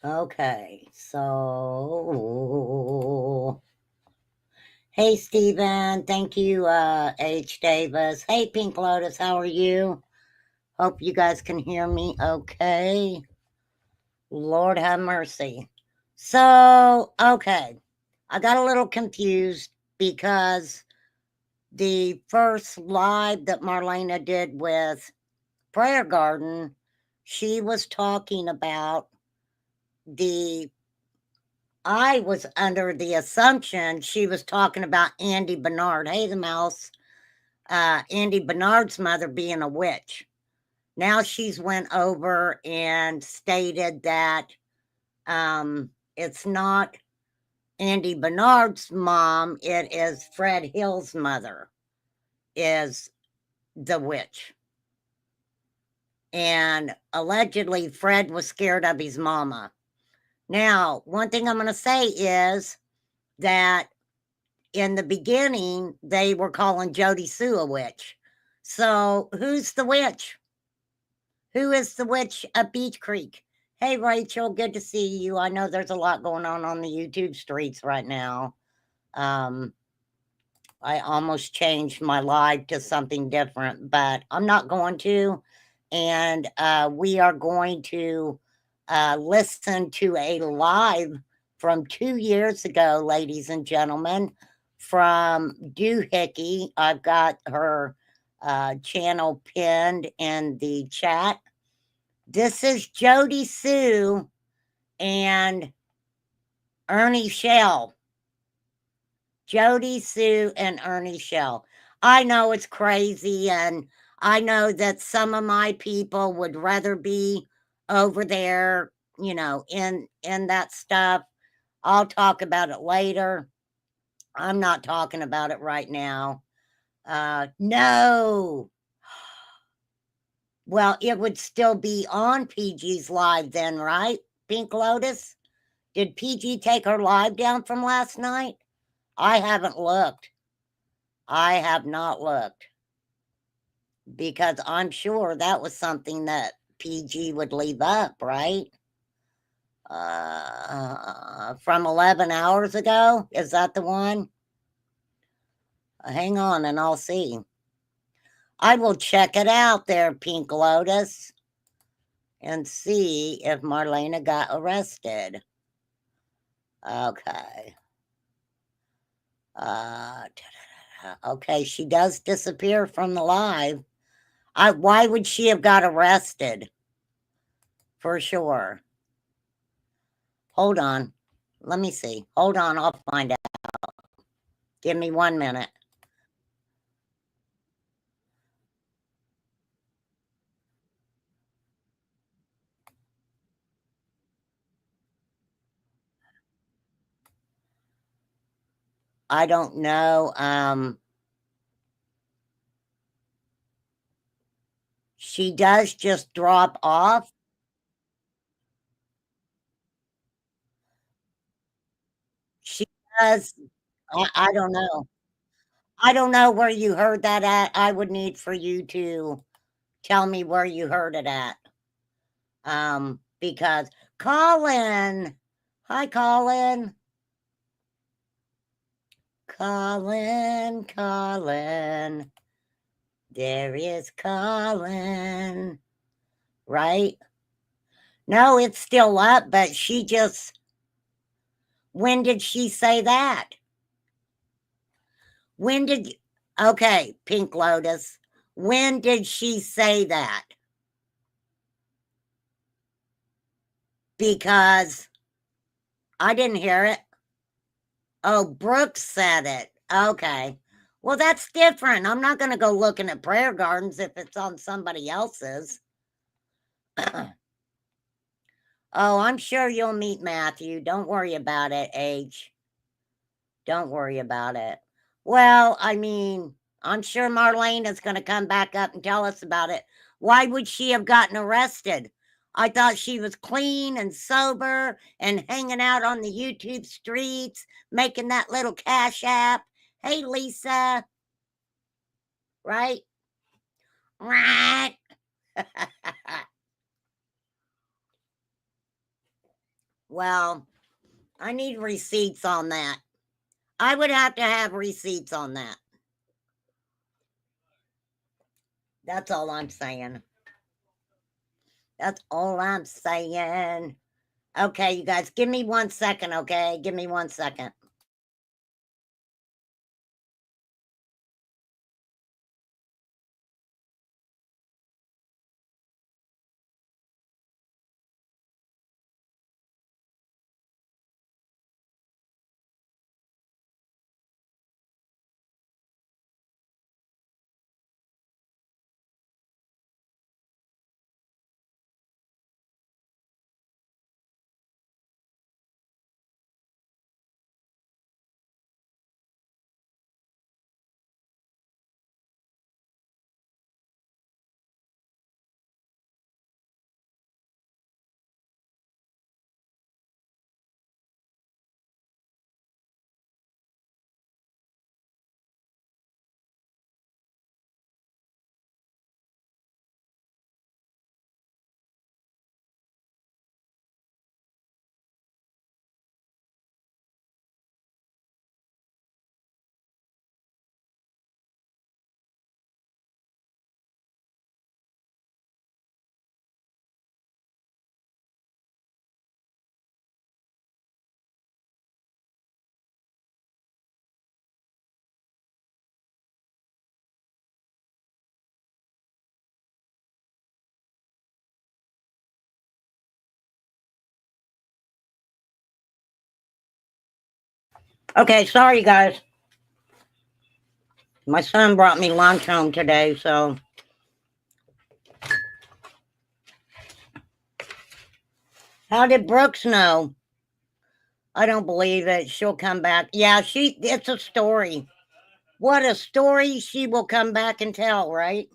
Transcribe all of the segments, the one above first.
Okay, so hey Stephen, thank you, H Davis. Hey Pink Lotus, how are you? Hope you guys can hear me okay. Lord have mercy. So, okay, I got a little confused because the first live that Marlena did with Prayer Garden, she was talking about the I was under the assumption she was talking about Andy Bernard. Hey, the mouse. Andy Bernard's mother being a witch. Now she's went over and stated that it's not Andy Bernard's mom. It is Fred Hill's mother is the witch. And allegedly Fred was scared of his mama. Now, one thing I'm going to say is that in the beginning, they were calling Jody Sue a witch. So who's the witch? Who is the witch at Beach Creek? Hey, Rachel, good to see you. I know there's a lot going on the YouTube streets right now. I almost changed my live to something different, but I'm not going to. And we are going to listen to a live from 2 years ago, ladies and gentlemen, from Doohickey. I've got her channel pinned in the chat. This is Jody Sue and Ernie Shell. Jody Sue and Ernie Shell. I know it's crazy, and I know that some of my people would rather be over there, in that stuff. I'll talk about it later. I'm not talking about it right now. No. Well, it would still be on PG's live then, right? Pink Lotus? Did PG take her live down from last night? I haven't looked. I have not looked because I'm sure that was something that PG would leave up, right? From 11 hours ago? Is that the one? Hang on and I'll see. I will check it out there, Pink Lotus, and see if Marlena got arrested. Okay. Okay, she does disappear from the live. Why would she have got arrested? For sure. Hold on. Let me see. Hold on, I'll find out. Give me 1 minute. I don't know. She does just drop off. She does. I don't know. I don't know where you heard that at. I would need for you to tell me where you heard it at. Because Colin, hi Colin. Colin. There is Colin. Right? No, it's still up, but she just. When did she say that? When did. Okay, Pink Lotus. When did she say that? Because I didn't hear it. Oh, Brooke said it. Okay. Well, that's different. I'm not going to go looking at prayer gardens if it's on somebody else's. Oh, I'm sure you'll meet Matthew. Don't worry about it, H. Don't worry about it. Well, I mean, I'm sure Marlene is going to come back up and tell us about it. Why would she have gotten arrested? I thought she was clean and sober and hanging out on the YouTube streets, making that little cash app. Hey, Lisa. Right? Right. Well, I need receipts on that. I would have to have receipts on that. That's all I'm saying. That's all I'm saying. Okay, you guys, give me 1 second, okay? Give me 1 second. Okay, sorry, guys. My son brought me lunch home today, so. How did Brooks know? I don't believe it. She'll come back. Yeah, it's a story. What a story she will come back and tell, right?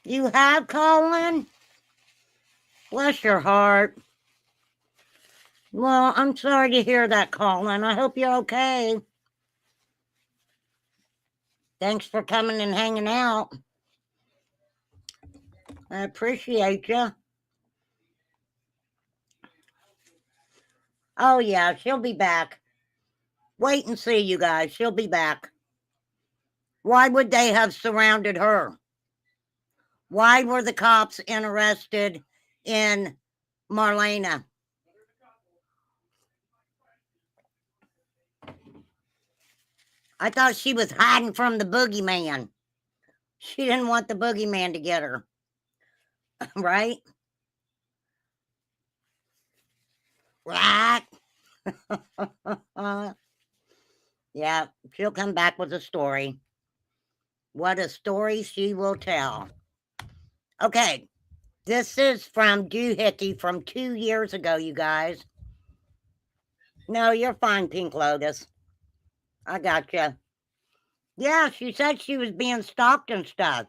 You have, Colin? Bless your heart. Well, I'm sorry to hear that, Colin. I hope you're okay. Thanks for coming and hanging out. I appreciate you. Oh, yeah, she'll be back. Wait and see, you guys. She'll be back. Why would they have surrounded her? Why were the cops interested in Marlena? I thought she was hiding from the boogeyman. She didn't want the boogeyman to get her. Right? Right? Yeah, she'll come back with a story. What a story she will tell. Okay, this is from Doohickey from 2 years ago, you guys. No, you're fine, Pink Lotus. I gotcha. Yeah, she said she was being stalked and stuff.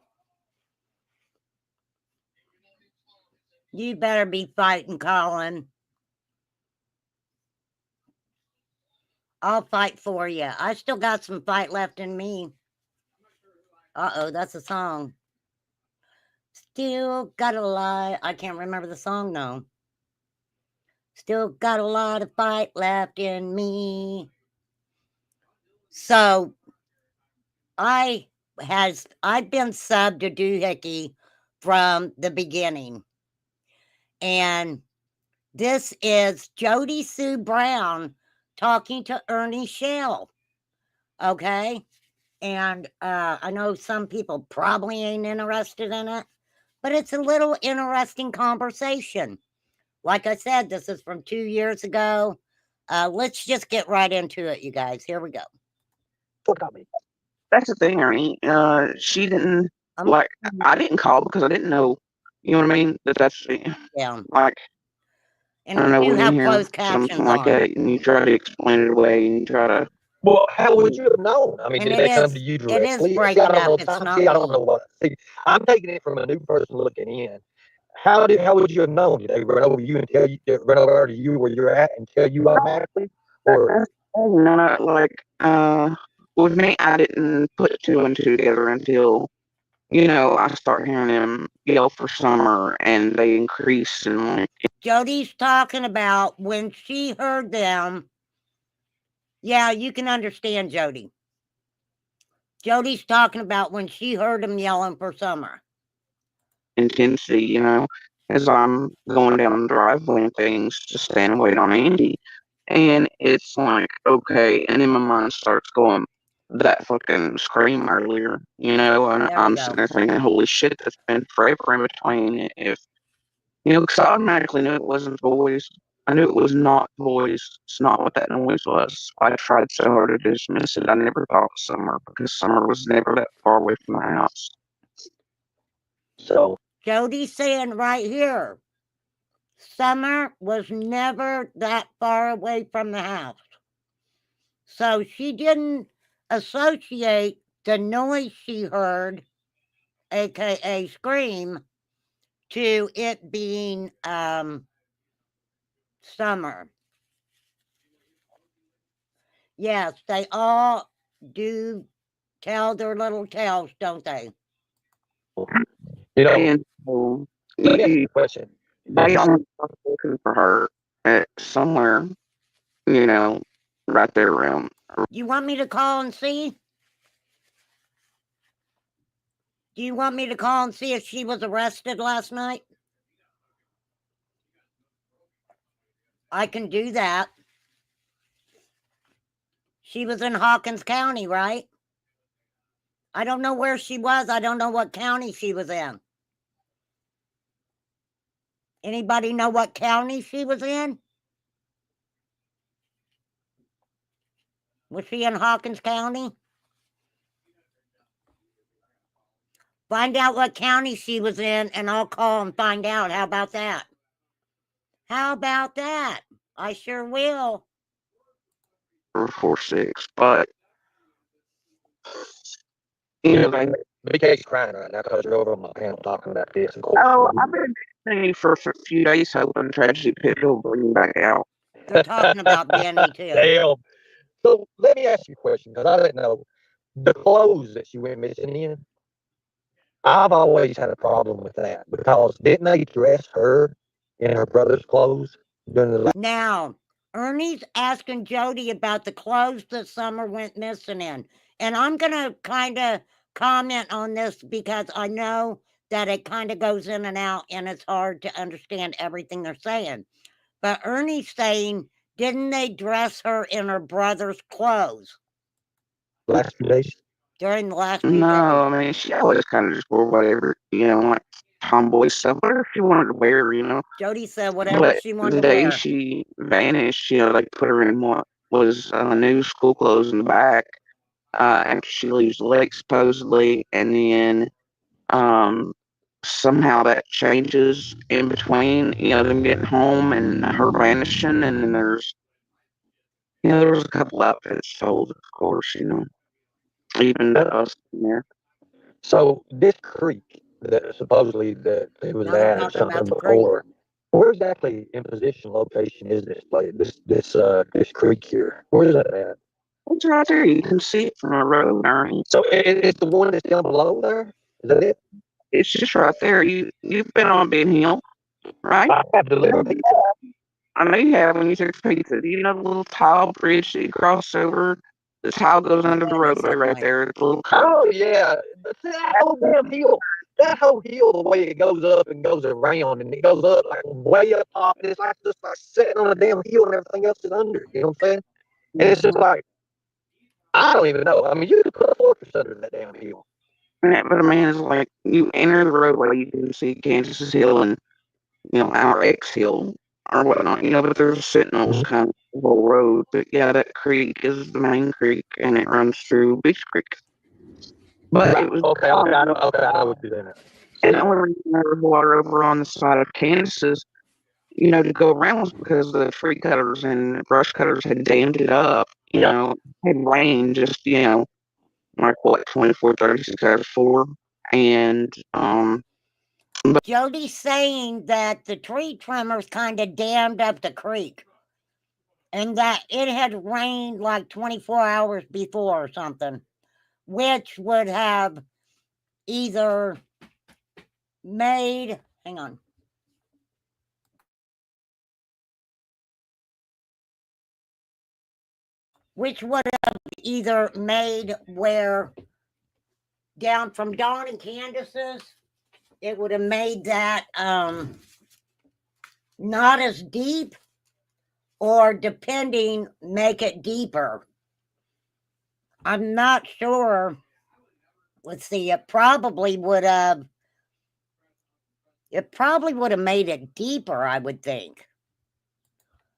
You better be fighting, Colin. I'll fight for you. I still got some fight left in me. Uh-oh, that's a song. Still got a lot. I can't remember the song, though. Still got a lot of fight left in me. So I've been subbed to Doohickey from the beginning. And this is Jody Sue Brown talking to Ernie Shell. Okay? And I know some people probably ain't interested in it, but it's a little interesting conversation. Like I said, this is from 2 years ago. Let's just get right into it, you guys. Here we go. That's the thing, Ernie. She didn't Um, like. I didn't call because I didn't know. You know what I mean? That's yeah. like And I don't we know. do We didn't have hear closed something captions like on. that, and you try to explain it away, and you try to. Well, how would you have known? I mean, And did they come to you it is directly? See, I breaking don't up. know It's time. not See, I don't me. know what. See, I'm taking it from a new person looking in. How would you have known? Did they run over you and tell you? Run over to you where you're at and tell you automatically? Or No, like with me, I didn't put two and two together until I start hearing them yell for summer, and they increase in like. Jody's talking about when she heard them. Yeah, you can understand Jody. Jody's talking about when she heard them yelling for summer. Intensity, as I'm going down the driveway and things to stand and wait on Andy. And it's like, okay, and then my mind starts going, that fucking scream earlier, and There we I'm go. sitting there thinking, holy shit, that's been forever in between. If, because I automatically knew it wasn't the boys. I knew it was not the boys. It's not what that noise was. I tried so hard to dismiss it. I never thought Summer, because Summer was never that far away from the house. So Jody's saying right here, Summer was never that far away from the house. So she didn't associate the noise she heard, aka scream, to it being Summer. Yes, they all do tell their little tales, don't they? And so, let me ask you a question. they only started looking for her at somewhere, right there around. You want me to call and see? Do you want me to call and see if she was arrested last night? I can do that. She was in Hawkins County, right? I don't know where she was. I don't know what county she was in. Anybody know what county she was in? Was she in Hawkins County? Find out what county she was in, and I'll call and find out. How about that? How about that? I sure will. 446, but BK's crying right now because you're over on my panel talking about this. I've been thinking for a few days hoping Tragedy Pit will bring back out. They're talking about Benny too. Damn. So let me ask you a question because I didn't know the clothes that she went missing in. I've always had a problem with that because didn't they dress her in her brother's clothes during the Now, Ernie's asking Jody about the clothes that Summer went missing in. And I'm going to kind of comment on this because I know that it kind of goes in and out and it's hard to understand everything they're saying. But Ernie's saying, didn't they dress her in her brother's clothes last few days? during the last few days? No, I mean, she always kind of just wore whatever, like tomboy stuff, whatever she wanted to wear, Jody said whatever But she the wanted to day wear. she vanished, they put her in what was new school clothes in the back after she leaves the lake, supposedly. And then somehow that changes in between, them getting home and her vanishing. And then there was a couple outfits sold, of course, even to us in there. So this creek that supposedly that it was Now they're at or talking about something the creek. before, where exactly in position location is this place? This creek here. Where is that at? It's right there. You can see it from the road, Ernie. So it's the one that's down below there. Is that it? It's just right there. You've been on Ben Hill, right? I have delivered pizza. I know you have when you took pizza. Do you know the little tile bridge that you cross over? The tile goes under the roadway right there. It's a little curve. Oh yeah, but see, that whole damn hill. That whole hill, the way it goes up and goes around, and it goes up like way up top, and it's like just like sitting on a damn hill, and everything else is under. You know what I'm saying? And it's just like I don't even know. I mean, you could put a fortress under that damn hill. But I mean, it's like you enter the roadway, you can see Kansas's Hill and our X Hill or whatnot. But there's a Sentinels kind of whole road. But yeah, that creek is the main creek, and it runs through Beach Creek. But Right. it was Okay, I know what you're doing. and the only reason there was water over on the side of Kansas's, to go around was because the tree cutters and brush cutters had dammed it up. Had rain just like what 24, 36 hours before, and Jody's saying that the tree trimmers kind of dammed up the creek and that it had rained like 24 hours before or something, which would have either made, hang on, which would have either made where down from Dawn and Candace's, it would have made that not as deep, or depending, make it deeper. I'm not sure. Let's see, it probably would have made it deeper, I would think.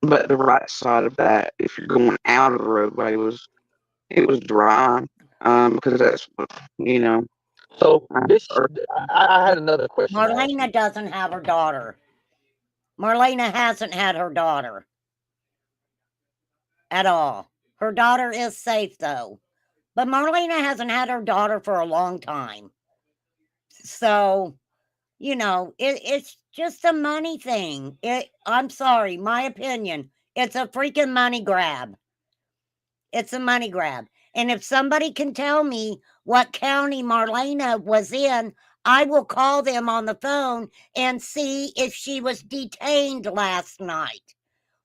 But the right side of that, if you're going out of the roadway, it was dry. Because that's what, you know. So this, Or, I had another question to ask Marlena you. doesn't have her daughter. Marlena hasn't had her daughter at all. Her daughter is safe though. But Marlena hasn't had her daughter for a long time. So, it's just a money thing. I'm sorry, my opinion. It's a freaking money grab. It's a money grab. And if somebody can tell me what county Marlena was in, I will call them on the phone and see if she was detained last night.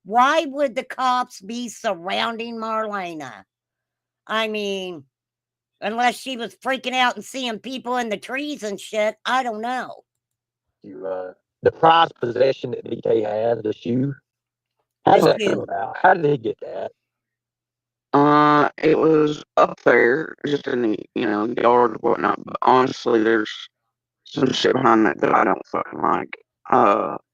Why would the cops be surrounding Marlena? I mean, unless she was freaking out and seeing people in the trees and shit, I don't know. The prized possession that DK had, the shoe. How did The that come shoe. about? How did he get that? it was up there, just in the yard and whatnot. But honestly, there's some shit behind that I don't fucking like.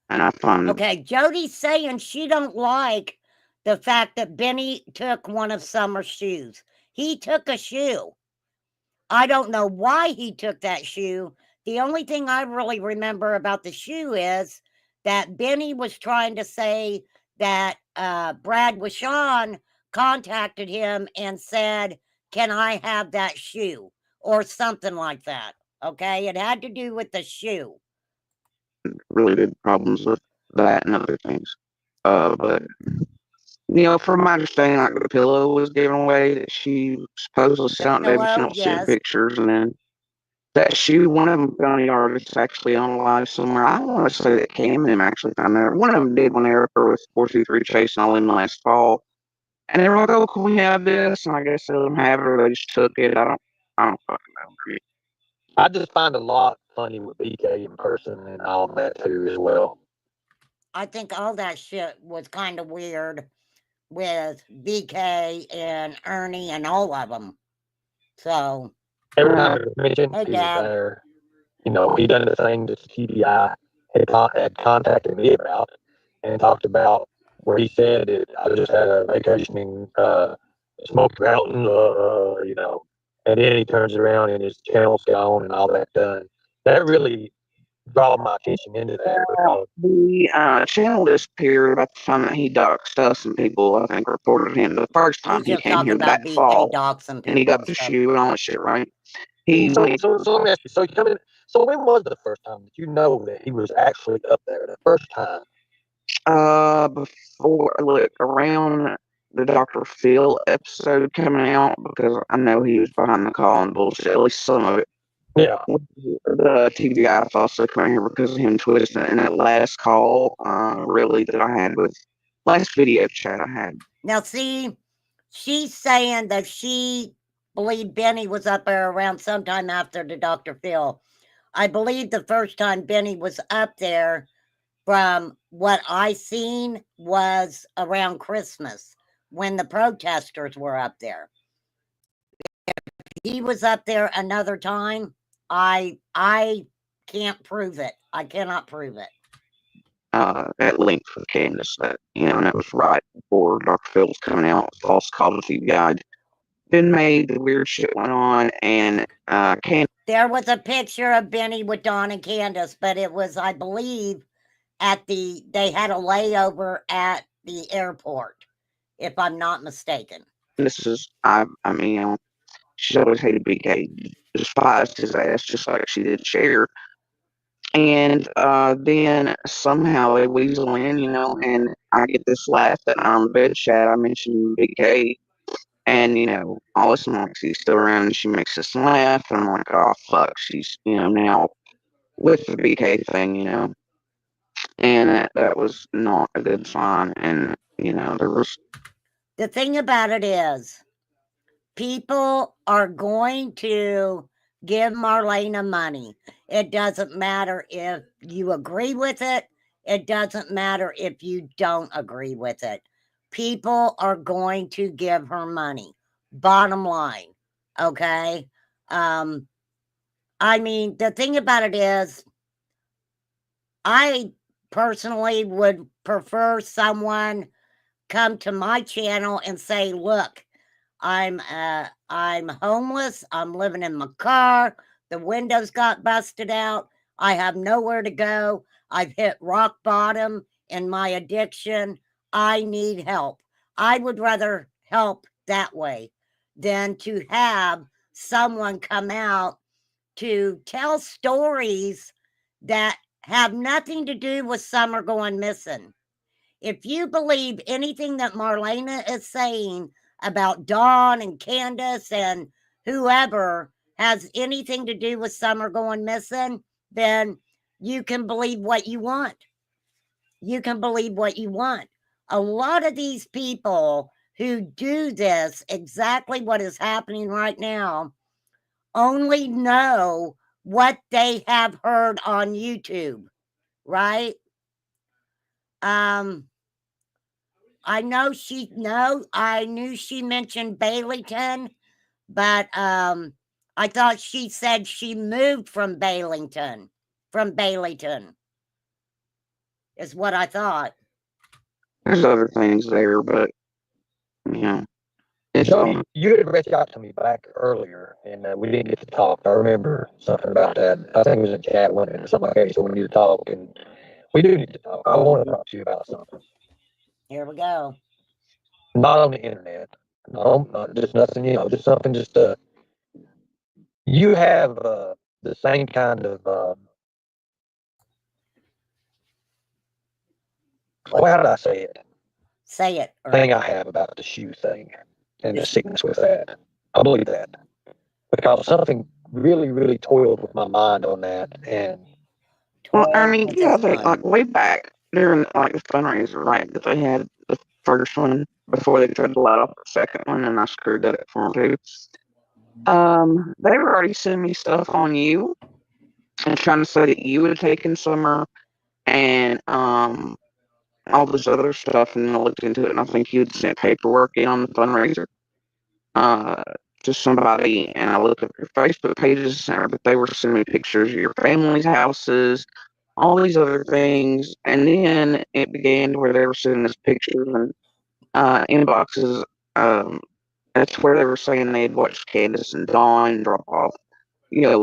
And I find Okay, Jody's saying she don't like the fact that Benny took one of Summer's shoes. He took a shoe. I don't know why he took that shoe. The only thing I really remember about the shoe is that Benny was trying to say that Brad Wishon contacted him and said, "Can I have that shoe?" or something like that. Okay, it had to do with the shoe. really big problems with that and other things. But from my understanding, like the pillow was given away that she supposedly The sent David. She pillow, don't see the yes. pictures, and then that shoe, one of them found the artist actually on live somewhere. I don't want to say that Cam and him actually found there. One of them did when Erica was 423 chasing all in last fall. And they were like, "Oh, can we have this?" And I guess they let them have it, or they just took it. I don't fucking know. I just find a lot funny with BK in person and all that too as well. I think all that shit was kind of weird with BK and Ernie and all of them. So, Every time it was mentioned, hey, he was Dad. there. He done the thing that TDI had contacted me about and talked about where he said that I just had a vacation in Smoky Mountain, and then he turns around and his channel's gone and all that done. That really draw my attention into that because The channel disappeared about the time that he doxed us, and people, I think, reported him the first time He's he just came talking here that about BK fall, doxing and he people got and the stuff. shoe and all that shit, right? He so, went so so let me ask you, so when was the first time that you know that he was actually up there the first time? before, look, around the Dr. Phil episode coming out, because I know he was behind the call and bullshit, at least some of it. Yeah. The TV guy also coming here because of him twisting in that last call, really, that I had with last video chat I had. Now, see, she's saying that she believed Benny was up there around sometime after the Dr. Phil. I believe the first time Benny was up there, from what I seen, was around Christmas when the protesters were up there. He was up there another time. I can't prove it. I cannot prove it. At length with Candace, and that was right before Dr. Phil was coming out with Lost Call of the Guide. Been made, the weird shit went on, and Candace. There was a picture of Benny with Dawn and Candace, but it was, I believe, they had a layover at the airport, if I'm not mistaken. This is, I mean, she's always hated BK, despised his ass, just like she did Cher. And then somehow they weasel in, and I get this laugh that on the bed chat. I mentioned BK, And, all this time, like, she's still around and she makes us laugh. And I'm like, oh, fuck. She's, now with the BK thing. And that was not a good sign. And, there was. The thing about it is, people are going to give Marlena money. It doesn't matter if you agree with it. It doesn't matter if you don't agree with it. People are going to give her money. Bottom line. Okay? I mean, the thing about it is, I personally would prefer someone come to my channel and say, look, I'm homeless. I'm living in my car. The windows got busted out. I have nowhere to go. I've hit rock bottom in my addiction. I need help. I would rather help that way than to have someone come out to tell stories that have nothing to do with Summer going missing. If you believe anything that Marlena is saying about Dawn and Candace and whoever has anything to do with Summer going missing, then you can believe what you want. You can believe what you want. A lot of these people who do this, exactly what is happening right now, only know what they have heard on YouTube, right? I knew she mentioned Baileyton, but I thought she said she moved from Baileyton. Is what I thought. There's other things there, but, it's Jody, you had reached out to me back earlier, and we didn't get to talk. I remember something about that. I think it was in chat one or something like that. So we need to talk, and we do need to talk. I want to talk to you about something. Here we go. Not on the internet. Not just nothing, just something you have the same kind of how did I say it? Say it. Thing I have about the shoe thing and the sickness with that. I believe that. Because something really, really toiled with my mind on that, and Well, I mean, yeah, they, like, way back during, like, the fundraiser, right, that they had the first one before they tried to let off the second one, and I screwed that up for them, too. They were already sending me stuff on you and trying to say that you had taken Summer and, all this other stuff, and I looked into it, and I think you had sent paperwork in on the fundraiser, uh, to somebody, and I looked up your Facebook pages, but they were sending me pictures of your family's houses, all these other things, and then it began to where they were sending us pictures and inboxes. That's where they were saying they had watched Candace and Dawn drop off,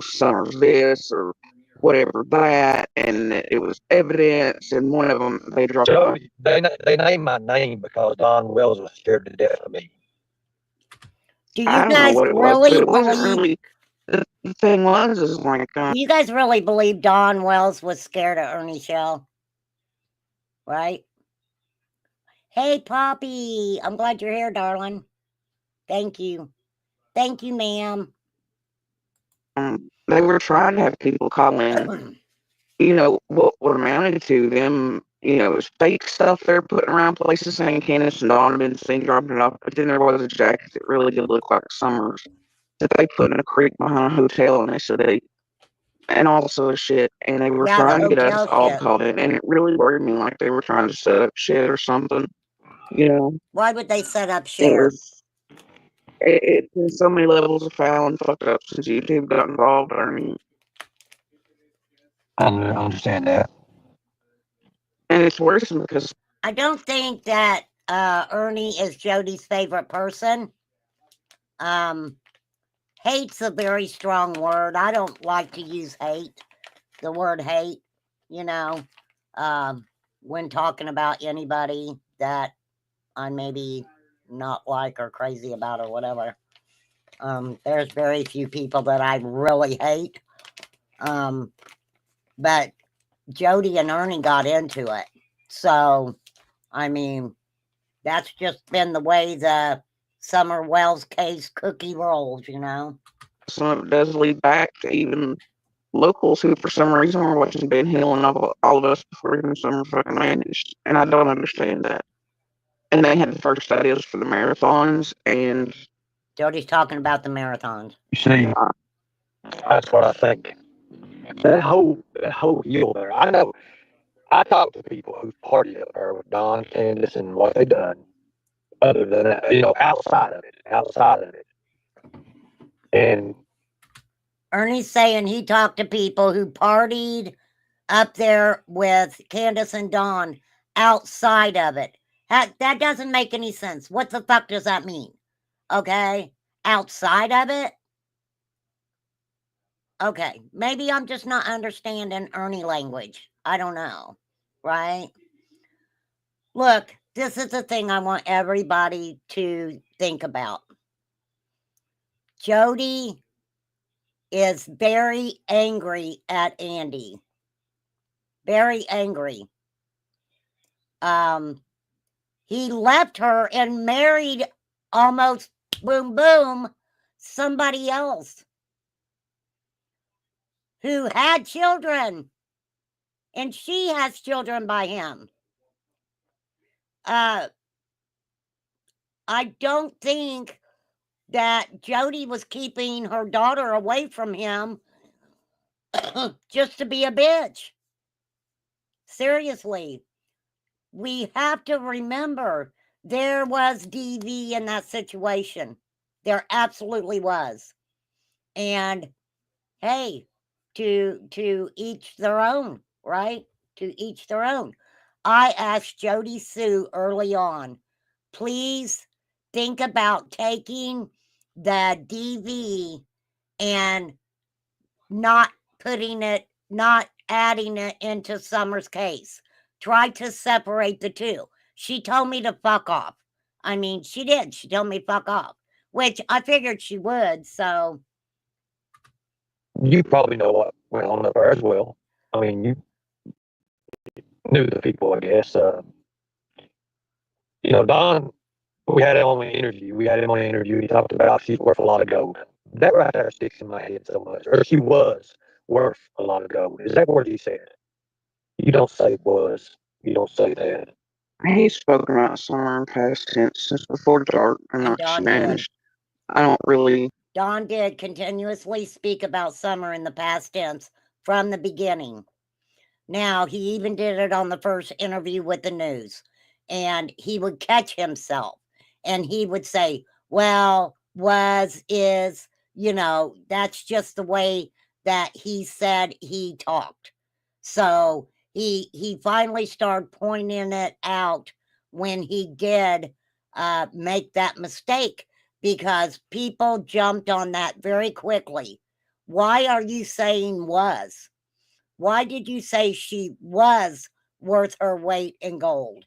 Summer's this or whatever that, and it was evidence. And one of them they dropped off. They named my name because Don Wells was scared to death of me. Do you I don't know guys what it was, but really it wasn't believe? really. The thing was, is like, Do you guys really believe Don Wells was scared of Ernie Shell? Right? Hey, Poppy. I'm glad you're here, darling. Thank you. Thank you, ma'am. they were trying to have people call in, what amounted to them, it was fake stuff they're putting around places saying Candace and Dawn had been seen dropping it off, but then there was a jacket that really did look like Summer's that they put in a creek behind a hotel, and they said and also shit, and they were trying to get us all called in, and it really worried me, like they were trying to set up shit or something, Why would they set up shit? It's been so many levels of foul and fucked up since YouTube got involved. I mean, I understand that. And it's worse because I don't think that Ernie is Jody's favorite person. Hate's a very strong word. I don't like to use hate, the word hate, when talking about anybody that I maybe not like or crazy about or whatever. There's very few people that I really hate. But Jody and Ernie got into it. So, I mean, that's just been the way the Summer Wells case cookie rolls, you know. Some of it does lead back to even locals who, for some reason, were watching Ben Hill and all of us before even Summer fucking managed. And I don't understand that. And they had the first ideas for the marathons, and Jody's talking about the marathons. You see, that's what I think. That whole hill there. I know. I talked to people who partied up there with Don, Candace, and what they done. Other than that, outside of it, and Ernie's saying he talked to people who partied up there with Candace and Dawn outside of it. That doesn't make any sense. What the fuck does that mean? Okay? Outside of it? Okay. Maybe I'm just not understanding Ernie language. I don't know. Right? Look, this is the thing I want everybody to think about. Jody is very angry at Andy. Very angry. He left her and married almost boom boom somebody else who had children, and she has children by him. I don't think that Jody was keeping her daughter away from him just to be a bitch. Seriously, we have to remember there was DV in that situation. There absolutely was. And hey, to each their own, right? To each their own. I asked Jody Sue early on, please think about taking the DV and not adding it into Summer's case. Try to separate the two. She told me to fuck off. I mean, she did. She told me fuck off, which I figured she would. So you probably know what went on up there as well. I mean, you knew the people, I guess. Don, we had him on the interview. He talked about she's worth a lot of gold. That right there sticks in my head so much. Or she was worth a lot of gold. Is that what you said? You don't say was. You don't say that. he's spoken about Summer in past tense since before dark, and not she Don did. managed. I don't really. Don did continuously speak about Summer in the past tense from the beginning. Now, he even did it on the first interview with the news, and he would catch himself and he would say, well, was, is, that's just the way that he said he talked. So he finally started pointing it out when he did make that mistake, because people jumped on that very quickly. Why are you saying was? Why did you say she was worth her weight in gold?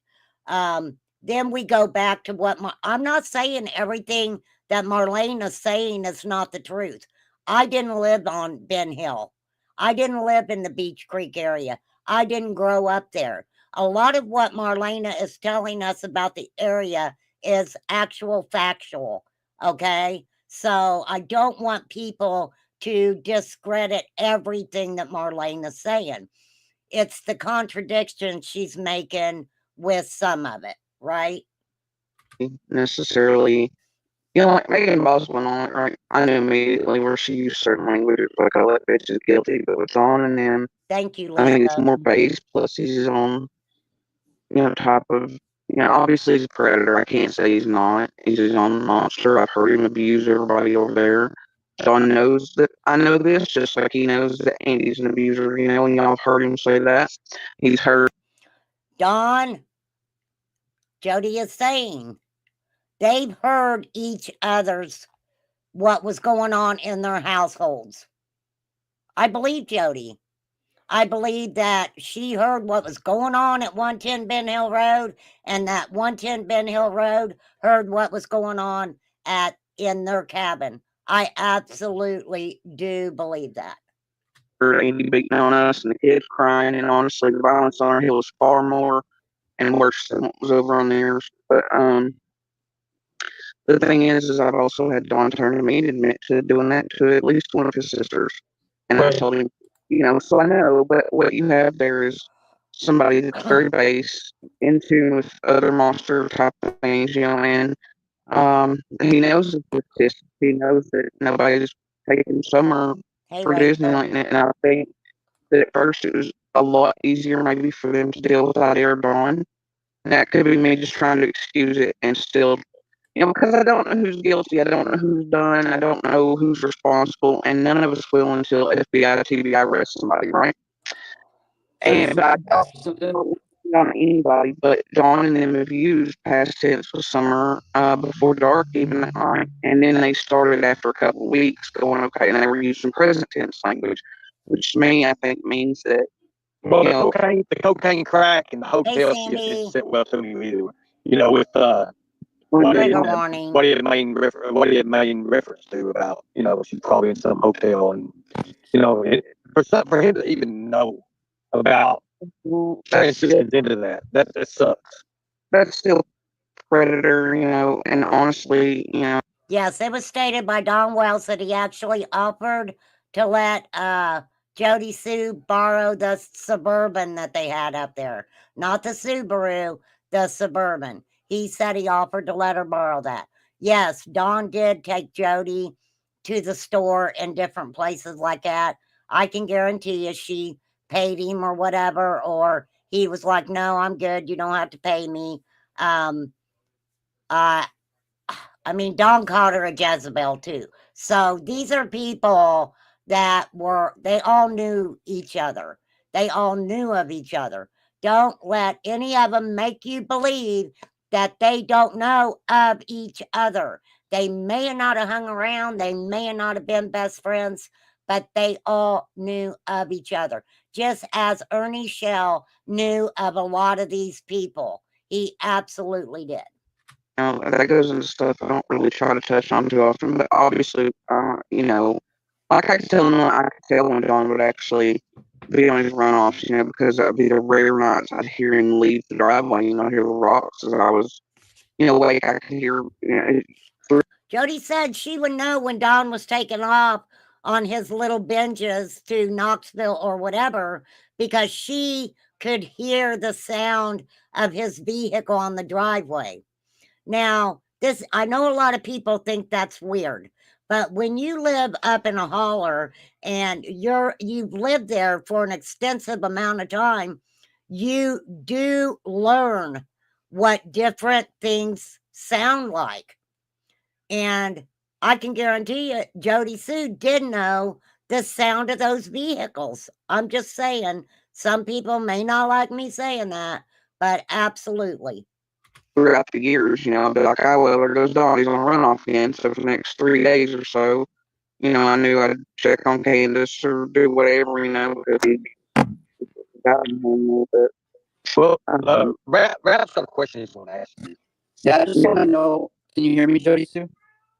Then we go back to what I'm not saying everything that Marlene is saying is not the truth. I didn't live on Ben Hill. I didn't live in the Beach Creek area. I didn't grow up there. A lot of what Marlena is telling us about the area is actual factual. Okay. So I don't want people to discredit everything that Marlene is saying. It's the contradiction she's making with some of it, right? Necessarily, like Megan Boss went on it, right? I knew immediately where she used certain language, like, oh, that bitch is guilty, but it's on and then. Thank you, I Lisa. think it's more based, plus he's on, type of, obviously he's a predator. I can't say he's not. He's his own monster. I've heard him abuse everybody over there. Don knows that I know this, just like he knows that Andy's an abuser, and y'all have heard him say that. He's heard. Don, Jody is saying they've heard each other's what was going on in their households. I believe Jody. I believe that she heard what was going on at 110 Ben Hill Road, and that 110 Ben Hill Road heard what was going on in their cabin. I absolutely do believe that. Andy beating on us and the kids crying, and honestly, the violence on our hill was far more and worse than what was over on theirs. But The thing is I've also had Don turn to me and admit to doing that to at least one of his sisters. And I Well, told him, so I know, but what you have there is somebody that's very base, in tune with other monster type things, and he knows it's just he knows that nobody's taking summer Hey, for Rachel. Disneyland, and I think that at first it was a lot easier maybe for them to deal without Air Dawn. And that could be me just trying to excuse it and still, because I don't know who's guilty, I don't know who's done, I don't know who's responsible, and none of us will until FBI, TBI arrests somebody, right? So And just but I ask you something. don't on anybody, but Dawn and them have used past tense with summer before dark even that night, and then they started after a couple of weeks going okay, and they were using present tense language, which to me I think means that well, you the know cocaine crack and the Hey, hotel shit didn't Sandy. sit well to me either. With when what they he Trigger don't warning. what he had main reference to about she's probably in some hotel and for him to even know about well, transitions into that sucks. that's still predator, and honestly, Yes, it was stated by Don Wells that he actually offered to let Jody Sue borrow the Suburban that they had up there. Not the Subaru, the Suburban. He said he offered to let her borrow that. Yes, Don did take Jody to the store in different places like that. I can guarantee you she paid him or whatever, or he was like, no, I'm good. You don't have to pay me. Um, uh, I mean, Don called her a Jezebel too. So these are people that they all knew each other. They all knew of each other. Don't let any of them make you believe that they don't know of each other. They may not have hung around, they may not have been best friends, but they all knew of each other. Just as Ernie Shell knew of a lot of these people. He absolutely did. that goes into stuff I don't really try to touch on too often. But obviously, like I could tell when Don would actually be on his runoffs, because I'd be the rare nights I'd hear him leave the driveway, hear the rocks as I was, awake. I could hear, Jody said she would know when Don was taking off on his little binges to Knoxville or whatever because she could hear the sound of his vehicle on the driveway. Now, this I know a lot of people think that's weird, but when you live up in a holler and you've lived there for an extensive amount of time, you do learn what different things sound like. And I can guarantee you, Jody Sue did know the sound of those vehicles. I'm just saying, some people may not like me saying that, but absolutely. throughout the years, I'd be like, oh, well, there goes Don. He's on a runoff again. So for the next 3 days or so, I knew I'd check on Candace or do whatever, because he got him home a little bit. Well, Um, Brad's got a question he's going to ask you. Yeah, I just yeah, want to know. Can you hear me, Jody Sue?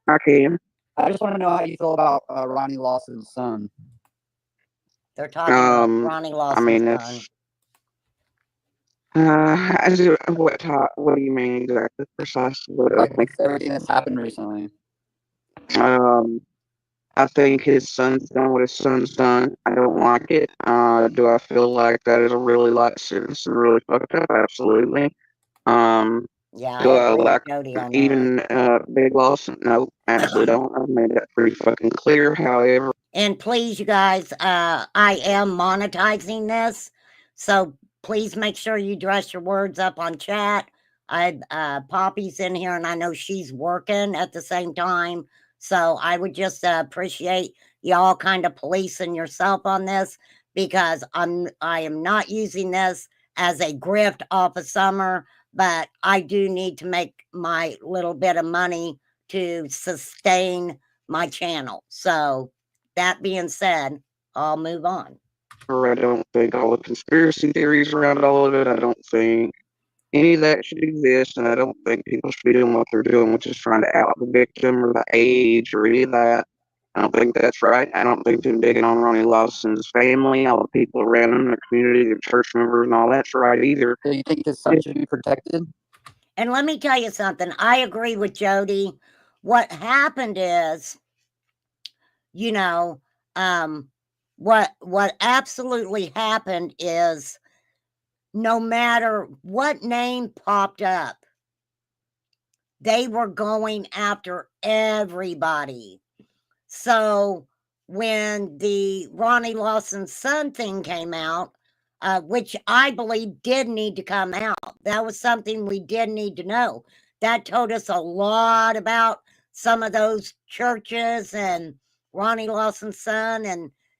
I can. I just want to know how you feel about Ronnie Lawson's son. They're talking about Um, Ronnie I Lawson's mean, son. it's what do you mean exactly, precisely? What I Like think. with everything that's happened recently. Um, I think his son's done what his son's done. I don't like it. Do I feel like that is a really light sentence and really fucked up? Absolutely. Um, Yeah, I do I agree with like Jody on that. even Big Loss? No, absolutely don't. I've made that pretty fucking clear. However, And please, you guys, I am monetizing this. So please make sure you dress your words up on chat. I Poppy's in here and I know she's working at the same time. So I would just appreciate y'all kind of policing yourself on this because I am not using this as a grift off of summer, but I do need to make my little bit of money to sustain my channel. So that being said, I'll move on. I don't think all the conspiracy theories around all of it. I don't think any of that should exist, and I don't think people should be doing what they're doing, which is trying to out the victim or the age or any of that. I don't think that's right. I don't think them digging on Ronnie Lawson's family, all the people around him, their community, their church members, and all that's right either. Do you think his son should be protected? And let me tell you something. I agree with Jody what happened is, you know, what absolutely happened is no matter what name popped up, they were going after everybody. So when the Ronnie Lawson's son thing came out, which I believe did need to come out, that was something we did need to know. That told us a lot about some of those churches and Ronnie Lawson's son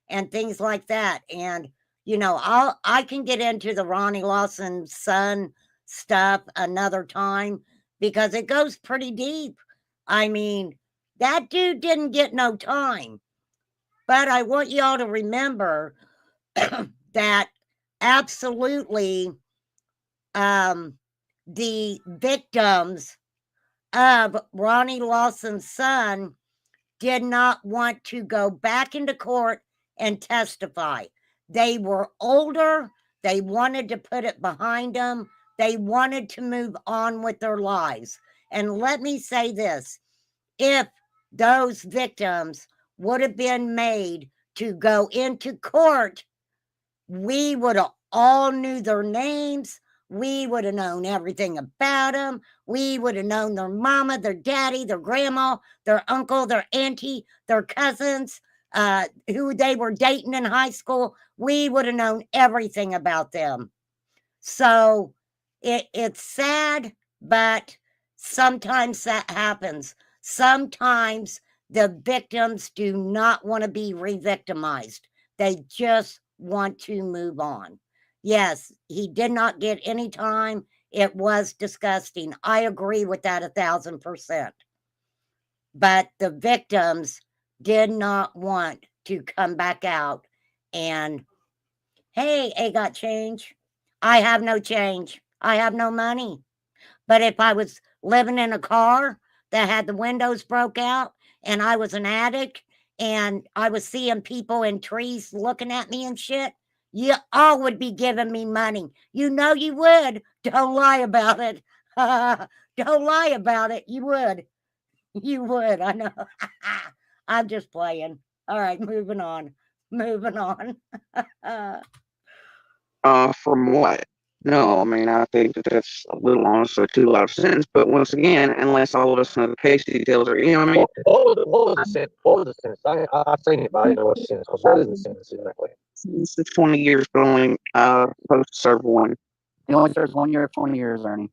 and things like that. And I can get into the Ronnie Lawson's son stuff another time because it goes pretty deep. I mean, that dude didn't get no time. But I want y'all to remember that absolutely the victims of Ronnie Lawson's son did not want to go back into court and testify. They were older. They wanted to put it behind them. They wanted to move on with their lives. And let me say this, if those victims would have been made to go into court, we would have all knew their names. We would have known everything about them. We would have known their mama, their daddy, their grandma, their uncle, their auntie, their cousins, who they were dating in high school. We would have known everything about them. So it's sad, but sometimes that happens. Sometimes the victims do not want to be re-victimized. They just want to move on. Yes, he did not get any time. It was disgusting. I agree with that 1,000%. But the victims did not want to come back out and, hey, I got change. I have no change. I have no money. But if I was living in a car that had the windows broke out and I was an addict and I was seeing people in trees looking at me and shit, you all would be giving me money. You know you would. Don't lie about it. Don't lie about it. You would. You would. I know. I'm just playing. All right, moving on. Moving on. From what? No, I mean, I think that that's a little honestly too lot of sentence. But once again, unless all of us know the case details, or what I mean, What was the sentence? What was the sentence? I seen it, but I didn't know what the sentence was. What is the sentence exactly? it's 20 years, but only supposed to serve one. He only serves 1 year of 20 years, Ernie.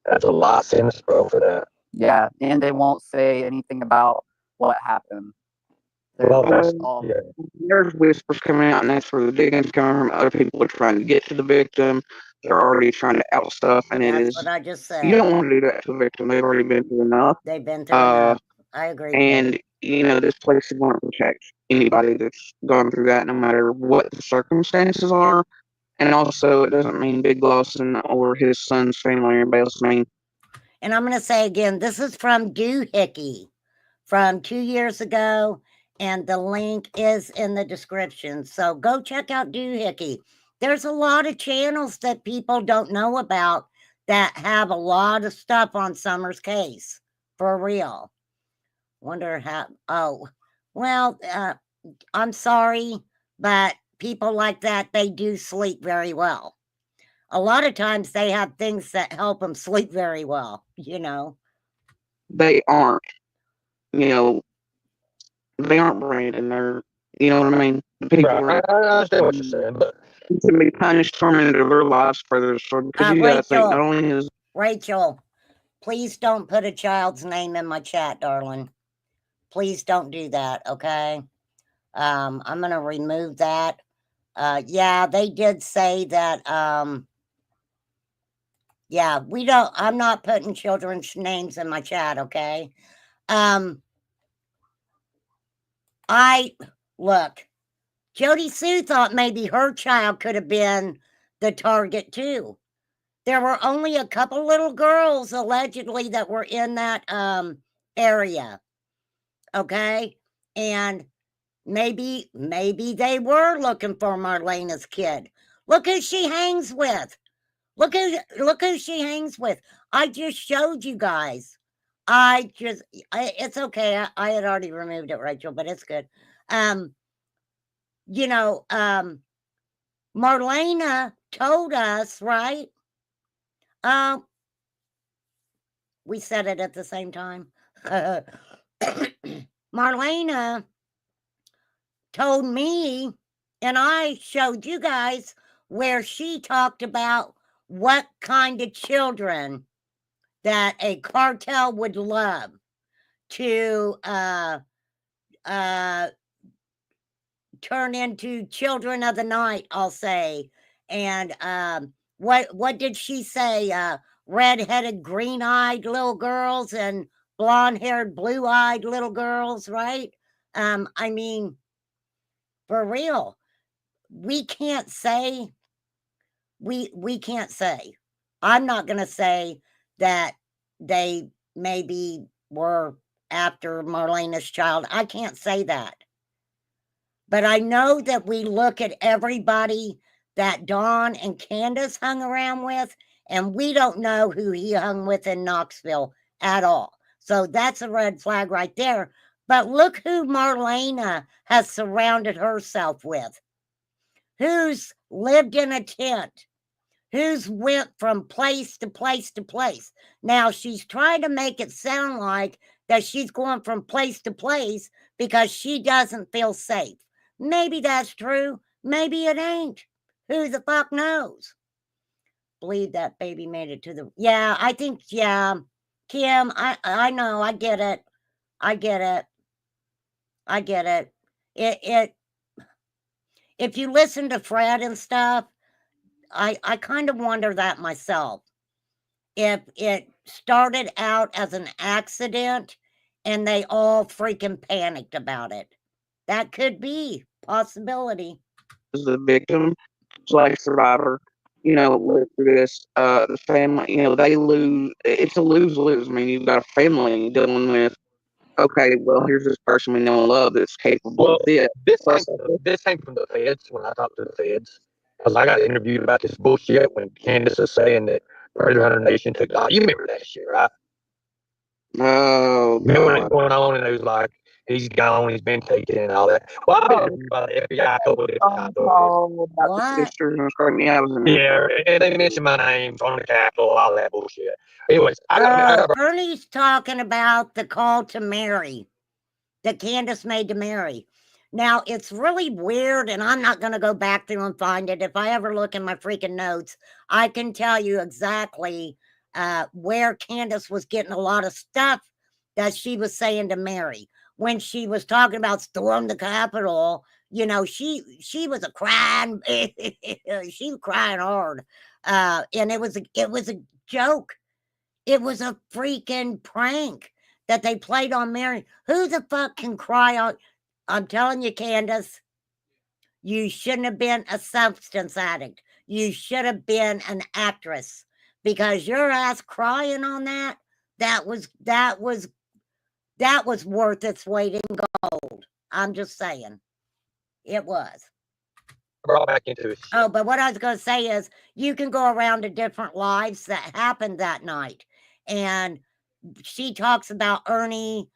That's a lot sentence, bro, for that. Yeah, and they won't say anything about what happened. There's whispers coming out, and that's where the digging's coming from. Other people are trying to get to the victim. They're already trying to out stuff, and That's what I just said. You don't want to do that to the victim. They've already been through enough. They've been through enough. I agree. And this place is going to protect anybody that's gone through that, no matter what the circumstances are. And also, it doesn't mean Big Lawson or his son's family or anybody else. And I'm going to say again, this is from Doohickey from 2 years ago, and the link is in the description. So go check out Doohickey. There's a lot of channels that people don't know about that have a lot of stuff on Summer's case, for real. Wonder how, I'm sorry, but people like that, they do sleep very well. A lot of times they have things that help them sleep very well, They aren't, they aren't brain, and they're, you know what I mean? People I understand what you're saying, but to be punished, tormented of their lives further. Because you gotta think, not only is Rachel, please don't put a child's name in my chat, darling. Please don't do that, okay? I'm gonna remove that. Yeah, they did say that. Yeah, I'm not putting children's names in my chat, okay? Look, Jody Sue thought maybe her child could have been the target too. There were only a couple little girls allegedly that were in that area. Okay? And maybe they were looking for Marlena's kid. Look who she hangs with. Look who she hangs with. I just showed you guys. it's okay. I had already removed it, Rachel, but it's good. You know, Marlena told us, right? We said it at the same time. Marlena told me, and I showed you guys where she talked about what kind of children that a cartel would love to turn into children of the night, I'll say. And what did she say? Red-headed, green-eyed little girls and blonde-haired, blue-eyed little girls, right? I mean, for real, we can't say. We can't say. I'm not going to say that they maybe were after Marlena's child. I can't say that. But I know that we look at everybody that Dawn and Candace hung around with, and we don't know who he hung with in Knoxville at all. So that's a red flag right there. But look who Marlena has surrounded herself with. Who's lived in a tent, who's went from place to place to place. Now she's trying to make it sound like that she's going from place to place because she doesn't feel safe. Maybe that's true. Maybe it ain't. Who the fuck knows? Believe that baby made it to the. Yeah, I think. Yeah, Kim. I know. I get it. I get it. I get it. It. If you listen to Fred and stuff, I kind of wonder that myself. If it started out as an accident and they all freaking panicked about it. That could be possibility. Is the victim / survivor, live through this. The family, they lose. It's a lose-lose. I mean, you've got a family dealing with. Okay, well, here's this person we know and love that's capable of this. This came from the feds when I talked to the feds. Because I got interviewed about this bullshit when Candace is saying that Murder Hunter Nation took. You remember that shit, right? Oh, Remember when it was God. going on and it was like, he's gone, he's been taken and all that. Well, I've been interviewed by the FBI a couple of different times. Oh, about the What? sisters and stuff. Yeah, I was in there. Yeah, and they mentioned my name on the Capitol, all that bullshit. Anyways, I got Ernie's talking about the call to Mary that Candace made to Mary. Now, it's really weird, and I'm not going to go back through and find it. If I ever look in my freaking notes, I can tell you exactly where Candace was getting a lot of stuff that she was saying to Mary. When she was talking about storm the Capitol, she was a crying, she was crying hard. And it was a joke. It was a freaking prank that they played on Mary. Who the fuck can cry on? I'm telling you, Candace, you shouldn't have been a substance addict. You should have been an actress because your ass crying on that was worth its weight in gold. I'm just saying. It was. brought back into it. Oh, but what I was going to say is you can go around to different lives that happened that night. And she talks about Ernie.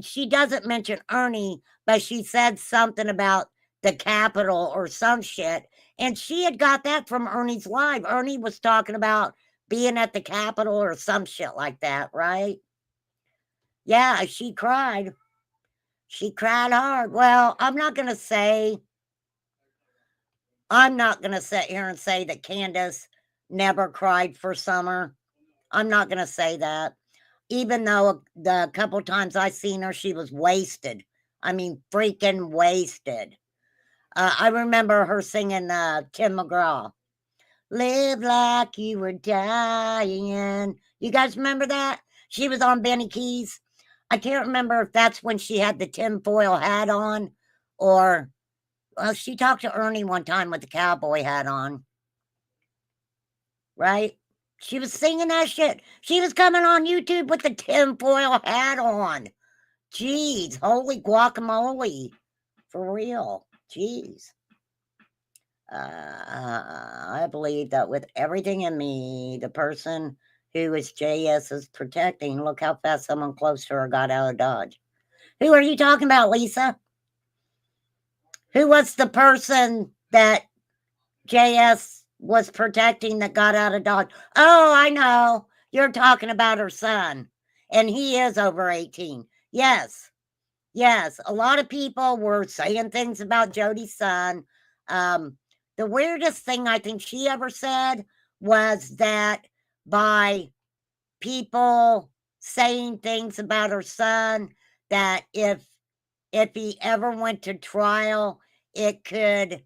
She doesn't mention Ernie, but she said something about the Capitol or some shit. And she had got that from Ernie's live. Ernie was talking about being at the Capitol or some shit like that, right? Yeah, she cried. She cried hard. Well, I'm not going to sit here and say that Candace never cried for Summer. I'm not going to say that. Even though the couple times I seen her, she was wasted. I mean, freaking wasted. I remember her singing Tim McGraw. Live like you were dying. You guys remember that? She was on Benny Keys. I can't remember if that's when she had the tinfoil hat on or, well, she talked to Ernie one time with the cowboy hat on. Right? She was singing that shit. She was coming on YouTube with the tinfoil hat on. Jeez, holy guacamole. For real. Jeez. I believe that with everything in me, the person who is JS is protecting. Look how fast someone close to her got out of Dodge. Who are you talking about, Lisa? Who was the person that JS was protecting that got out of Dodge? Oh, I know. You're talking about her son. And he is over 18. Yes. Yes. A lot of people were saying things about Jody's son. The weirdest thing I think she ever said was that by people saying things about her son, that if he ever went to trial, it could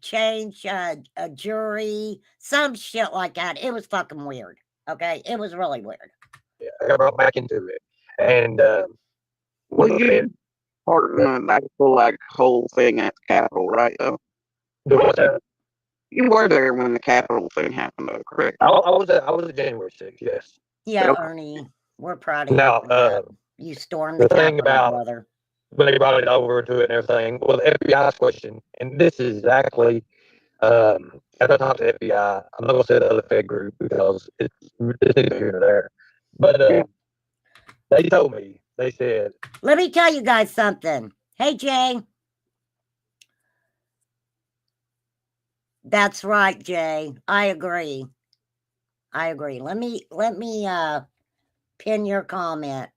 change a jury, some shit like that. It was fucking weird. Okay, it was really weird. Yeah, I got brought back into it, and Well, look, you man, part in the actual like whole thing at the Capitol, right? Though do what's that? you were there when the Capitol thing happened, though, correct? I was at January 6th, yes. Yeah, Okay. Ernie, we're proud of you Now, for that. You stormed the the thing Capitol, about brother. when they brought it over to it and everything, well, the FBI's question, and this is exactly as I talked to the FBI, I'm not gonna say the other Fed group because it's neither here nor there, but Yeah. they told me, they said, Let me tell you guys something. Hey, Jay. That's right, Jay. I agree. Let me pin your comment.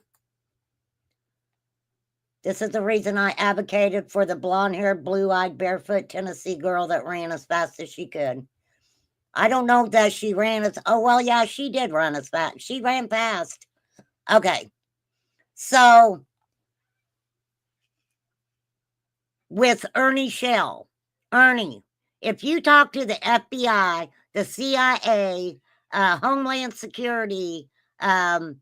This is the reason I advocated for the blonde-haired, blue-eyed, barefoot Tennessee girl that ran as fast as she could. I don't know that she ran as... Oh, well, yeah, she did run as fast. She ran fast. Okay. So, with Ernie Shell. Ernie, if you talk to the FBI, the CIA, Homeland Security, TBI,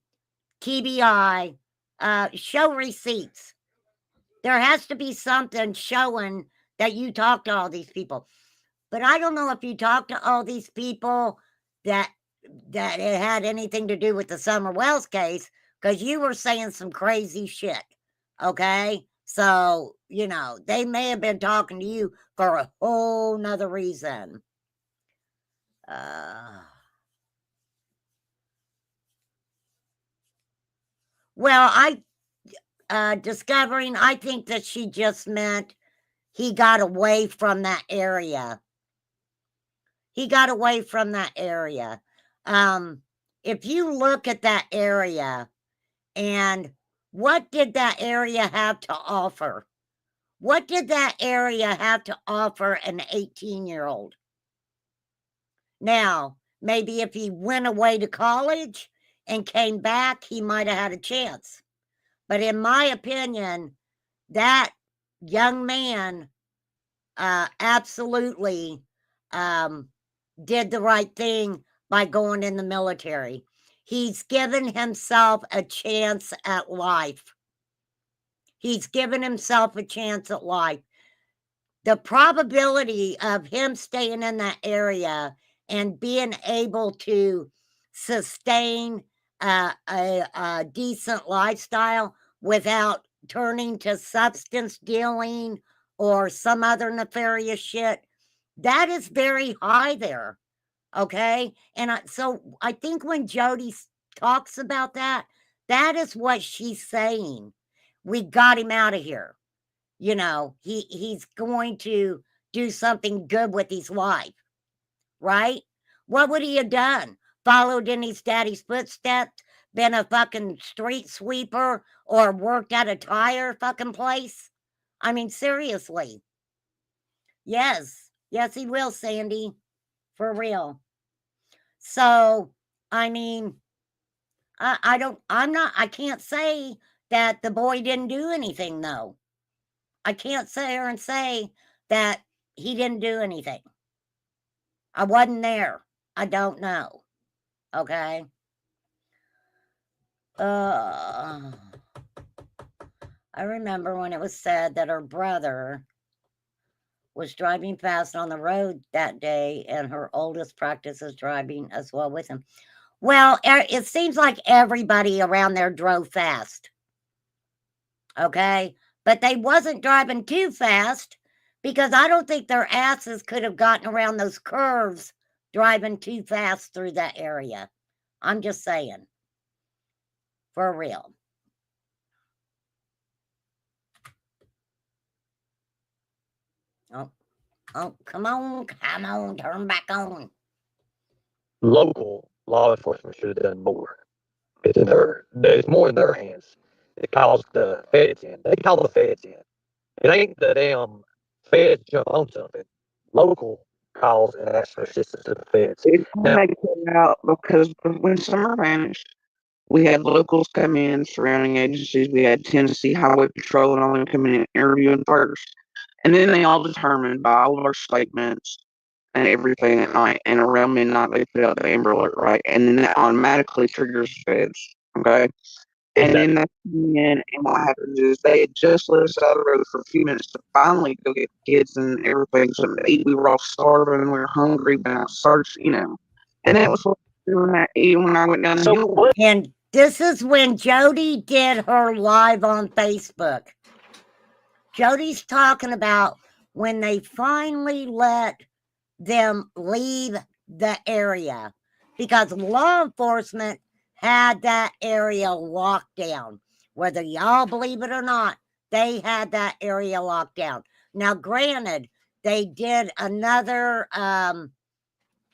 show receipts. There has to be something showing that you talk to all these people. But I don't know if you talk to all these people that it had anything to do with the Summer Wells case, because you were saying some crazy shit. Okay? So, they may have been talking to you for a whole nother reason. Well, discovering, I think that she just meant he got away from that area. He got away from that area. If you look at that area, and what did that area have to offer? What did that area have to offer an 18-year-old? Now, maybe if he went away to college and came back, he might have had a chance. But in my opinion, that young man absolutely did the right thing by going in the military. He's given himself a chance at life. He's given himself a chance at life. The probability of him staying in that area and being able to sustain a decent lifestyle without turning to substance dealing or some other nefarious shit, that is very high there. Okay. And so I think when Jody talks about that, that is what she's saying. We got him out of here. He's going to do something good with his life, right? What would he have done? Followed in his daddy's footsteps, been a fucking street sweeper, or worked at a tire fucking place? I mean, seriously. Yes, he will, Sandy, for real. So, I mean, I can't say that the boy didn't do anything, though. I can't sit here and say that he didn't do anything. I wasn't there. I don't know. Okay. I remember when it was said that her brother was driving fast on the road that day, and her oldest practices driving as well with him. Well, it seems like everybody around there drove fast. Okay. But they wasn't driving too fast, because I don't think their asses could have gotten around those curves driving too fast through that area. I'm just saying. For real. Oh, come on, turn back on. Local law enforcement should have done more. It's more in their hands. It calls the feds in. They call the feds in. It ain't the damn feds jump on something. Local calls and asks for assistance to the feds. It's Now, make it out because when summer vanished, we had locals come in, surrounding agencies. We had Tennessee Highway Patrol and all them coming in interviewing first. And then they all determined by all of our statements and everything at night. And around midnight, they put out the Amber Alert, right? And then that automatically triggers the feds, okay? And then they come in, and what happens is they had just let us out of the road for a few minutes to finally go get kids and everything, something to eat. We were all starving, we were hungry, but I searched, And that was what when I went down the hill. And this is when Jody did her live on Facebook. Jody's talking about when they finally let them leave the area because law enforcement had that area locked down. Whether y'all believe it or not, they had that area locked down. Now, granted, they did another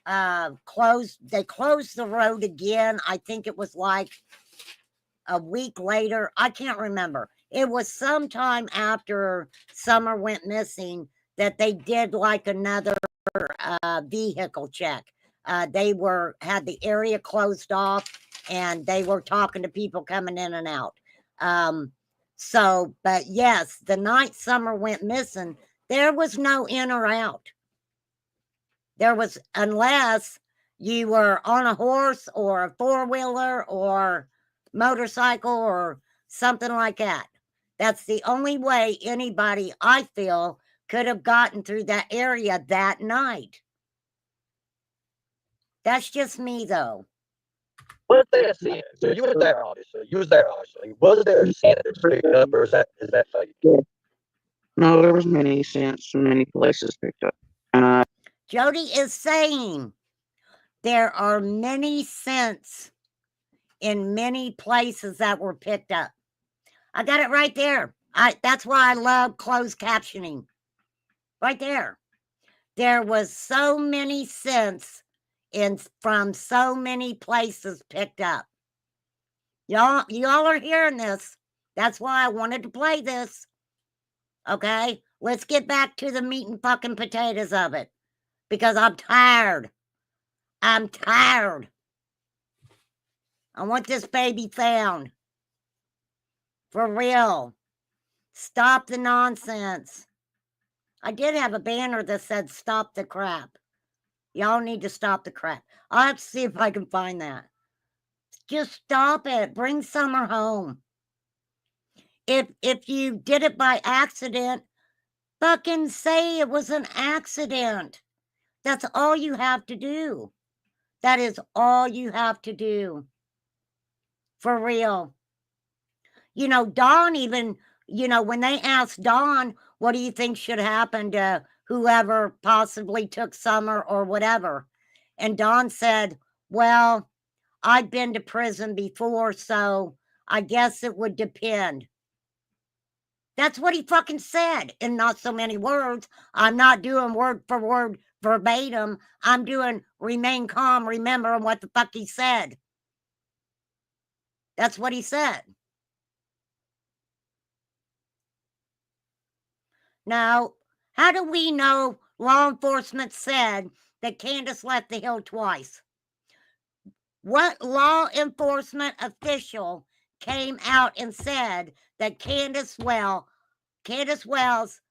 they closed the road again. I think it was like a week later. I can't remember. It was sometime after Summer went missing that they did like another vehicle check. They had the area closed off and they were talking to people coming in and out. But yes, the night Summer went missing, there was no in or out. There was, unless you were on a horse or a four-wheeler or motorcycle or something like that. That's the only way anybody, I feel, could have gotten through that area that night. That's just me, though. was there a scene? So you were there, obviously. Was there a scene that was picked up, or is that fake? Yeah. No, there was many scents from many places picked up. Jody is saying there are many scents in many places that were picked up. I got it right there. That's why I love closed captioning. Right there. There was so many scents from so many places picked up. Y'all are hearing this. That's why I wanted to play this. Okay? Let's get back to the meat and fucking potatoes of it. Because I'm tired. I'm tired. I want this baby found. For real. Stop the nonsense. I did have a banner that said stop the crap. Y'all need to stop the crap. I'll have to see if I can find that. Just stop it. Bring Summer home. If you did it by accident, fucking say it was an accident. That's all you have to do. That is all you have to do. For real. Dawn even, when they asked Dawn, what do you think should happen to whoever possibly took Summer or whatever? And Dawn said, well, I've been to prison before, so I guess it would depend. That's what he fucking said in not so many words. I'm not doing word for word verbatim. I'm doing remain calm, remembering what the fuck he said. That's what he said. Now, how do we know law enforcement said that Candace left the hill twice? What law enforcement official came out and said that Candace Wells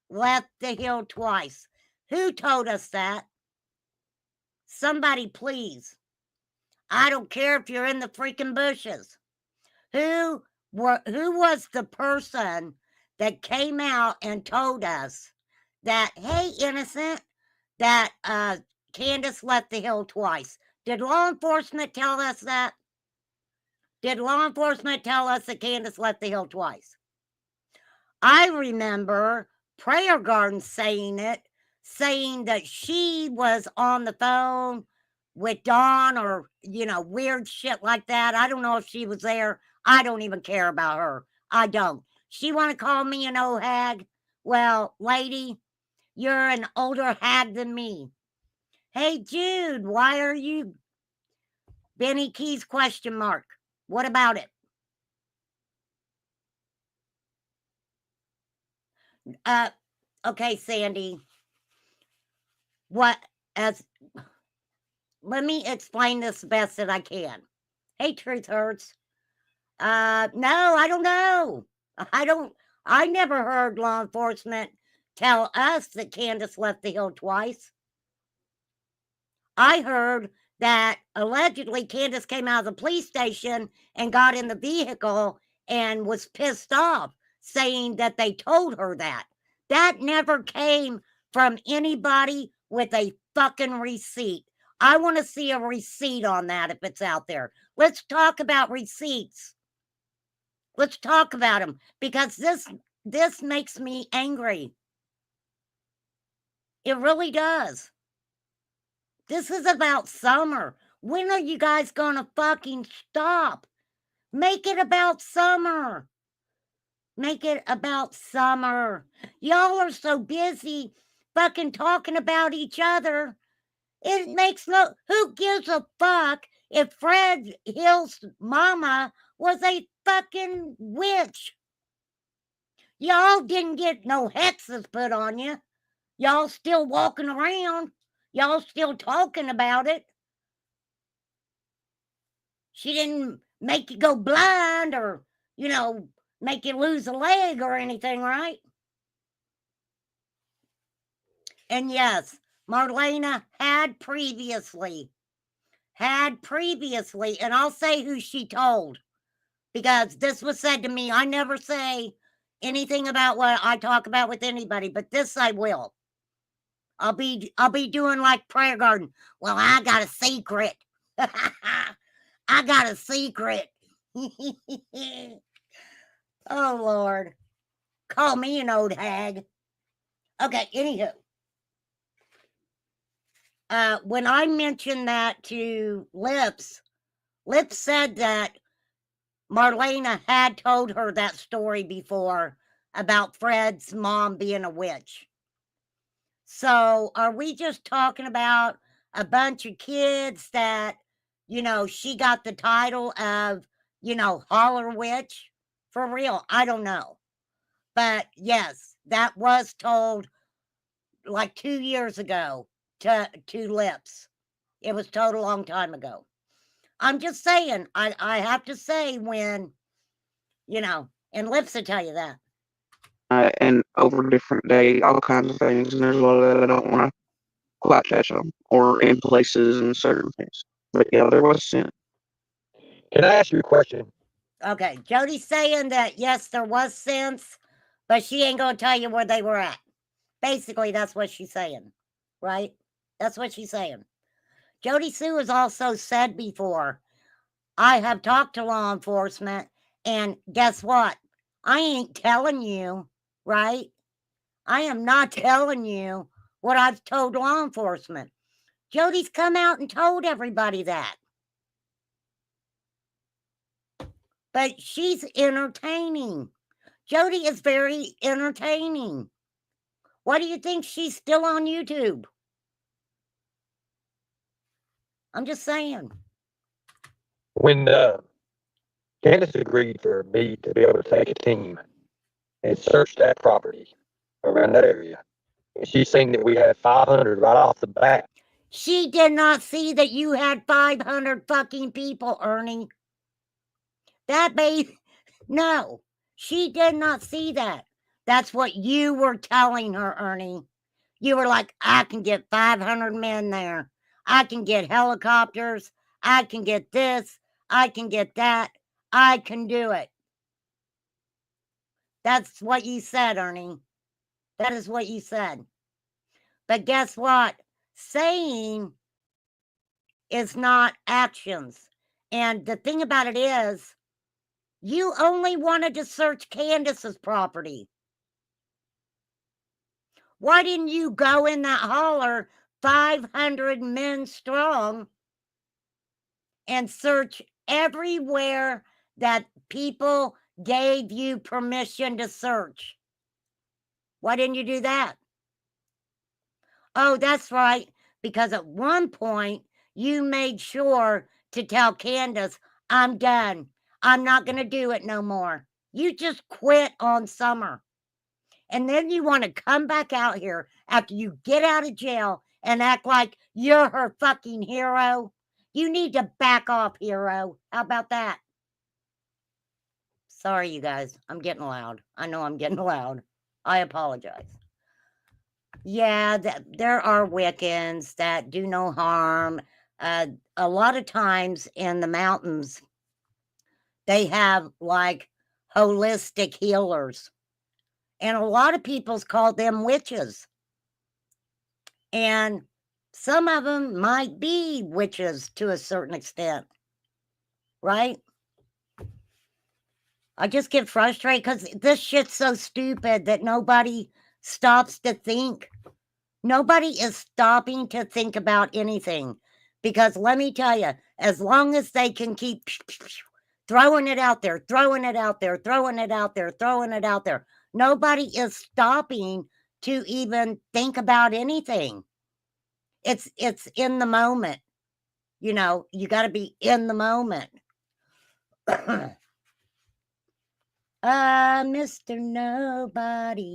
left the hill twice? Who told us that? Somebody, please. I don't care if you're in the freaking bushes. Who was the person that came out and told us that, hey, innocent, that Candace left the hill twice? Did law enforcement tell us that? Did law enforcement tell us that Candace left the hill twice? I remember Prayer Garden saying that she was on the phone with Dawn or, weird shit like that. I don't know if she was there. I don't even care about her. I don't. She want to call me an old hag? Well, lady, you're an older hag than me. Hey, Jude, why are you... Benny Keys question mark. What about it? Okay, Sandy. Let me explain this best that I can. Hey, Truth Hurts. No, I don't know. I never heard law enforcement tell us that Candace left the hill twice. I heard that allegedly Candace came out of the police station and got in the vehicle and was pissed off, saying that they told her that. That never came from anybody with a fucking receipt. I want to see a receipt on that if it's out there. Let's talk about receipts. Let's talk about them, because this makes me angry. It really does. This is about Summer. When are you guys gonna fucking stop? Make it about Summer. Make it about Summer. Y'all are so busy fucking talking about each other. It makes no... Who gives a fuck if Fred Hill's mama was a fucking witch? Y'all didn't get no hexes put on you. Y'all still walking around. Y'all still talking about it. She didn't make you go blind or, make you lose a leg or anything, right? And yes, Marlena had previously, and I'll say who she told, because this was said to me. I never say anything about what I talk about with anybody, but this I will. I'll be doing like Prayer Garden. Well, I got a secret. I got a secret. Oh, Lord. Call me an old hag. Okay, anywho. When I mentioned that to Lips said that Marlena had told her that story before about Fred's mom being a witch. So are we just talking about a bunch of kids that, she got the title of, holler witch? For real, I don't know. But yes, that was told like 2 years ago to Lips. It was told a long time ago. I'm just saying, I have to say when, and Lips will tell you that. And over different day, all kinds of things, and there's a lot that I don't want to quite touch on, or in places and certain things. But yeah, there was sin. Can I ask you a question? Okay, Jody's saying that yes, there was sense, but she ain't gonna tell you where they were at. Basically, that's what she's saying, right? That's what she's saying. Jody Sue has also said before, I have talked to law enforcement, and guess what? I ain't telling you, right? I am not telling you what I've told law enforcement. Jody's come out and told everybody that. But she's entertaining. Jody is very entertaining. Why do you think she's still on YouTube? I'm just saying. When Candace agreed for me to be able to take a team and search that property around that area, and she seen that we had 500 right off the bat. She did not see that you had 500 fucking people, Ernie. That babe, no, she did not see that. That's what you were telling her, Ernie. You were like, I can get 500 men there. I can get helicopters. I can get this. I can get that. I can do it. That's what you said, Ernie. That is what you said. But guess what? Saying is not actions. And the thing about it is, you only wanted to search Candace's property. Why didn't you go in that holler 500 men strong and search everywhere that people gave you permission to search. Why didn't you do that? Oh, that's right, because at one point you made sure to tell Candace, I'm done. I'm not going to do it no more. You just quit on Summer. And then you want to come back out here after you get out of jail and act like you're her fucking hero. You need to back off, hero. How about that? Sorry, you guys. I'm getting loud. I know I'm getting loud. I apologize. Yeah, there are Wiccans that do no harm. A lot of times in the mountains, they have like holistic healers. And a lot of people's called them witches. And some of them might be witches to a certain extent, right? I just get frustrated because this shit's so stupid that nobody stops to think. Nobody is stopping to think about anything. Because let me tell you, as long as they can keep throwing it out there, throwing it out there, throwing it out there, throwing it out there, nobody is stopping to even think about anything. It's in the moment. You know, you got to be in the moment. Mr. Nobody.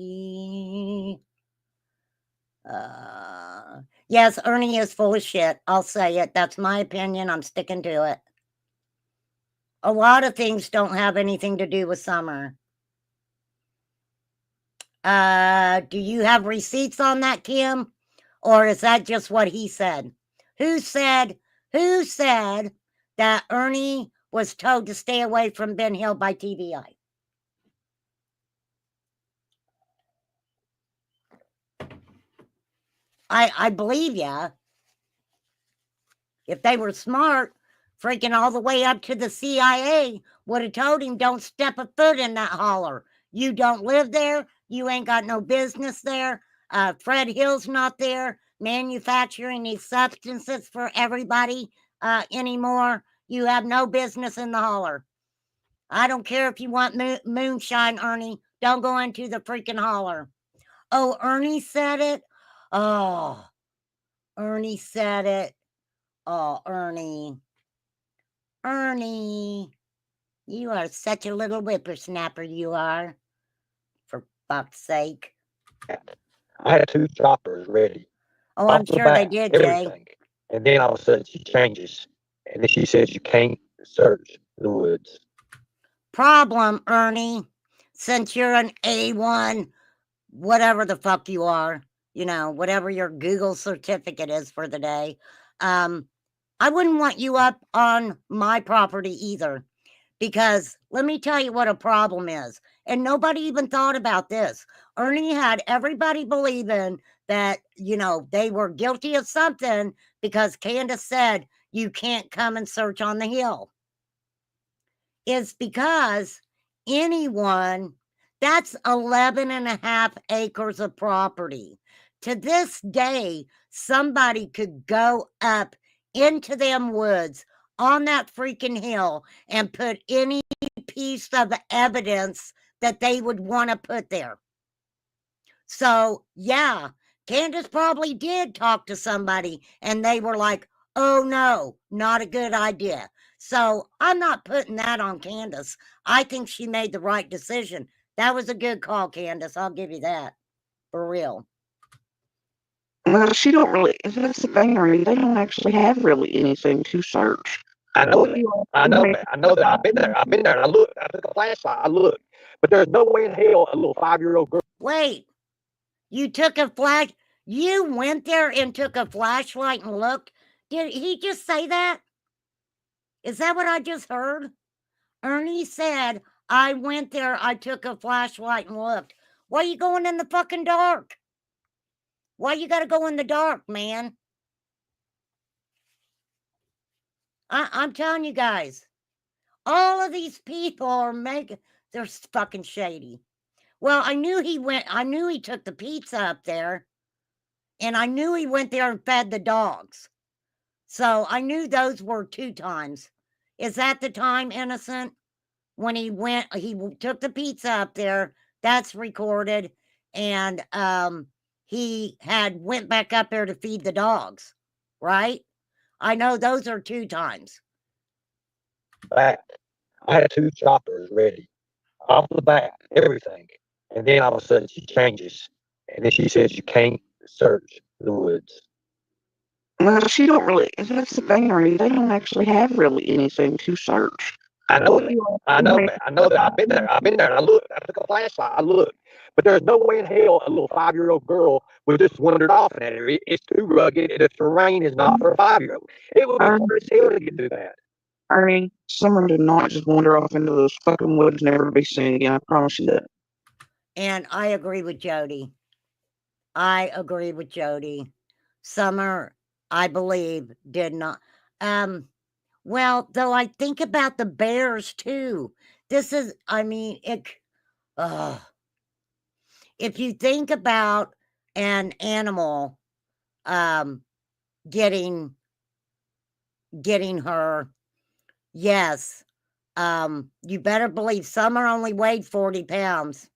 Yes, Ernie is full of shit. I'll say it. That's my opinion. I'm sticking to it. A lot of things don't have anything to do with Summer. Do you have receipts on that, Kim? Or is that just what he said? Who said that Ernie was told to stay away from Ben Hill by TVI? I believe ya. If they were smart, freaking all the way up to the CIA would have told him, don't step a foot in that holler. You don't live there. You ain't got no business there. Fred Hill's not there manufacturing these substances for everybody anymore. You have no business in the holler. I don't care if you want moonshine, Ernie. Don't go into the freaking holler. Oh, Ernie said it? Oh, Ernie said it. Oh, Ernie. Ernie. You are such a little whippersnapper, you are. For fuck's sake. I had 2 choppers ready. Oh, I'm Off the sure they bat, did, Jay. everything. And then all of a sudden she changes. And then she says you can't search the woods. Problem, Ernie. Since you're an A1, whatever the fuck you are, you know, whatever your Google certificate is for the day, I wouldn't want you up on my property either. Because let me tell you what a problem is. And nobody even thought about this. Ernie had everybody believing that, you know, they were guilty of something because Candace said, you can't come and search on the hill. It's because anyone, that's 11.5 acres of property. To this day, somebody could go up into them woods on that freaking hill and put any piece of evidence that they would want to put there. So, yeah, Candace probably did talk to somebody and they were like, oh no, not a good idea. So I'm not putting that on Candace. I think she made the right decision. That was a good call, Candace. I'll give you that. For real. Well, she don't really. That's the thing, Ernie. They don't actually have really anything to search. I know that. I know that. I know that. I've been there. I've been there. And I looked. I took a flashlight. I looked. But there's no way in hell a little 5-year-old girl. Wait, you took a flash? You went there and took a flashlight and looked? Did he just say that? Is that what I just heard? Ernie said, I went there, I took a flashlight and looked. Why are you going in the fucking dark? Why you gotta go in the dark, man? I'm telling you guys, all of these people are they're fucking shady. Well, I knew he took the pizza up there, and I knew he went there and fed the dogs. So I knew those were 2 times. Is that the time, Innocent? When he took the pizza up there, that's recorded, and, he had went back up there to feed the dogs, right? I know those are 2 times. Back. I had 2 choppers ready, off the bat, everything. And then all of a sudden she changes. And then she says you can't search the woods. Well, she don't really. That's the thing, Ernie. They don't actually have really anything to search. I know that. I know that. I know that. I've been there. I've been there. And I looked. I took a flashlight. I looked. But there's no way in hell a little 5-year-old girl would just wandered off in that area. It's too rugged, and the terrain is not for a 5-year-old. It would be hard as hell to get through that. Ernie, Summer did not just wander off into those fucking woods, never to be seen again. I promise you that. And I agree with Jody. I agree with Jody. Summer, I believe, did not. Well, though I think about the bears too. This is, I mean, if you think about an animal, getting her, yes, you better believe Summer only weighed 40 pounds.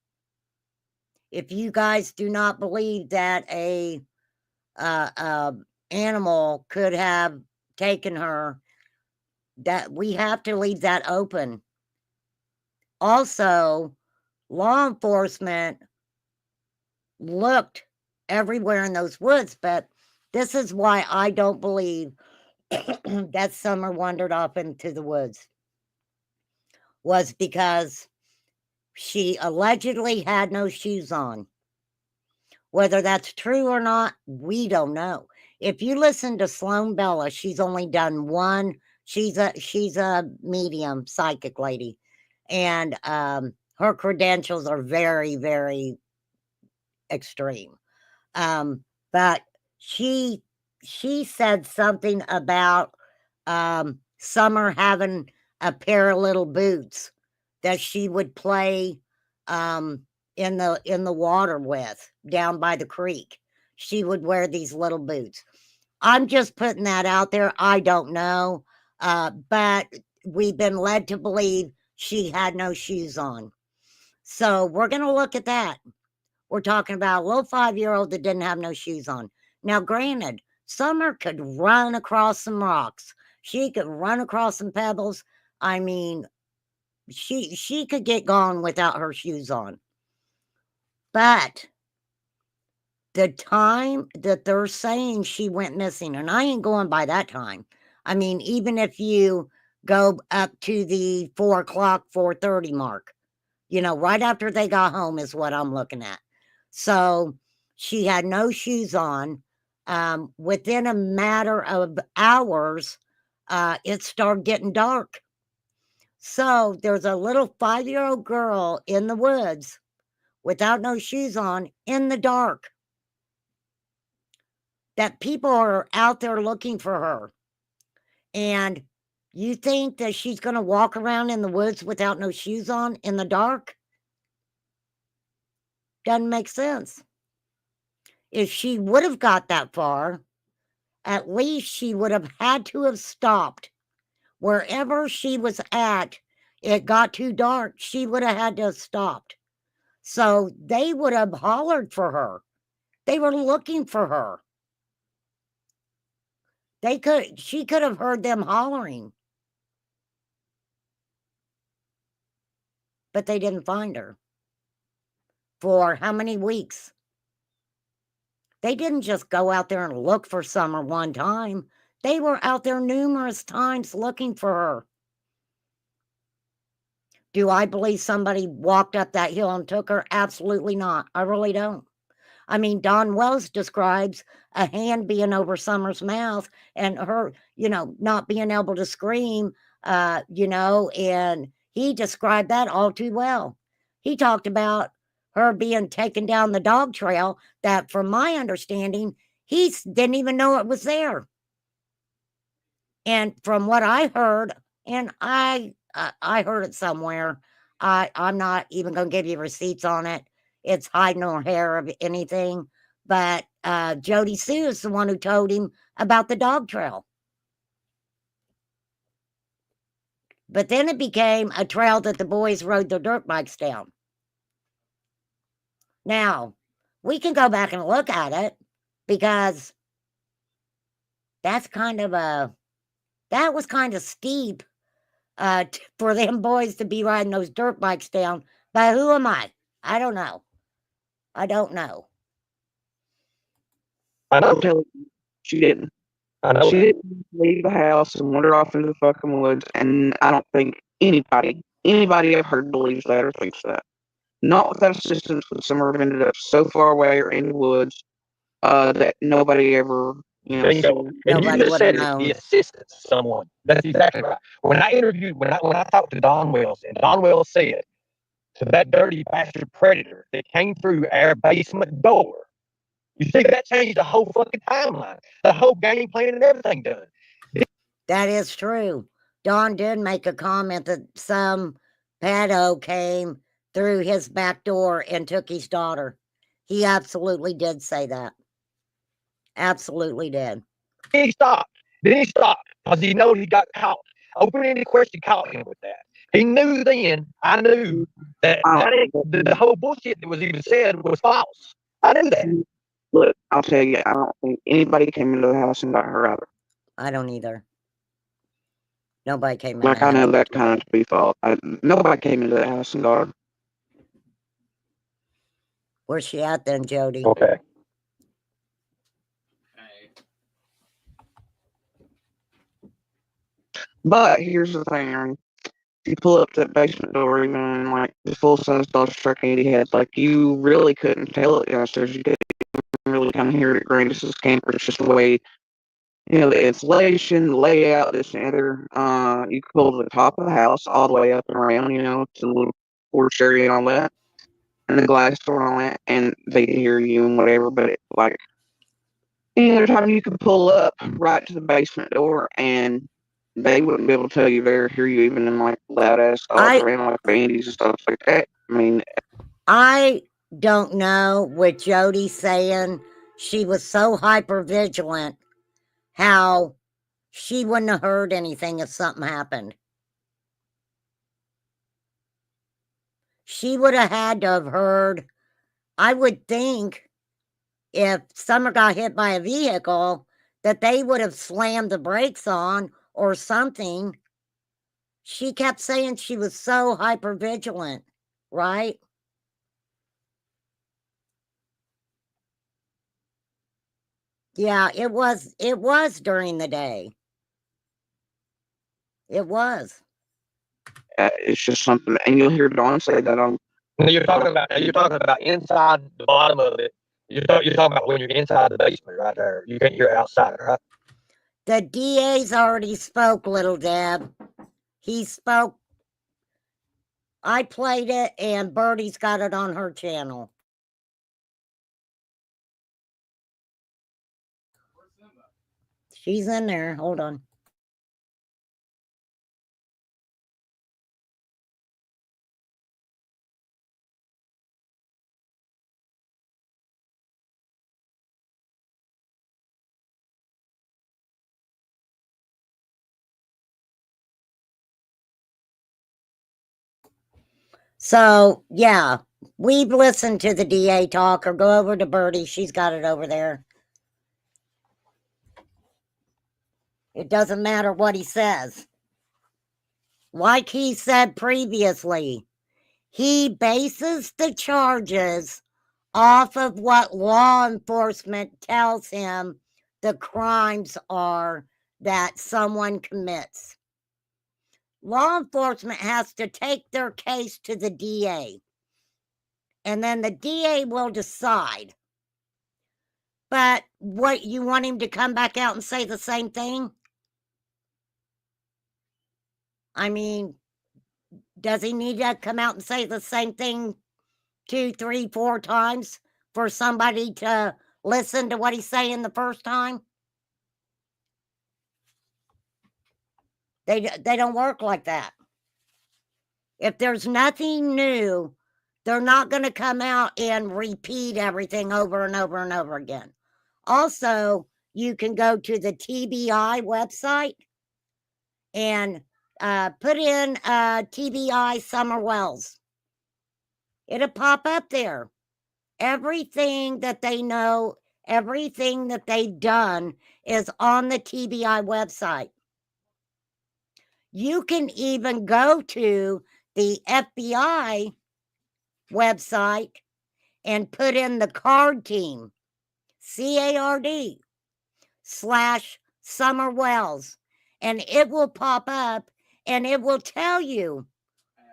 If you guys do not believe that a animal could have taken her, that we have to leave that open. Also, law enforcement looked everywhere in those woods, but this is why I don't believe that Summer wandered off into the woods, was because she allegedly had no shoes on. Whether that's true or not, we don't know. If you listen to Sloan Bella, she's only done one. She's a medium psychic lady, and her credentials are very, very extreme. But she said something about Summer having a pair of little boots that she would play in the water with down by the creek. She would wear these little boots. I'm just putting that out there. I don't know. But we've been led to believe she had no shoes on. So we're going to look at that. We're talking about a little 5-year-old that didn't have no shoes on. Now, granted, Summer could run across some rocks. She could run across some pebbles. I mean, she could get gone without her shoes on. But the time that they're saying she went missing, and I ain't going by that time. I mean, even if you go up to the 4 o'clock, 4:30 mark, right after they got home is what I'm looking at. So she had no shoes on. Within a matter of hours, it started getting dark. So there's a little 5-year-old girl in the woods without no shoes on in the dark. That people are out there looking for her. And you think that she's going to walk around in the woods without no shoes on in the dark? Doesn't make sense. If she would have got that far, at least she would have had to have stopped. Wherever she was at, it got too dark. She would have had to have stopped. So they would have hollered for her. They were looking for her. She could have heard them hollering. But they didn't find her. For how many weeks? They didn't just go out there and look for Summer one time. They were out there numerous times looking for her. Do I believe somebody walked up that hill and took her? Absolutely not. I really don't. I mean, Don Wells describes a hand being over Summer's mouth and her, not being able to scream, and he described that all too well. He talked about her being taken down the dog trail that, from my understanding, he didn't even know it was there. And from what I heard, and I heard it somewhere, I'm not even going to give you receipts on it. It's hide no hair of anything. But Jody Sue is the one who told him about the dog trail. But then it became a trail that the boys rode their dirt bikes down. Now, we can go back and look at it because that's kind of that was kind of steep for them boys to be riding those dirt bikes down. But who am I? I don't know. I don't know. I know. I'm telling you, she didn't. I know. She didn't leave the house and wander off into the fucking woods, and I don't think anybody I've heard believes that or thinks that. Not without assistance, but some have ended up so far away or in the woods that nobody ever, Bingo. seen. And you Nobody just would said have it, the known. assistance of someone. That's exactly right. When I talked to Don Wells, and Don Wells said to that dirty bastard predator that came through our basement door, you see, that changed the whole fucking timeline, the whole game plan and everything done. That is true. Don did make a comment that some pedo came through his back door and took his daughter. He absolutely did say that. Absolutely did. Then he stopped. Because he knew he got caught. Open-ended question caught him with that. He knew then, I knew that the whole bullshit that was even said was false. I knew that. Look, I'll tell you, I don't think anybody came into the house and got her either. I don't either. Nobody came in. Like, I know that kind of to be false. Nobody came into the house and got her. Where's she at then, Jody? Okay. But here's the thing, Aaron. You pull up that basement door, even in, like, the full sun starts striking at your head, like, you really couldn't tell it downstairs. You couldn't really kind of hear it at Grandis's camper. It's just the way, the insulation, the layout, this and other. You could pull the top of the house all the way up and around, to the little porch area and all that, and the glass door and all that, and they can hear you and whatever, but any other time you could pull up right to the basement door and they wouldn't be able to tell you there, hear you even in like loud ass calls around like bandies and stuff like that. I mean, I don't know with Jody saying she was so hyper vigilant how she wouldn't have heard anything if something happened. She would have had to have heard, I would think, if Summer got hit by a vehicle, that they would have slammed the brakes on or something. She kept saying she was so hyper vigilant, right? Yeah, it was during the day. It was. it's just something, and you'll hear Dawn say that on. You're talking about inside the bottom of it. You're talking about when you're inside the basement right there. You can't hear outside, right? The DA's already spoke, Little Deb. He spoke. I played it, and Birdie's got it on her channel. She's in there. Hold on. So, yeah, we've listened to the DA talk, or go over to Birdie. She's got it over there. It doesn't matter what he says. Like he said previously, he bases the charges off of what law enforcement tells him the crimes are that someone commits. Law enforcement has to take their case to the DA, and then the DA will decide. But what, you want him to come back out and say the same thing? I mean, does he need to come out and say the same thing 2, 3, 4 times for somebody to listen to what he's saying the first time? They don't work like that. If there's nothing new, they're not going to come out and repeat everything over and over and over again. Also, you can go to the TBI website, and Put in TBI Summer Wells. It'll pop up there. Everything that they know, everything that they've done is on the TBI website. You can even go to the FBI website and put in the card team, CARD / Summer Wells, and it will pop up and it will tell you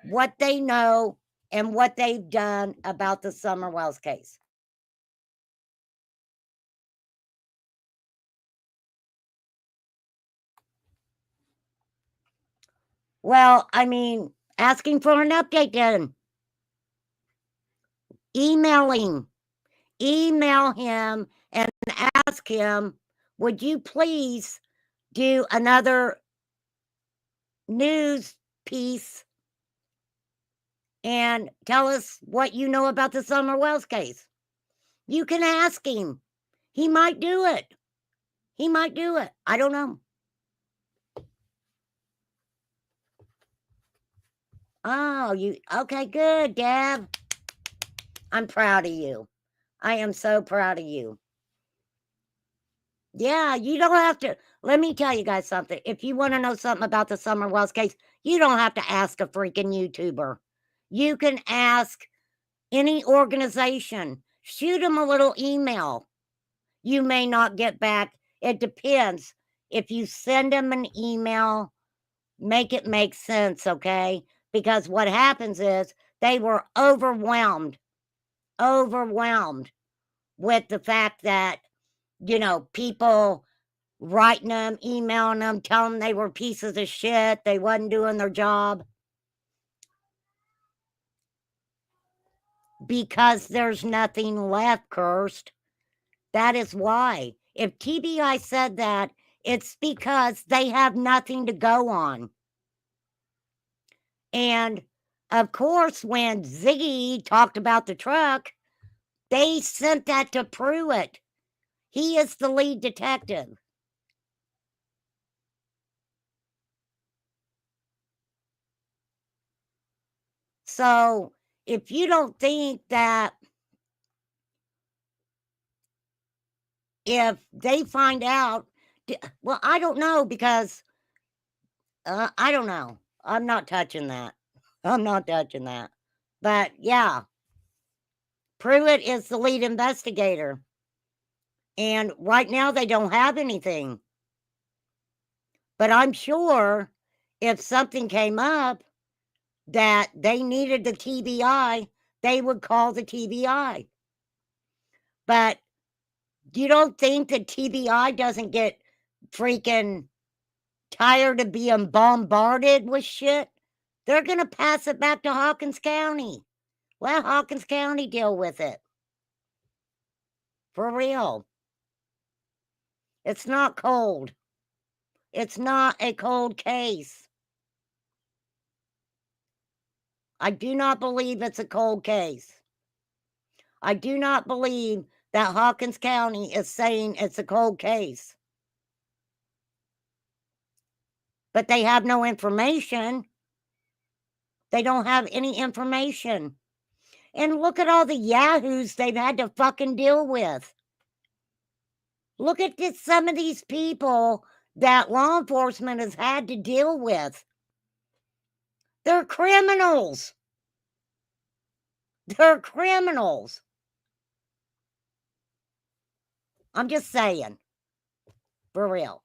what they know and what they've done about the Summer Wells case. Well, I mean, asking for an update then. Email him and ask him, would you please do another news piece and tell us what you know about the Summer Wells case? You can ask him. He might do it. He might do it. I don't know. Oh, you okay, good, Deb. I'm proud of you. I am so proud of you. Yeah, you don't have to. Let me tell you guys something. If you want to know something about the Summer Wells case, you don't have to ask a freaking YouTuber. You can ask any organization. Shoot them a little email. You may not get back. It depends. If you send them an email, make it make sense, okay? Because what happens is they were overwhelmed with the fact that, people writing them, emailing them, telling them they were pieces of shit, they wasn't doing their job. Because there's nothing left, Cursed. That is why. If TBI said that, it's because they have nothing to go on. And of course, when Ziggy talked about the truck, they sent that to Pruitt. He is the lead detective. So if you don't think that if they find out, well, I don't know, because I don't know. I'm not touching that. But yeah, Pruitt is the lead investigator. And right now they don't have anything. But I'm sure if something came up that they needed the TBI, they would call the TBI. But you don't think that TBI doesn't get freaking tired of being bombarded with shit? They're going to pass it back to Hawkins County. Let Hawkins County deal with it. For real. It's not cold. It's not a cold case. I do not believe it's a cold case. I do not believe that Hawkins County is saying it's a cold case. But they have no information. They don't have any information. And look at all the yahoos they've had to fucking deal with. Look at some of these people that law enforcement has had to deal with. They're criminals. They're criminals. I'm just saying. For real.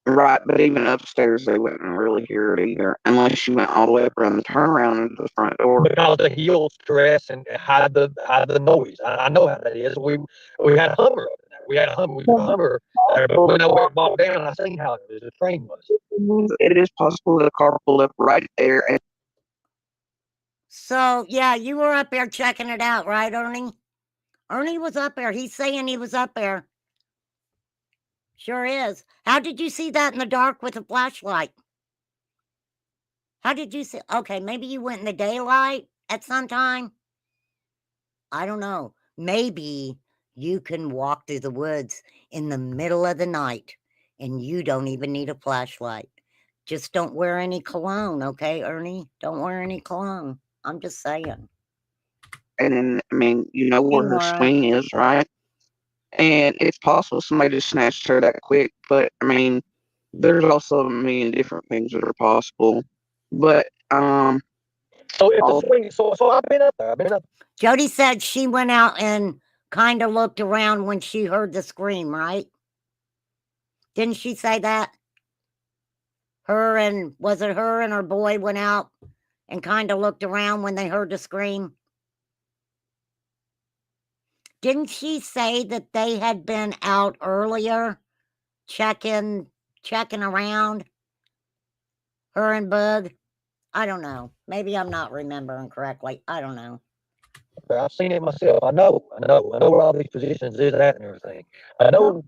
Right, but even upstairs they wouldn't really hear it either, unless you went all the way up around the turnaround into the front door. Because the heel stress and hide the noise. I know how that is. We had a Hummer up there. We had a Hummer, but we know where it bogged down. I seen how the train was. It is possible that a car pulled up right there. And So, yeah, you were up there checking it out, right, Ernie? Ernie was up there. He's saying he was up there. Sure is. How did you see that in the dark with a flashlight? How did you see? Okay, maybe you went in the daylight at some time. I don't know. Maybe You can walk through the woods in the middle of the night, and you don't even need a flashlight. Just don't wear any cologne, okay, Ernie? Don't wear any cologne. I'm just saying. And then, I mean, you know Hey, where her Maura. swing is, right? And it's possible somebody just snatched her that quick, but I mean, there's also a million different things that are possible. But So if the all swing, so I've been up there. I've been up. Jody said she went out and kind of looked around when she heard the scream, right? Didn't she say that? Was it her and her boy went out and kind of looked around when they heard the scream? Didn't she say that they had been out earlier checking around? Her and Bug? I don't know. Maybe I'm not remembering correctly. I don't know. I've seen it myself. I know where all these positions is at and everything. I know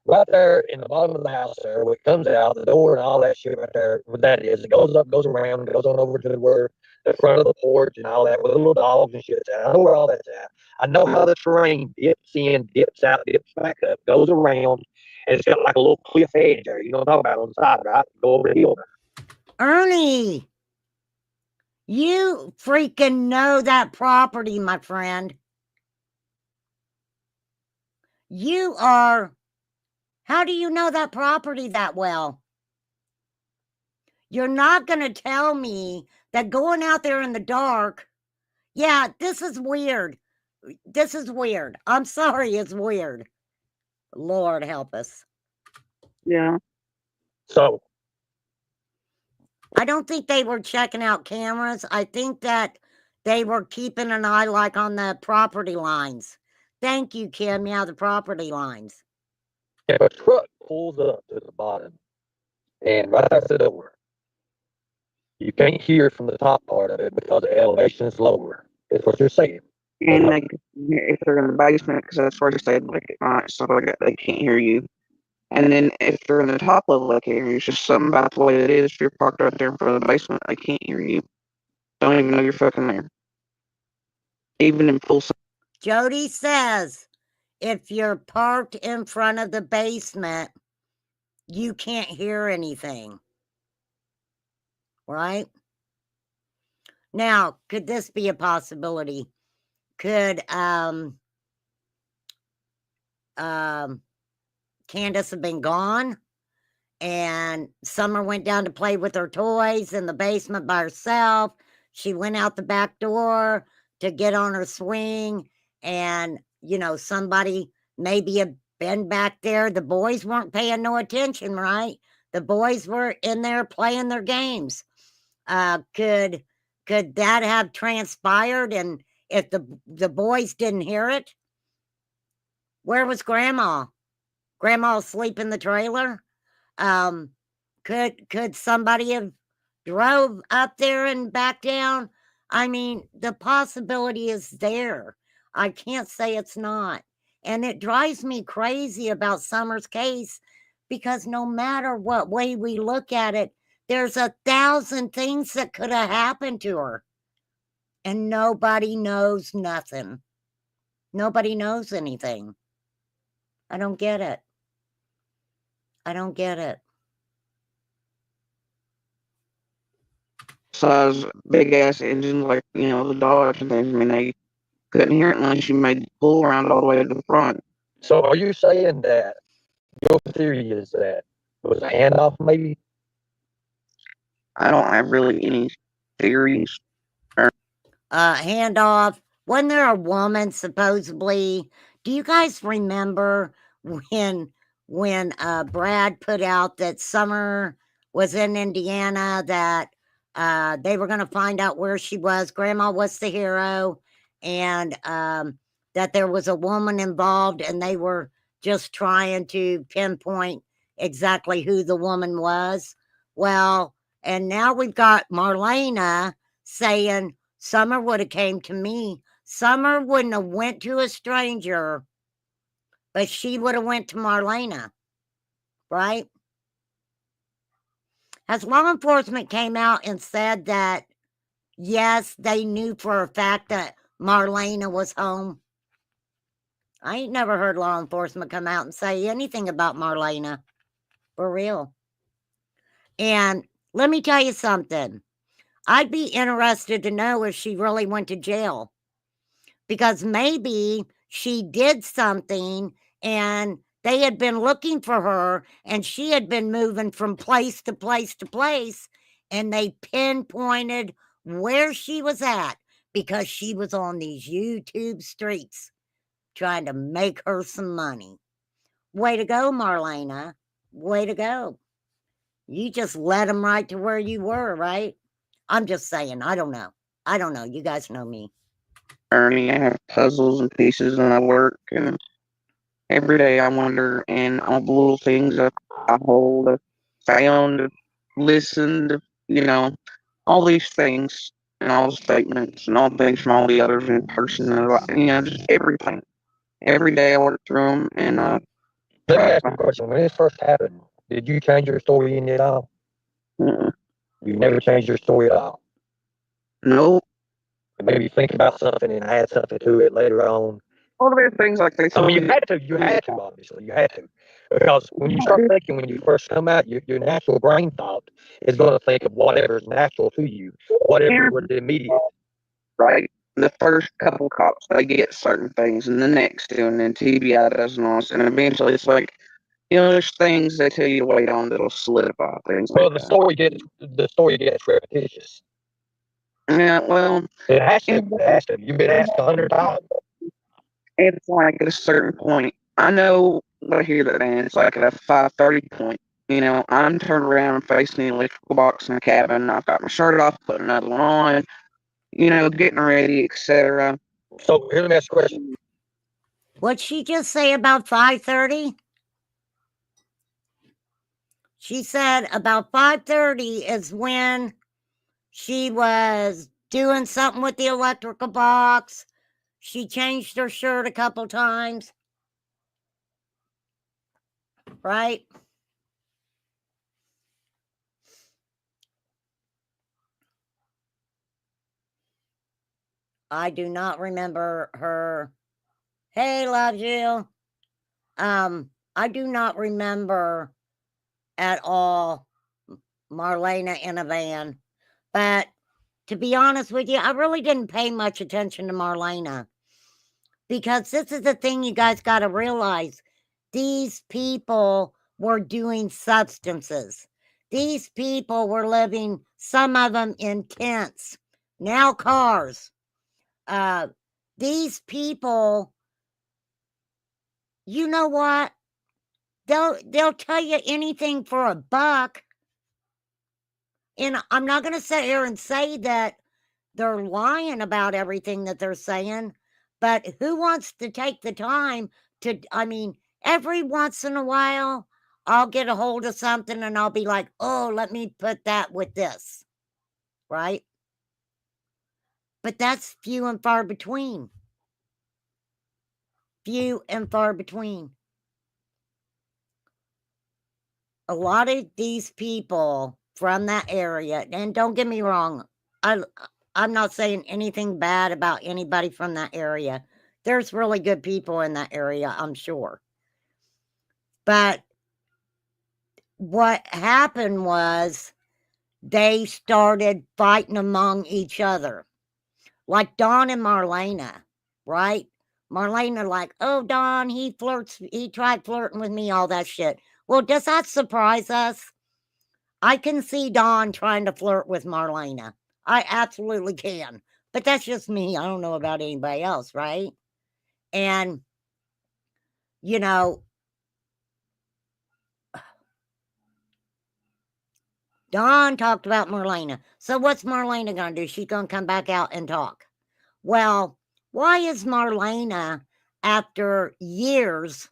right there in the bottom of the house there, where it comes out, the door and all that shit right there, where that is. It goes up, goes around, goes on over to where the front of the porch and all that, where the little dogs and shit's at. I know where all that's at. I know how the terrain dips in, dips out, dips back up, goes around, and it's got like a little cliff edge there. You know what I'm talking about on the side, right? Go over the hill. Ernie, you freaking know that property, my friend. How do you know that property that well? You're not going to tell me that going out there in the dark, yeah, this is weird. This is weird. I'm sorry, it's weird. Lord help us. yeah. So I don't think they were checking out cameras. I think that they were keeping an eye like on the property lines. Thank you, Kim. Yeah, the property lines. if a truck pulls up to the bottom and right at the door, you can't hear from the top part of it because the elevation is lower. That's what you're saying. And they, if they're in the basement, because that's where they stayed like at night, stuff like that, they can't hear you. And then if they're in the top level, they can't hear you. It's just something about the way it is. If you're parked right there in front of the basement, they can't hear you. Don't even know you're fucking there. Even in full. Jody says if you're parked in front of the basement, you can't hear anything. Right? Now, could this be a possibility? Could Candace have been gone and Summer went down to play with her toys in the basement by herself? She went out the back door to get on her swing, and somebody maybe had been back there. The boys weren't paying no attention, right? The boys were in there playing their games. Could that have transpired? And if the boys didn't hear it, where was Grandma? Grandma asleep in the trailer? Could somebody have drove up there and back down? I mean, the possibility is there. I can't say it's not. And it drives me crazy about Summer's case because no matter what way we look at it, there's 1,000 things that could have happened to her. And nobody knows nothing. Nobody knows anything. I don't get it. I don't get it. Size, big ass engine, like, the Dodge and things. I mean, they couldn't hear it unless you made the pull around all the way to the front. So are you saying that your theory is that it was a handoff, maybe? I don't have really any theories. Handoff. Wasn't there a woman supposedly? Do you guys remember when Brad put out that Summer was in Indiana, that they were going to find out where she was? Grandma was the hero, and that there was a woman involved, and they were just trying to pinpoint exactly who the woman was. Well, and now we've got Marlena saying Summer would have came to me. Summer wouldn't have went to a stranger, but she would have went to Marlena, right? Has law enforcement came out and said that, yes, they knew for a fact that Marlena was home? I ain't never heard law enforcement come out and say anything about Marlena. For real. And let me tell you something. I'd be interested to know if she really went to jail, because maybe she did something and they had been looking for her and she had been moving from place to place to place, and they pinpointed where she was at because she was on these YouTube streets trying to make her some money. Way to go, Marlena. Way to go. You just led them right to where you were, right? I'm just saying, I don't know. I don't know. You guys know me. Ernie, I have puzzles and pieces and I work, and every day I wonder, and all the little things I hold, found, listened, you know, all these things and all the statements and all the things from all the others in person, and just everything. Every day I work through them, and Let me ask you a question. When this first happened, did you change your story in it all? mm, You never changed your story at all. no. Maybe think about something and add something to it later on. All the things like they I told mean, you me. had to. You had to, obviously. You had to. Because when you start thinking, when you first come out, your natural brain thought is going to think of whatever's natural to you, whatever was immediate. Right. The first couple cops, they get certain things, and the next two, and then TBI does and all this, and eventually it's like, there's things they tell you to wait on that'll solidify things Well, like the that. story gets repetitious. Yeah, well, It has to. It has to. You've been asked 100 times. it's like at a certain point, I know when I hear that, man, it's like at a 5:30 point. I'm turned around and facing the electrical box in the cabin. I've got my shirt off, put another one on, getting ready, etc. So here's the next question. What'd she just say about 5:30? She said about 5:30 is when she was doing something with the electrical box. She changed her shirt a couple times. Right? I do not remember her. Hey, love you. I do not remember at all Marlena in a van. But to be honest with you, I really didn't pay much attention to Marlena, because this is the thing you guys got to realize. These people were doing substances. These people were living, some of them in tents, now cars. These people, you know what? They'll tell you anything for a buck. And I'm not going to sit here and say that they're lying about everything that they're saying, but who wants to take the time to, I mean, every once in a while, I'll get a hold of something and I'll be like, oh, let me put that with this, right? But that's few and far between. Few and far between. A lot of these people from that area, and don't get me wrong, I'm not saying anything bad about anybody from that area. There's really good people in that area, I'm sure. But what happened was they started fighting among each other. Like Don and Marlena, right? Marlena like, oh, Don, he tried flirting with me, all that shit. Well, does that surprise us? I can see Don trying to flirt with Marlena. I absolutely can. But that's just me. I don't know about anybody else, right? And, you know, Don talked about Marlena. So what's Marlena going to do? She's going to come back out and talk. Well, why is Marlena, after years,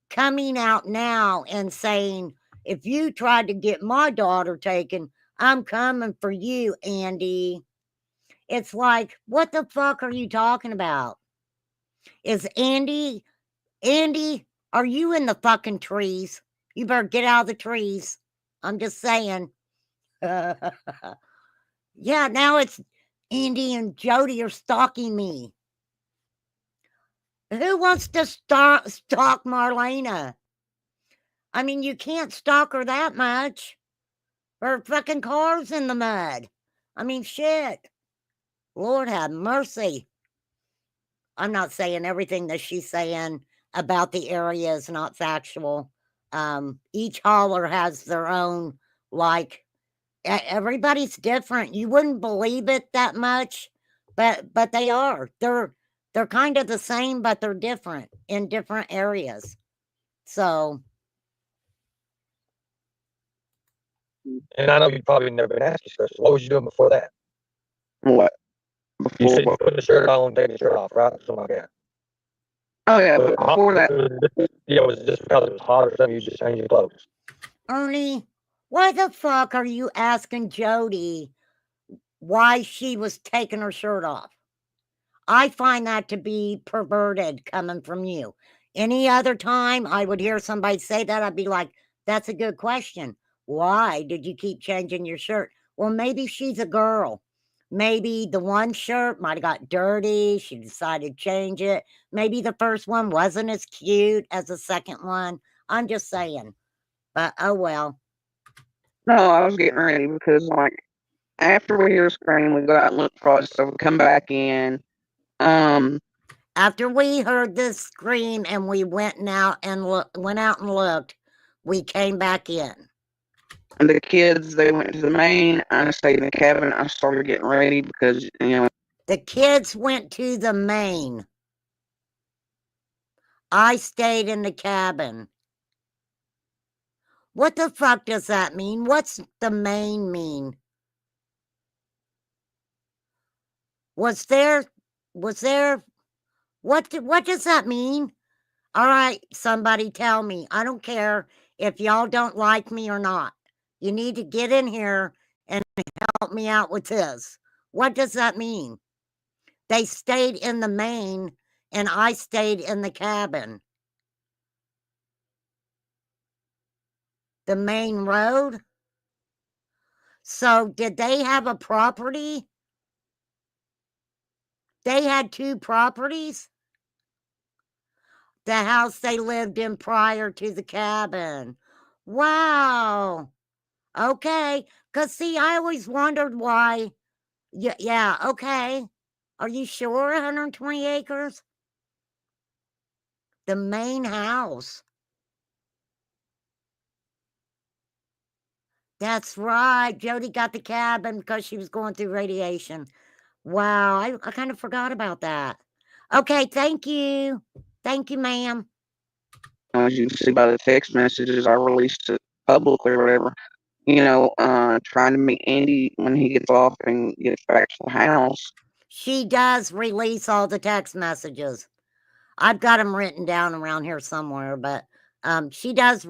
coming out now and saying, if you tried to get my daughter taken, I'm coming for you, Andy? It's like, what the fuck are you talking about? Is Andy, are you in the fucking trees? You better get out of the trees. I'm just saying. Yeah, now it's Andy and Jody are stalking me. Who wants to stalk Marlena? I mean, you can't stalk her that much. Her fucking car's in the mud. I mean, shit. Lord have mercy. I'm not saying everything that she's saying about the area is not factual. Each hauler has their own, like, everybody's different. You wouldn't believe it that much, but they are. They're kind of the same, but they're different in different areas. So And I know you've probably never been asked this question. What was you doing before that? What? You Before said you what? put the shirt on, take the shirt off, right? Something like that. Oh yeah, but before that, Yeah, was it just because it was hot or something? You just changed your clothes. Ernie, why the fuck are you asking Jody why she was taking her shirt off? I find that to be perverted coming from you. Any other time I would hear somebody say that, I'd be like, that's a good question. Why did you keep changing your shirt? Well, maybe she's a girl. Maybe the one shirt might have got dirty. She decided to change it. Maybe the first one wasn't as cute as the second one. I'm just saying. But oh well. no, I was getting ready because like after we hear a scream, we go out and look for it. So we come back in. Um, After we heard this scream and we went out and looked, we came back in. and the kids they went to the main. I stayed in the cabin. I started getting ready because The kids went to the main. I stayed in the cabin. What the fuck does that mean? What's the main mean? Was there what does that mean? All right, somebody tell me. I don't care if y'all don't like me or not. You need to get in here and help me out with this. What does that mean? They stayed in the main and I stayed in the cabin. The main road? So did they have a property? They had two properties? The house they lived in prior to the cabin. Wow. Okay. Because, see, I always wondered why. Yeah, okay. Are you sure 120 acres? The main house. That's right. Jody got the cabin because she was going through radiation. Wow, I kind of forgot about that. Okay, thank you. Thank you, ma'am. as you can see by the text messages I released it publicly or whatever. Trying to meet Andy when he gets off and gets back to the house. She does release all the text messages. I've got them written down around here somewhere, but she does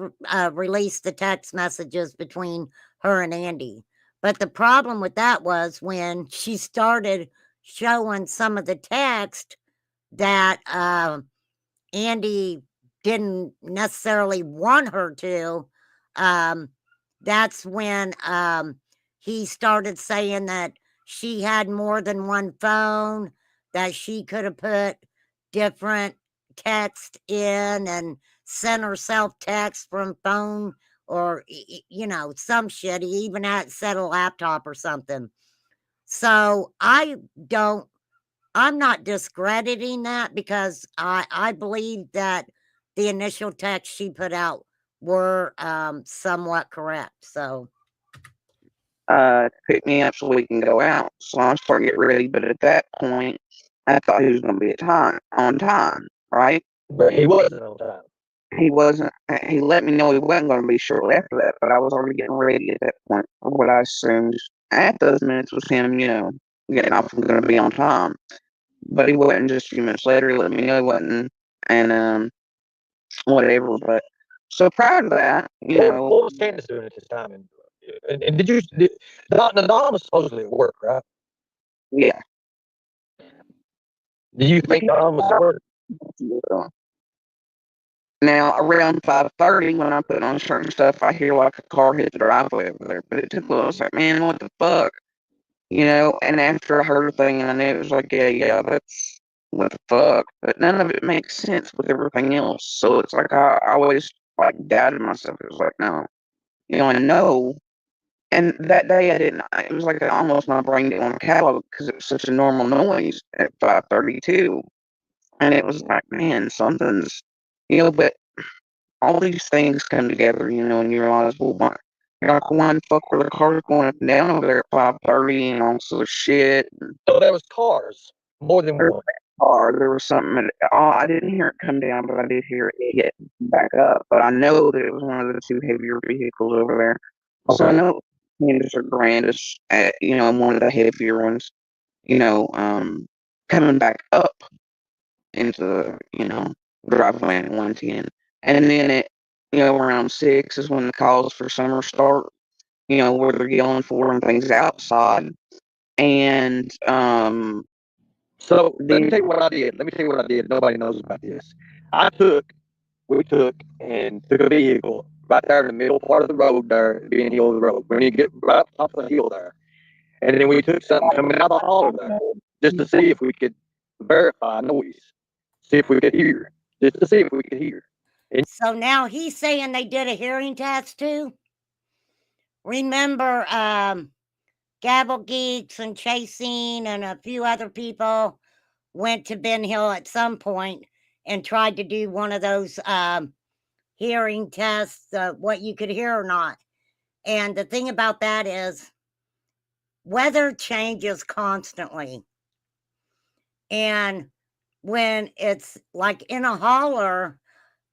release the text messages between her and Andy. But the problem with that was when she started showing some of the text that Andy didn't necessarily want her to, that's when he started saying that she had more than one phone, that she could have put different text in and sent herself text from phone or, some shit. He even had said a laptop or something. So I'm not discrediting that because I believe that the initial text she put out were somewhat correct. So Pick me up so we can go out. So I start getting ready, but at that point, I thought he was going to be on time, right? But he wasn't on time. He wasn't. He let me know he wasn't going to be shortly after that, but I was already getting ready at that point. What I assumed at those minutes was him, getting off and going to be on time. But he wasn't. Just a few minutes later, he let me know he wasn't, and whatever. But so prior to that, What was Candace doing at this time? And the Don was supposedly at work, right? yeah. Do you think Don was at work? Now around 5:30, when I put on certain stuff, I hear like a car hit the driveway over there. But it took a little. I was like, man, what the fuck, And after I heard the thing, and I knew it was like, yeah, what the fuck? But none of it makes sense with everything else. So it's like I always like doubted myself. It was like, no, I know. And that day I didn't. It was like almost my brain didn't want to catalog because it was such a normal noise at 5:32, and it was like, man, something's, But all these things come together, and you realize, well, you're like, why the fuck were the cars going up and down over there at 5:30 and all sort of shit? So there was cars, more than There one. was a car, there was something. I didn't hear it come down, but I did hear it hit back up. But I know that it was one of the two heavier vehicles over there. So I Okay. know Candace or Grandis, one of the heavier ones, coming back up into the, driveway at 110. And then around 6 is when the calls for summer start, where they're yelling for and things outside. And So let me then tell you what I did. Nobody knows about this. We took and took a vehicle right there in the middle part of the road there, being hill of the road. When you get right up top of the hill there. And then we took something coming out of the holler there just to see if we could verify noise. See if we could hear. Just to see if we could hear. So now he's saying they did a hearing test too. Remember, Gabble Geeks and Chasing and a few other people went to Ben Hill at some point and tried to do one of those hearing tests, what you could hear or not. And the thing about that is weather changes constantly. And when it's like in a holler,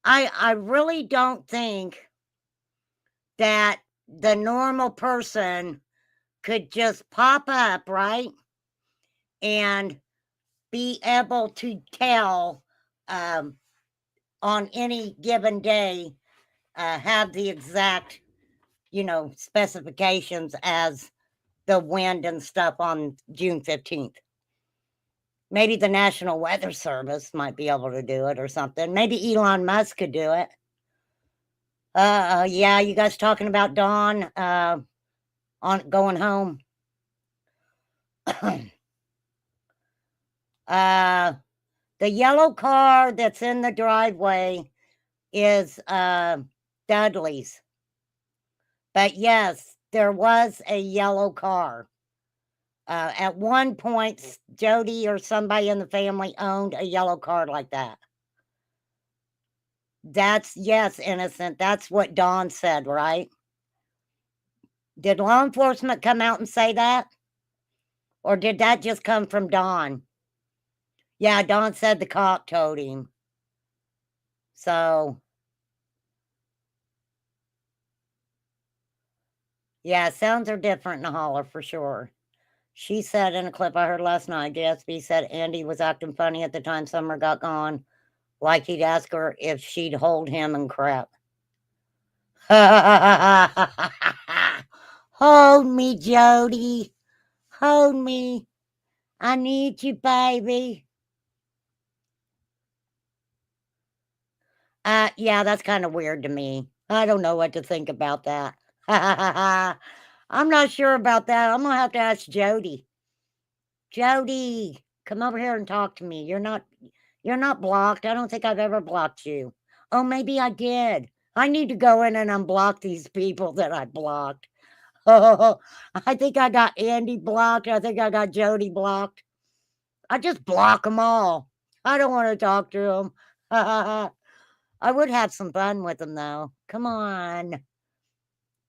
I really don't think that the normal person could just pop up, right? And be able to tell on any given day, have the exact, specifications as the wind and stuff on June 15th. Maybe the National Weather Service might be able to do it or something. Maybe Elon Musk could do it. Yeah, you guys talking about Dawn on going home? The yellow car that's in the driveway is Dudley's. But yes, there was a yellow car. At one point, Jody or somebody in the family owned a yellow car like that. That's, yes, Innocent. That's what Dawn said, right? Did law enforcement come out and say that? Or did that just come from Dawn? Yeah, Dawn said the cop told him. So, yeah, sounds are different in a holler for sure. She said in a clip I heard last night, JSB said Andy was acting funny at the time Summer got gone, like he'd ask her if she'd hold him and crap. Hold me, Jody. Hold me. I need you, baby. Yeah, that's kind of weird to me. I don't know what to think about that. I'm not sure about that. I'm gonna have to ask Jody. Jody, come over here and talk to me. You're not blocked. I don't think I've ever blocked you. Oh, maybe I did. I need to go in and unblock these people that I blocked. Oh, I think I got Andy blocked. I think I got Jody blocked. I just block them all. I don't want to talk to them. I would have some fun with them though. Come on.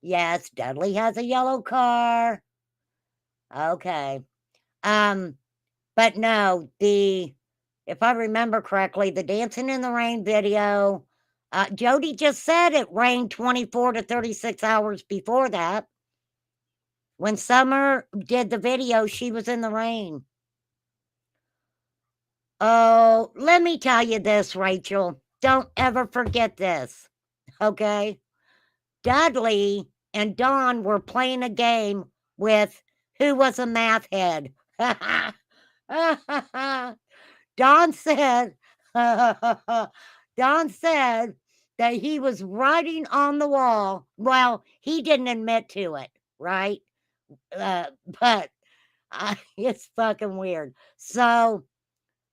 Yes, Dudley has a yellow car. Okay. But no, if I remember correctly, the Dancing in the Rain video, Jody just said it rained 24 to 36 hours before that. When Summer did the video, she was in the rain. Oh, let me tell you this, Rachel. Don't ever forget this, okay? Dudley and Dawn were playing a game with who was a math head. Don said, Don said that he was writing on the wall. Well, he didn't admit to it, right? But it's fucking weird. So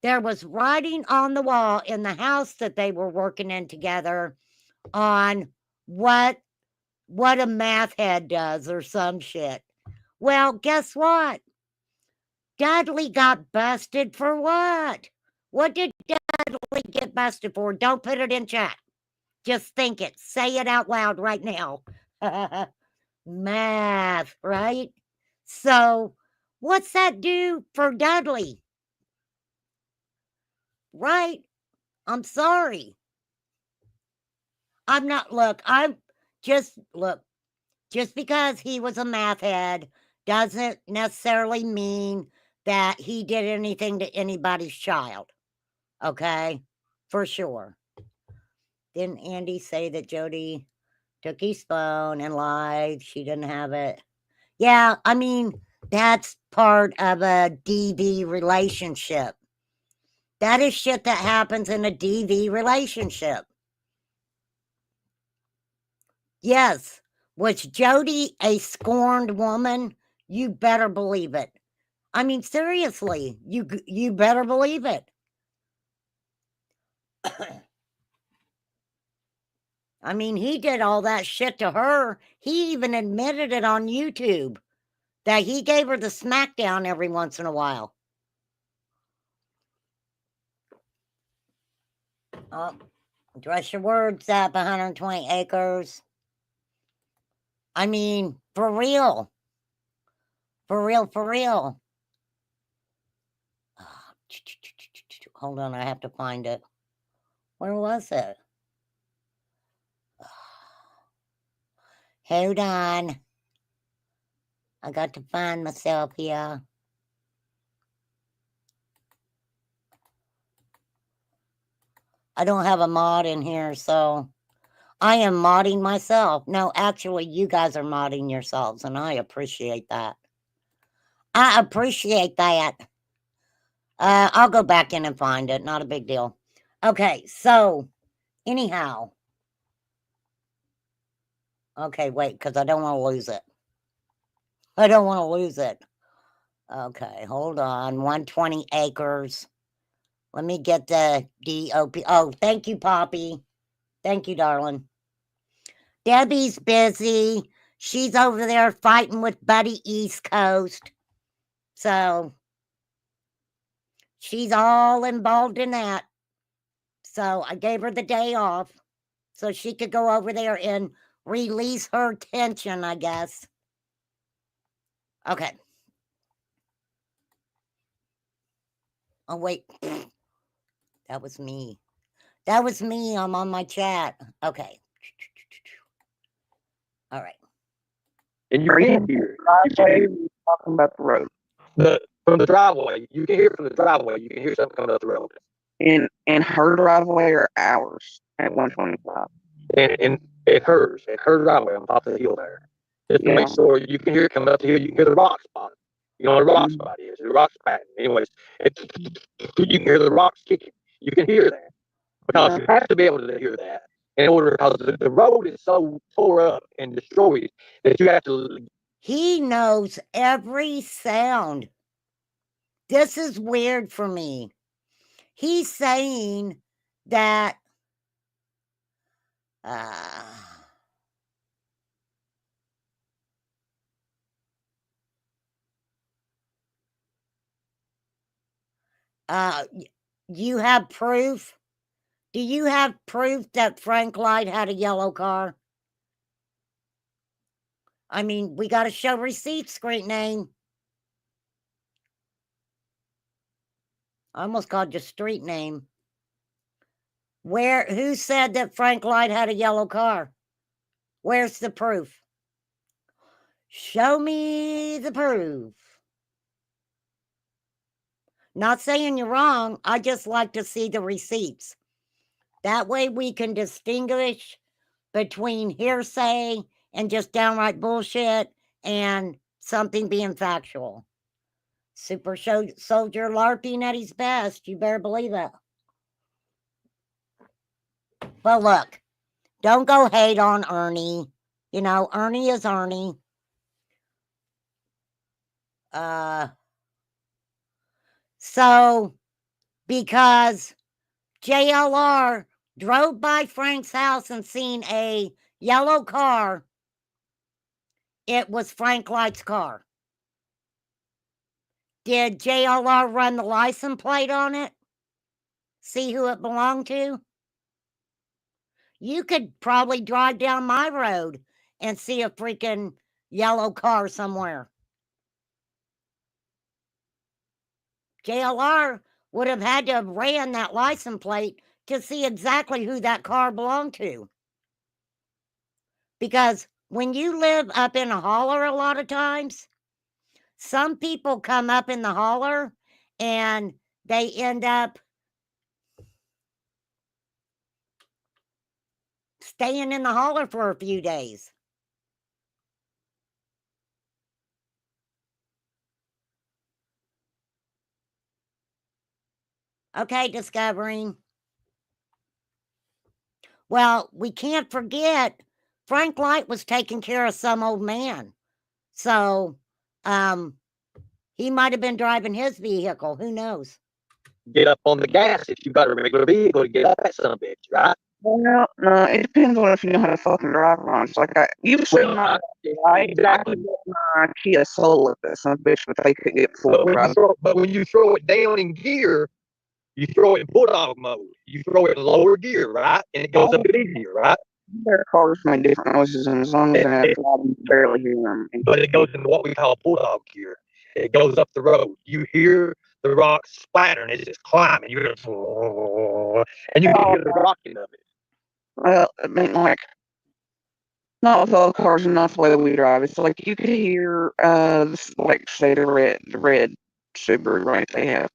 there was writing on the wall in the house that they were working in together on what a math head does or some shit. Well, guess what? Dudley got busted for what? What did Dudley get busted for? Don't put it in chat. Just think it. Say it out loud right now. Math, right? So, what's that do for Dudley? Right? I'm sorry. I'm not, look, just because he was a math head doesn't necessarily mean that he did anything to anybody's child. Okay? For sure. Didn't Andy say that Jody took his phone and lied? She didn't have it. Yeah, I mean, that's part of a DV relationship. That is shit that happens in a DV relationship. Yes. Was Jody a scorned woman? You better believe it. I mean, seriously, you better believe it. I mean, he did all that shit to her. He even admitted it on YouTube that he gave her the smackdown every once in a while. Oh, dress your words up, 120 acres. I mean, for real. For real, for real. Hold on, I have to find it. Where was it? Hold on. I got to find myself here. I don't have a mod in here, so I am modding myself. No, actually, you guys are modding yourselves, and I appreciate that. I appreciate that. I'll go back in and find it. Not a big deal. Okay, so anyhow. Okay, wait, because I don't want to lose it. I don't want to lose it. Okay, hold on. 120 acres. Let me get the DOP. Oh, thank you, Poppy. Thank you, darling. Debbie's busy. She's over there fighting with Buddy East Coast. So she's all involved in that. So I gave her the day off so she could go over there and release her tension, I guess. Okay. Oh, wait. That was me. That was me. I'm on my chat. Okay. All right. And you can hear Driveway, talking about the road. from the driveway. You can hear from the driveway. You can hear something coming up the road. In her driveway or ours at 125. And hers driveway on top of the hill there. Just to make sure you can hear it coming up the hill. You can hear the rock spot. You know what a rock spot is? The rock spot. Anyways, you can hear the rocks kicking. You can hear that. Because you have to be able to hear that in order, because the road is so tore up and destroyed that you have to. He knows every sound. This is weird for me. He's saying that you have proof? Do you have proof that Frank Light had a yellow car? I mean, we got to show receipts, screen name. I almost called your street name. Who said that Frank Light had a yellow car? Where's the proof? Show me the proof. Not saying you're wrong. I just like to see the receipts. That way we can distinguish between hearsay and just downright bullshit and something being factual. Super soldier LARPing at his best. You better believe it. But look, don't go hate on Ernie. You know, Ernie is Ernie. So because JLR drove by Frank's house and seen a yellow car. It was Frank Light's car. Did JLR run the license plate on it? See who it belonged to? You could probably drive down my road and see a freaking yellow car somewhere. JLR would have had to have ran that license plate to see exactly who that car belonged to. Because when you live up in a holler a lot of times, some people come up in the holler and they end up staying in the holler for a few days. Okay, discovering. Well, we can't forget Frank Light was taking care of some old man. So, he might have been driving his vehicle. Who knows? Get up on the gas if you got a regular vehicle to get up that son of a bitch, right? Well, no, it depends on if you know how to fucking drive or not. It's like you've seen my Exactly. my Kia Soul with that son of a bitch, but they could get full drive. But when you throw it down in gear, you throw it in bulldog mode. You throw it in lower gear, right? And it goes up easier, right? Their cars make different noises, and as long as they're not driving, you barely hear them. But it goes into what we call bulldog gear. It goes up the road. You hear the rocks splattering. It's just climbing. You hear it, and you can hear the rocking of it. Well, I mean, like, not with all cars and not the way that we drive. It's like you could hear, like, say the red Subaru, right? They have.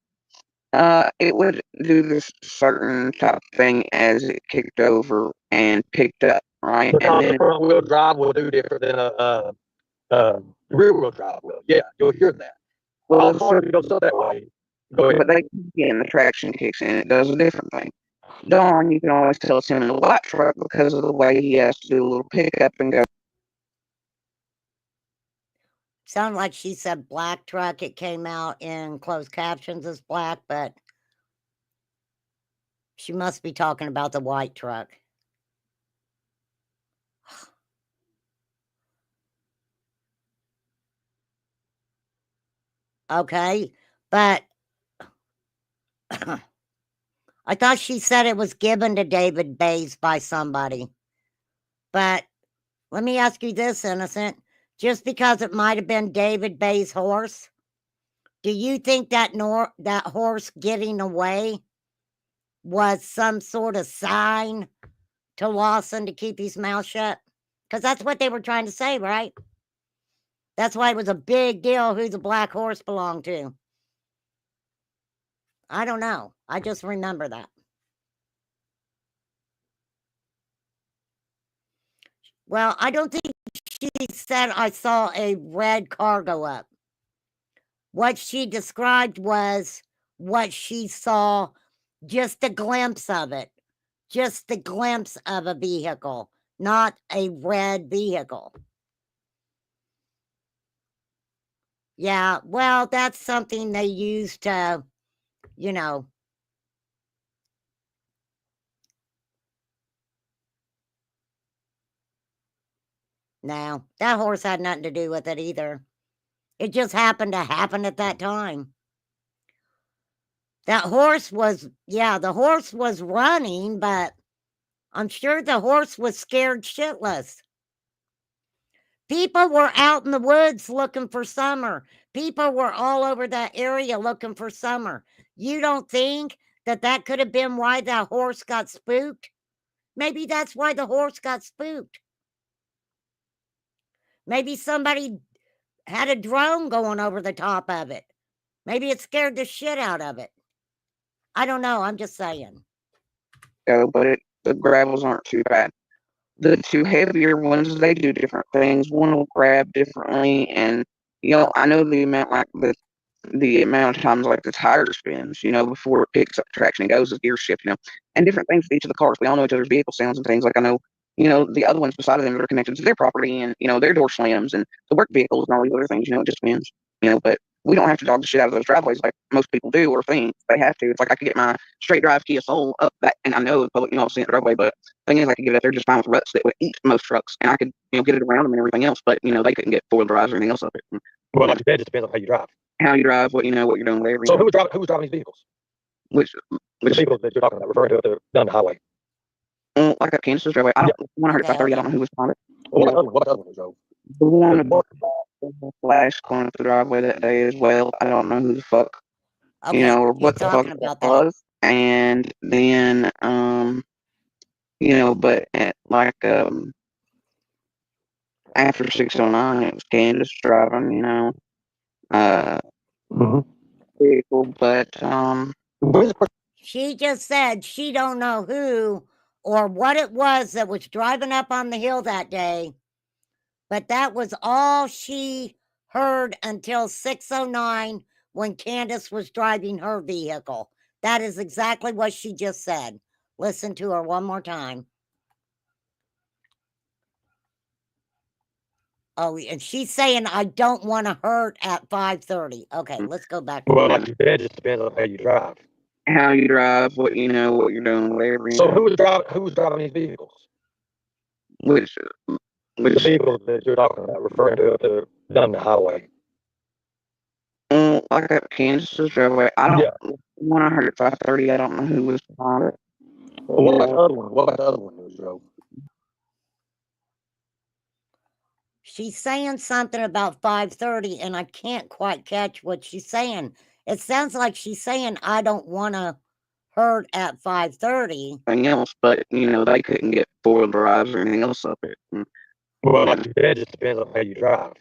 It would do this certain type of thing as it kicked over and picked up, right? Because And the then front wheel drive will do different than a rear wheel drive will. Yeah, you'll hear that. All cars goes up that way. Go ahead. but they again, the traction kicks in. It does a different thing. Dawn, you can always tell it's him in a white truck because of the way he has to do a little pickup and go. Sound like she said black truck. It came out in closed captions as black, but she must be talking about the white truck. Okay, but I thought she said it was given to David Bays by somebody. But let me ask you this, Innocent. Just because it might have been David Bays' horse, do you think that that horse getting away was some sort of sign to Lawson to keep his mouth shut? Because that's what they were trying to say, right? That's why it was a big deal who the black horse belonged to. I don't know. I just remember that. Well, I don't think she said I saw a red car go up. What she described was what she saw, just a glimpse of it, just the glimpse of a vehicle, not a red vehicle. Yeah, well, that's something they use to, you know. No, that horse had nothing to do with it either. It just happened to happen at that time. That horse was, yeah, the horse was running, but I'm sure the horse was scared shitless. People were out in the woods looking for summer. People were all over that area looking for summer. You don't think that that could have been why that horse got spooked? Maybe that's why the horse got spooked. Maybe somebody had a drone going over the top of it. Maybe it scared the shit out of it. I don't know. I'm just saying. But the gravels aren't too bad. The two heavier ones, they do different things. One will grab differently, and I know the amount like the amount of times like the tire spins, before it picks up traction and goes as gear shift, and different things with each of the cars. We all know each other's vehicle sounds and things. Like I know, the other ones beside of them that are connected to their property and their door slams and the work vehicles and all these other things. It just depends. But we don't have to dog the shit out of those driveways like most people do or think they have to. It's like I could get my straight drive Kia Soul up that, and I know the public, I'll see it the driveway, but the thing is, I could get it up there just fine with ruts that would eat most trucks, and I could, get it around them and everything else, but, they couldn't get four-wheel drives or anything else up it. Well, like you said, it just depends on how you drive. How you drive, what you're doing, whatever. So who was driving these vehicles? Which The vehicles that you're talking about, referring to down the highway. like up Kansas driveway, I don't, 13530, I don't know who was on it. What about the other one, Joe? The one with the flash going up the driveway that day as well. I don't know who the fuck, Okay, or you're what the fuck talking that about that. was. And then, but at after 609, it was Candace driving, vehicle. But She just said she don't know who or what it was that was driving up on the hill that day, but that was all she heard until 609 when Candace was driving her vehicle. That is exactly what she just said. Listen to her one more time. Oh, and she's saying, I don't want to hurt at 5:30. Okay, let's go back. Well, like you said, it just depends on how you drive. How you drive, what what you're doing, whatever. So who was driving these vehicles? Which The vehicles that you're talking about, referring to down the highway. Like at Kansas driveway, I don't. When I heard at 5:30, I don't know who was on it. Well, what about the other one? What about the other one that drove? She's saying something about 5:30, and I can't quite catch what she's saying. It sounds like she's saying, I don't want to hurt at 5:30. Anything else, but they couldn't get four-wheel drives or anything else up it. Well, like you said, it just depends on how you drive.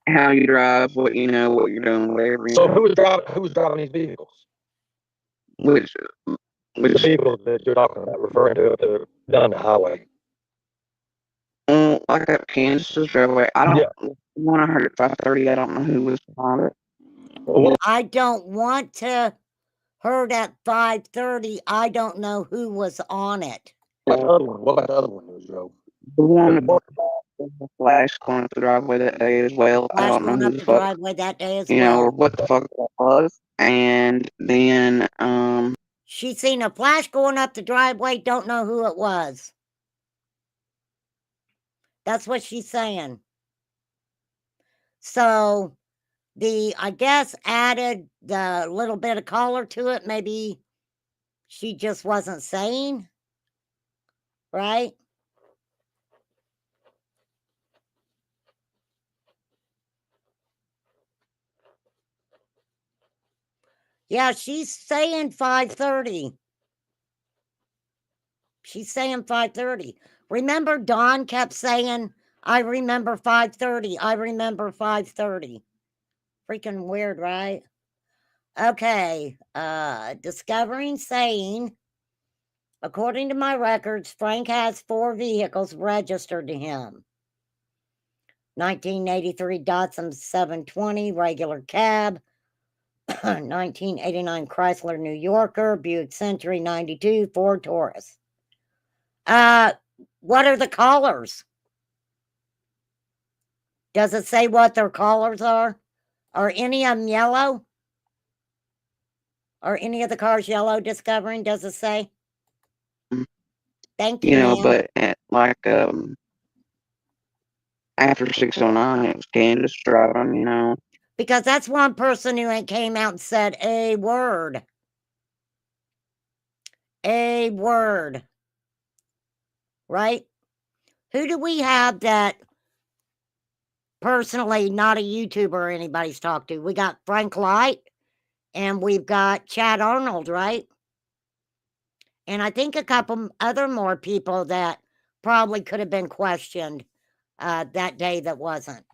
How you drive, what what you're doing, whatever. So who was driving these vehicles? Which The vehicles that you're talking about, referring to down the highway. Like at Kansas driveway, I don't. When I heard at 5:30, I don't know who was on it. Well, I don't want to hurt at 5:30. I don't know who was on it. what about the other one that drove? The one with the flash going up the driveway that day as well. I Flash don't know going who up the the fuck, driveway that day as or well. what the fuck that was. And then, She seen a flash going up the driveway, don't know who it was. That's what she's saying. So I guess, added the little bit of color to it. Maybe she just wasn't saying, right? Yeah, she's saying 5:30. She's saying 5:30. Remember, Dawn kept saying, I remember 5:30. I remember 5:30. Freaking weird, right? Okay. Discovering saying, according to my records, Frank has 4 vehicles registered to him. 1983 Datsun 720 regular cab, 1989 Chrysler New Yorker, Buick Century 92, Ford Taurus. What are the colors? Does it say what their colors are? Are any of them yellow? Are any of the cars yellow, Discovering? Does it say? Thank you, ma'am. but at after 609, it was Candace driving, Because that's one person who came out and said a word. A word. Right? Who do we have that personally not a YouTuber anybody's talked to? We got Frank Light and we've got Chad Arnold, right? And I think a couple other more people that probably could have been questioned that day that wasn't.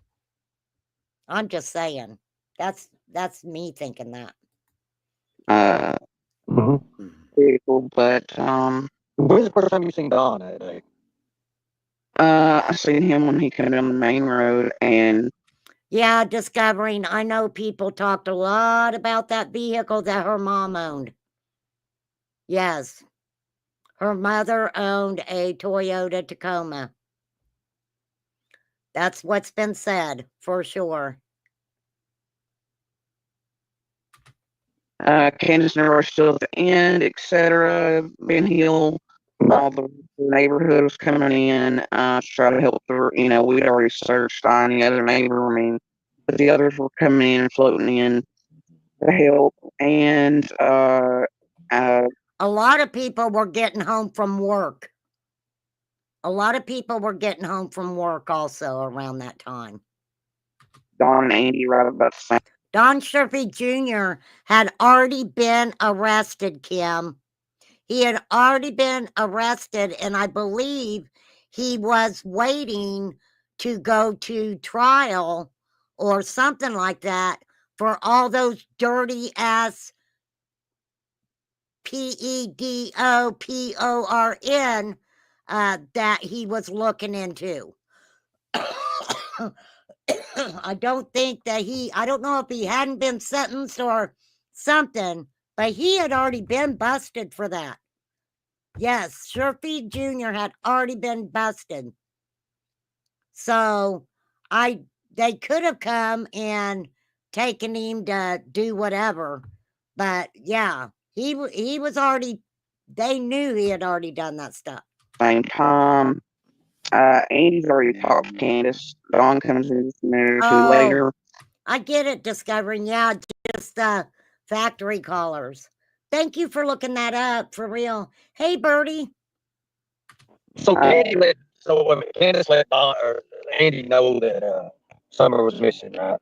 I'm just saying. That's me thinking that. Vehicle, but when's the first time you seen Don that day? I seen him when he came down the main road, and yeah, Discovering. I know people talked a lot about that vehicle that her mom owned. Yes. Her mother owned a Toyota Tacoma. That's what's been said, for sure. Candace never still at the end, etc. Ben Hill, all the neighborhood was coming in to try to help the, we'd already searched on the other neighbor. I mean, but the others were coming in and floating in to help. And A lot of people were getting home from work. A lot of people were getting home from work also around that time. Don and Andy right about the same. Don Sherfy Jr. had already been arrested, Kim. He had already been arrested, and I believe he was waiting to go to trial or something like that for all those dirty ass PEDOPORN that he was looking into. I don't think that I don't know if he hadn't been sentenced or something, but he had already been busted for that. Yes, Sherfy Jr. had already been busted. So they could have come and taken him to do whatever. But yeah, he was already, they knew he had already done that stuff. Same time. Andy's already talked to Candace. Dawn comes in just a minute or two later. I get it, Discovering. Yeah, just factory callers. Thank you for looking that up, for real. Hey, Birdie. So Candace let Don or Andy know that Summer was missing, right?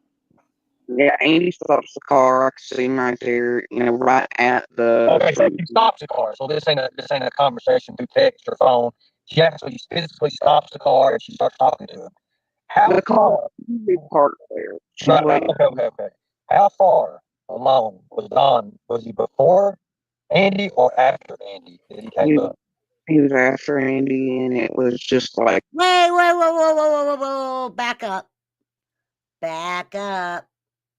Yeah, Andy stops the car. I can see him right there, right at the. Okay, so he stops the car. So this ain't a conversation through text or phone. She actually physically stops the car and she starts talking to him. How far? Big part there. Right, okay. How far along was Don? Was he before Andy or after Andy that he came up? He was after Andy, and it was just like. Wait, whoa. Back up.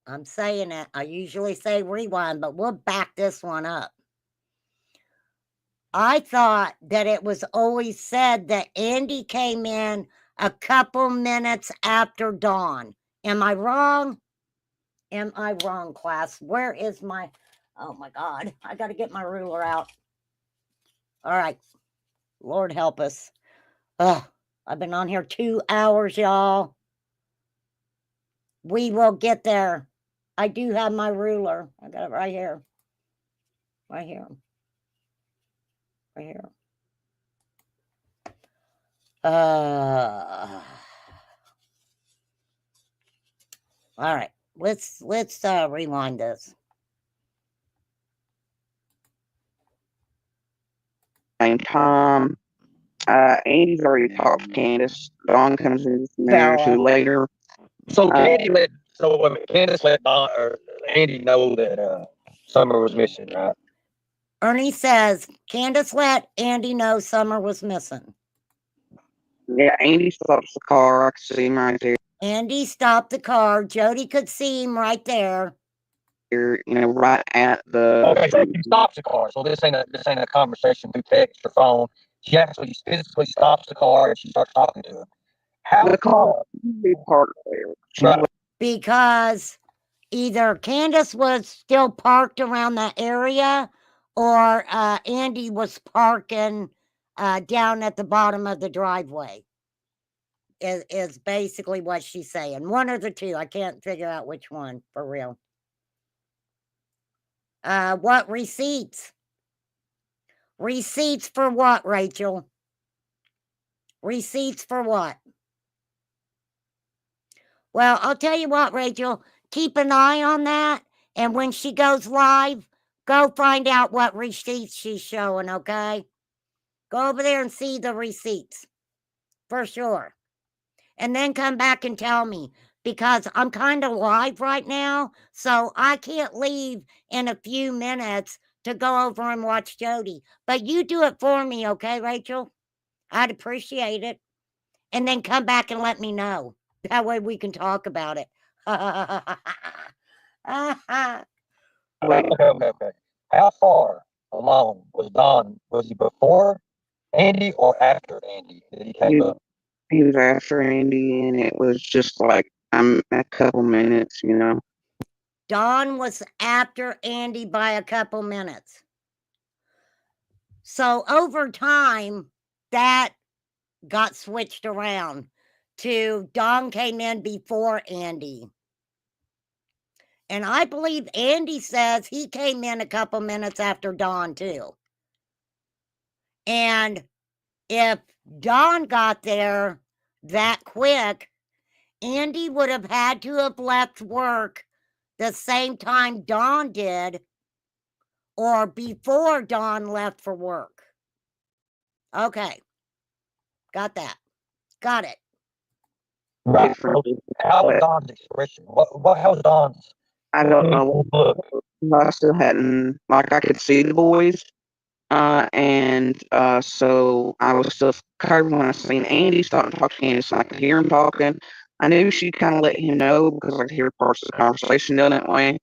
I'm saying it. I usually say rewind, but we'll back this one up. I thought that it was always said that Andy came in a couple minutes after dawn. Am I wrong? Am I wrong, class? Where is my... Oh, my God. I got to get my ruler out. All right. Lord help us. Ugh. I've been on here 2 hours, y'all. We will get there. I do have my ruler. I got it right here. Right here. Right here. All right. Let's rewind this. Same time. Andy's already talked to Candace. Dawn comes in just a minute or two later. So Candace let Don or Andy know that Summer was missing, right? Ernie says Candace let Andy know Summer was missing. Yeah, Andy stops the car. I can see him right there. Andy stopped the car. Jody could see him right there. Right at the. Okay, so he stops the car. So this ain't a conversation through text or phone. She actually physically stops the car and she starts talking to him. How far? Big part there. Right. Because either Candace was still parked around that area, or Andy was parking down at the bottom of the driveway. Is basically what she's saying. One of the two. I can't figure out which one, for real. What receipts? Receipts for what, Rachel? Receipts for what? Well, I'll tell you what, Rachel. Keep an eye on that. And when she goes live, go find out what receipts she's showing, okay? Go over there and see the receipts. For sure. And then come back and tell me. Because I'm kind of live right now. So I can't leave in a few minutes to go over and watch Jody. But you do it for me, okay, Rachel? I'd appreciate it. And then come back and let me know. That way we can talk about it. Okay. How far along was Don? Was he before Andy or after Andy that he came up? He was after Andy, and it was just like a couple minutes. Dawn was after Andy by a couple minutes. So over time, that got switched around to Dawn came in before Andy. And I believe Andy says he came in a couple minutes after Dawn too. And if Dawn got there that quick, Andy would have had to have left work the same time Dawn did or before Dawn left for work. Okay. Got that. Got it. Right. different. How was Don's expression? How was Don's? I don't know. Look. I still hadn't, like, I could see the boys. So I was still covered when I seen Andy start to talk to Candace, and I could hear him talking. I knew she kind of let him know because I could hear parts of the conversation done that way.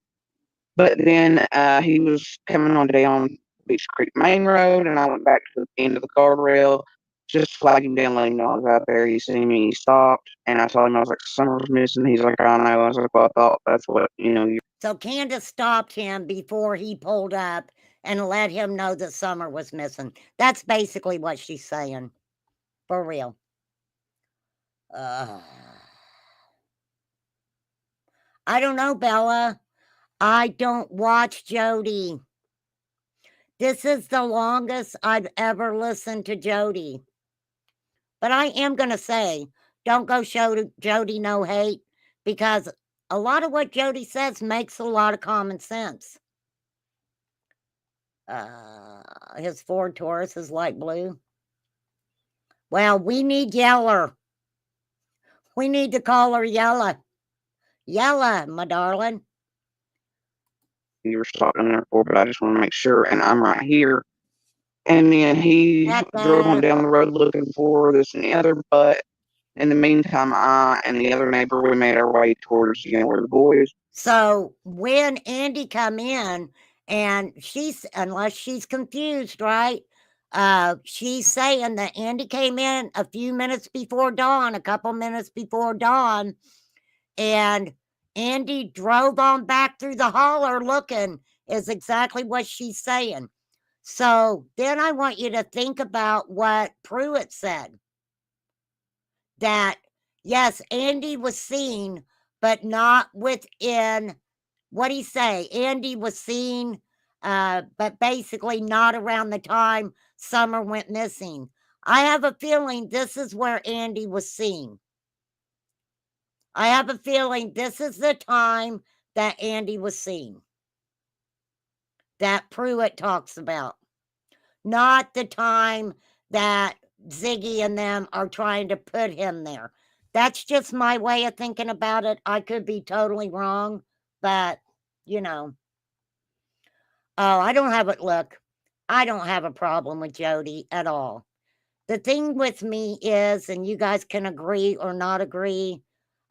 But then he was coming on down Beach Creek Main Road, and I went back to the end of the guardrail, just flagging him down, letting him know I was out there. He seen me, he stopped, and I told him, I was like, Summer's missing. He's like, I know. I was like, well, I thought that's what, you. So Candace stopped him before he pulled up and let him know that Summer was missing. That's basically what she's saying. For real. I don't know, Bella. I don't watch Jody. This is the longest I've ever listened to Jody. But I am going to say, don't go show Jody no hate, because a lot of what Jody says makes a lot of common sense. His Ford Taurus is light blue. Well, we need Yeller. We need to call her Yella. Yella, my darling. You were stopping there for, but I just want to make sure. And I'm right here. And then he drove on down the road looking for this and the other. But in the meantime, I and the other neighbor, we made our way towards, where the boys. So when Andy come in, and unless she's confused, right? She's saying that Andy came in a few minutes before dawn, a couple minutes before dawn, and Andy drove on back through the holler looking, is exactly what she's saying. So then I want you to think about what Pruitt said. That, yes, Andy was seen, but not within, what'd he say? Andy was seen, but basically not around the time Summer went missing. I have a feeling this is where Andy was seen. I have a feeling this is the time that Andy was seen, that Pruitt talks about, not the time that Ziggy and them are trying to put him there. That's just my way of thinking about it. I could be totally wrong, but, Oh, I don't have it. Look, I don't have a problem with Jody at all. The thing with me is, and you guys can agree or not agree,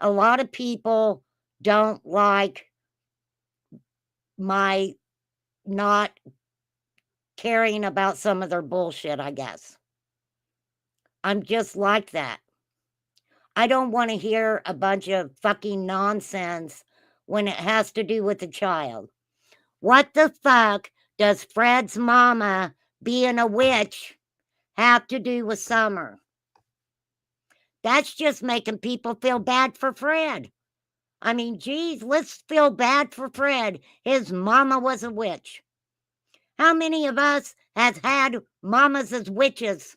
a lot of people don't like my not caring about some of their bullshit, I guess. I'm just like that. I don't want to hear a bunch of fucking nonsense when it has to do with a child. What the fuck does Fred's mama being a witch have to do with Summer? That's just making people feel bad for Fred. I mean, geez, let's feel bad for Fred. His mama was a witch. How many of us has had mamas as witches?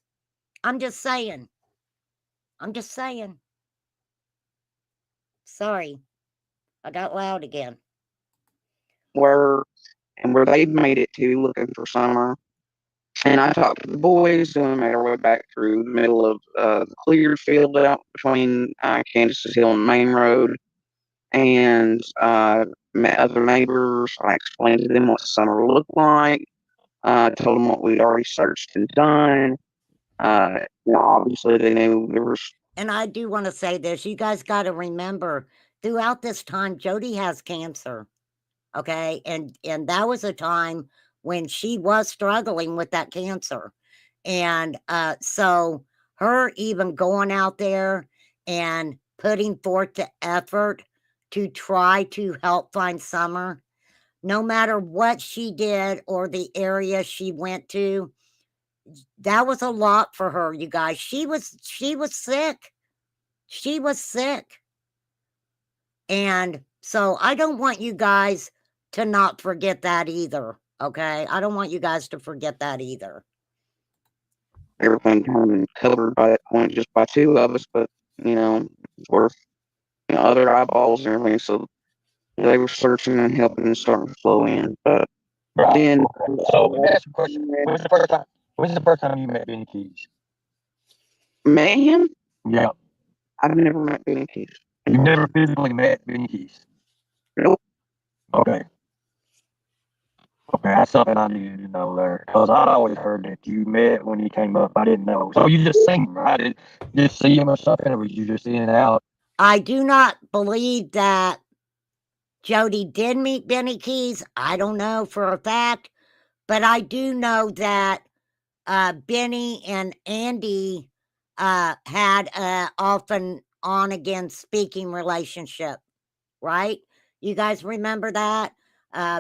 I'm just saying. I'm just saying. Sorry, I got loud again. Where they've made it to looking for Summer. And I talked to the boys, and we made our way back through the middle of the cleared field out between Kansas Hill and Main Road, and met other neighbors. I explained to them what Summer looked like. Told them what we'd already searched and done. Obviously they knew there was. And I do want to say this. You guys got to remember, throughout this time, Jody has cancer. Okay. And that was a time when she was struggling with that cancer. And so her even going out there and putting forth the effort to try to help find Summer, no matter what she did or the area she went to. That was a lot for her, you guys. She was sick. She was sick. And so I don't want you guys to not forget that either. Okay? I don't want you guys to forget that either. Everything kind of covered by that point, just by two of us, but worth other eyeballs and everything. So they were searching and helping and starting to flow in. But then, so let me ask you a question. When's the first time you met Benny Keys? met him. Yeah. I've never met Benny Keys. You never physically met Benny Keys? Nope. Okay. Okay, that's something I needed to know there. Because I'd always heard that you met when he came up. I didn't know. So you just seen him, right? Did you just see him or something, or was you just in and out? I do not believe that Jody did meet Benny Keys. I don't know for a fact, but I do know that Benny and Andy had a off and on again speaking relationship, right? You guys remember that?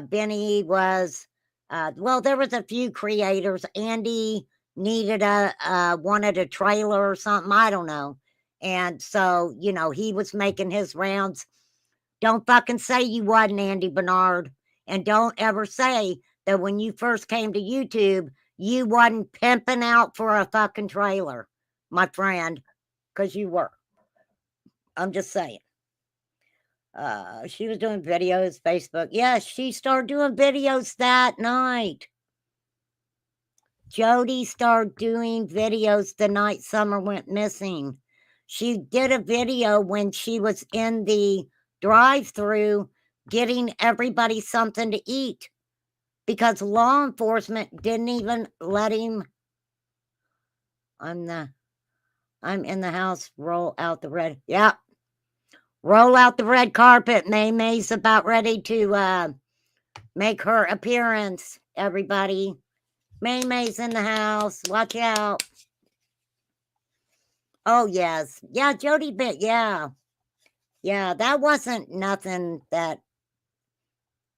Benny was, well, there was a few creators. Andy needed wanted a trailer or something. I don't know. And so, he was making his rounds. Don't fucking say you wasn't, Andy Bernard. And don't ever say that when you first came to YouTube, you wasn't pimping out for a fucking trailer, my friend, because you were. I'm just saying. She was doing videos, Facebook. Yeah, she started doing videos that night. Jody started doing videos the night Summer went missing. She did a video when she was in the drive-through getting everybody something to eat because law enforcement didn't even let him. I'm in the house. Roll out the red. Yeah. Roll out the red carpet. May's about ready to make her appearance, everybody. May's in the house. Watch out. Oh, yes. Yeah, Jody bit. Yeah. Yeah, that wasn't nothing that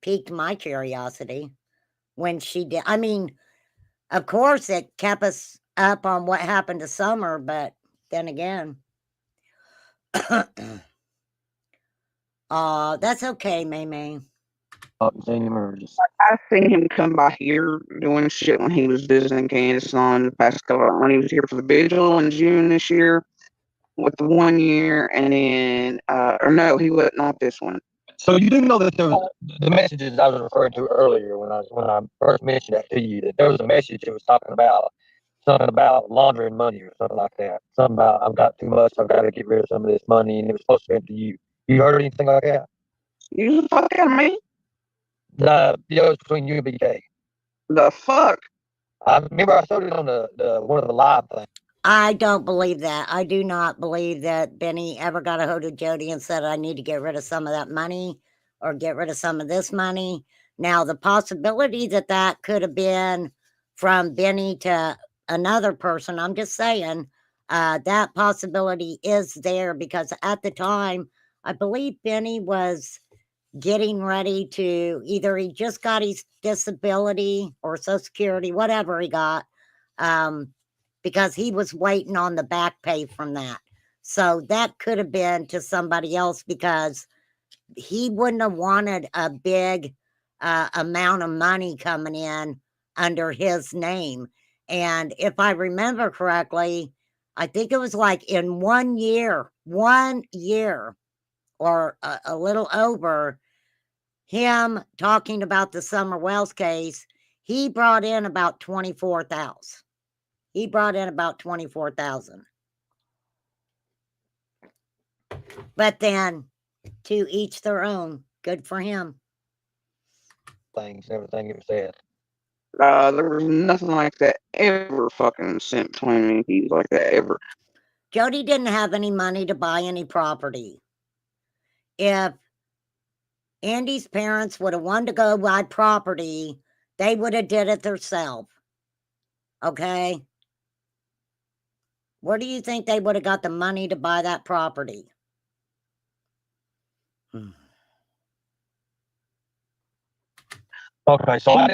piqued my curiosity when she did. I mean, of course, it kept us up on what happened to Summer, but then again. That's okay, May. Seen him or just I seen him come by here doing shit when he was visiting Kansas on the past couple when he was here for the vigil in June this year with the 1 year, and then or no, he was not this one. So you do know that there was the messages I was referring to earlier when I first mentioned that to you, that there was a message that was talking about something about laundering money or something like that. Something about I've got too much, I've got to get rid of some of this money, and it was supposed to be to you. You heard anything like that? You the fuck out of me? The was between you and BK. The fuck? I remember I showed it on the one of the live things. I don't believe that. I do not believe that Benny ever got a hold of Jody and said, I need to get rid of some of that money or get rid of some of this money. Now, the possibility that that could have been from Benny to another person, I'm just saying, that possibility is there because at the time, I believe Benny was getting ready to either he just got his disability or Social Security, whatever he got. Because he was waiting on the back pay from that. So that could have been to somebody else because he wouldn't have wanted a big amount of money coming in under his name. And if I remember correctly, I think it was like in 1 year, or a little over, him talking about the Summer Wells case, he brought in about 24,000. He brought in about 24,000. But then, to each their own. Good for him. Things, everything it was said. There was nothing like that ever fucking sent between me. He was like that ever. Jody didn't have any money to buy any property. If Andy's parents would have wanted to go buy property, they would have did it themselves. Okay? Where do you think they would have got the money to buy that property? Okay, so I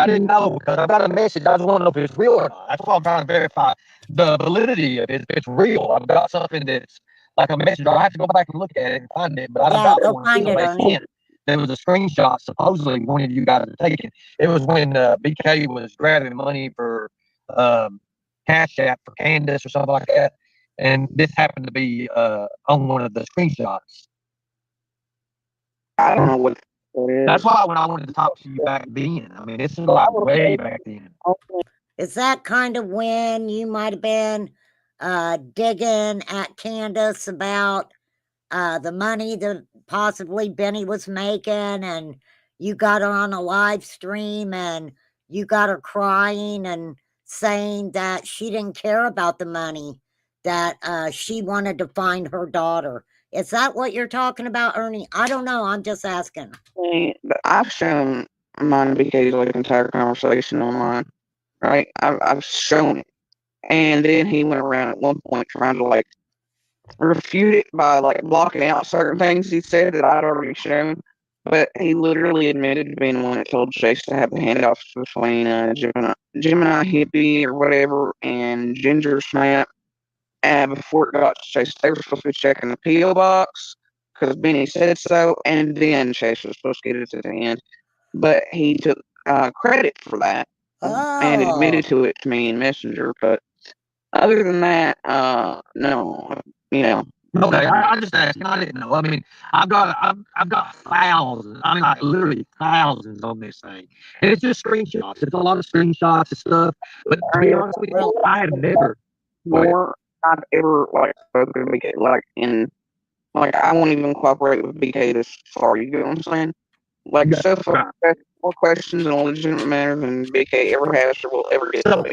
didn't know because I got a message. I just want to know if it's real or not. That's why I'm trying to verify the validity of it. If it's real, I've got something that's like a message. I have to go back and look at it and find it. But I Yeah, got go one find it, they Ernie. sent. There was a screenshot. Supposedly, one of you guys had taken. It was when BK was grabbing money for um, Cash App for Candace or something like that, and this happened to be on one of the screenshots. I don't know what that is. That's why when I wanted to talk to you back then, I mean, this is like way back then. Is that kind of when you might have been digging at Candace about the money that possibly Benny was making, and you got her on a live stream and you got her crying and saying that she didn't care about the money, that she wanted to find her daughter? Is that what you're talking about, Ernie? I don't know. I'm just asking. But I've shown mine and BK's like entire conversation online, right? I've shown it, and then he went around at one point trying to like refute it by like blocking out certain things he said that I'd already shown. But he literally admitted to being the one that told Chase to have the handoffs between Gemini Hippie or whatever and Ginger Snap. And before it got to Chase, they were supposed to be checking the P.O. box because Benny said so, and then Chase was supposed to get it at the end. But he took credit for that and Oh, admitted to it to me in Messenger. But other than that, no, you know. Okay, I just asked. I didn't know. I mean, I've got thousands. I mean, like literally thousands on this thing, and it's just screenshots. It's a lot of screenshots and stuff. But to be honest with you, I have never. More I've ever like spoken to BK like in like I won't even cooperate with BK this far. You get what I'm saying? Like so far, that's more questions and legitimate matters than BK ever has or will ever get. So,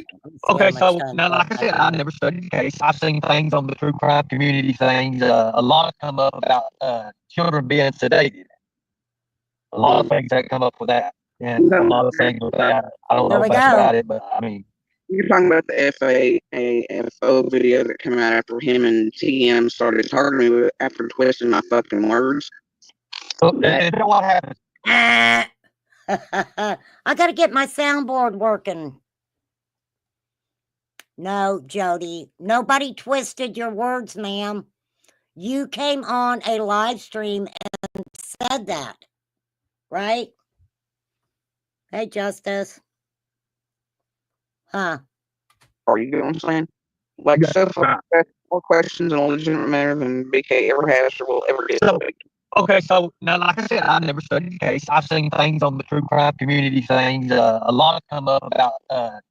how okay, much so time now, do I like I have said, I left? never studied the case. I've seen things on the true crime community things. A lot have come up about children being sedated. A lot of things that come up with that, and a lot of things with that. I don't There know we much go. about it, but I mean, You're talking about the FAAFO video that came out after him and TM started targeting me after twisting my fucking words. and what happens? Ah. I got to get my soundboard working. No, Jody, nobody twisted your words, ma'am. You came on a live stream and said that, right? Hey, Justice. Huh. Or you get what I'm saying? Like so far, that's more questions and legitimate matters than BK ever has or will ever get. So, okay, so now, like I said, I never studied the case. I've seen things on the true crime community things. A lot have come up about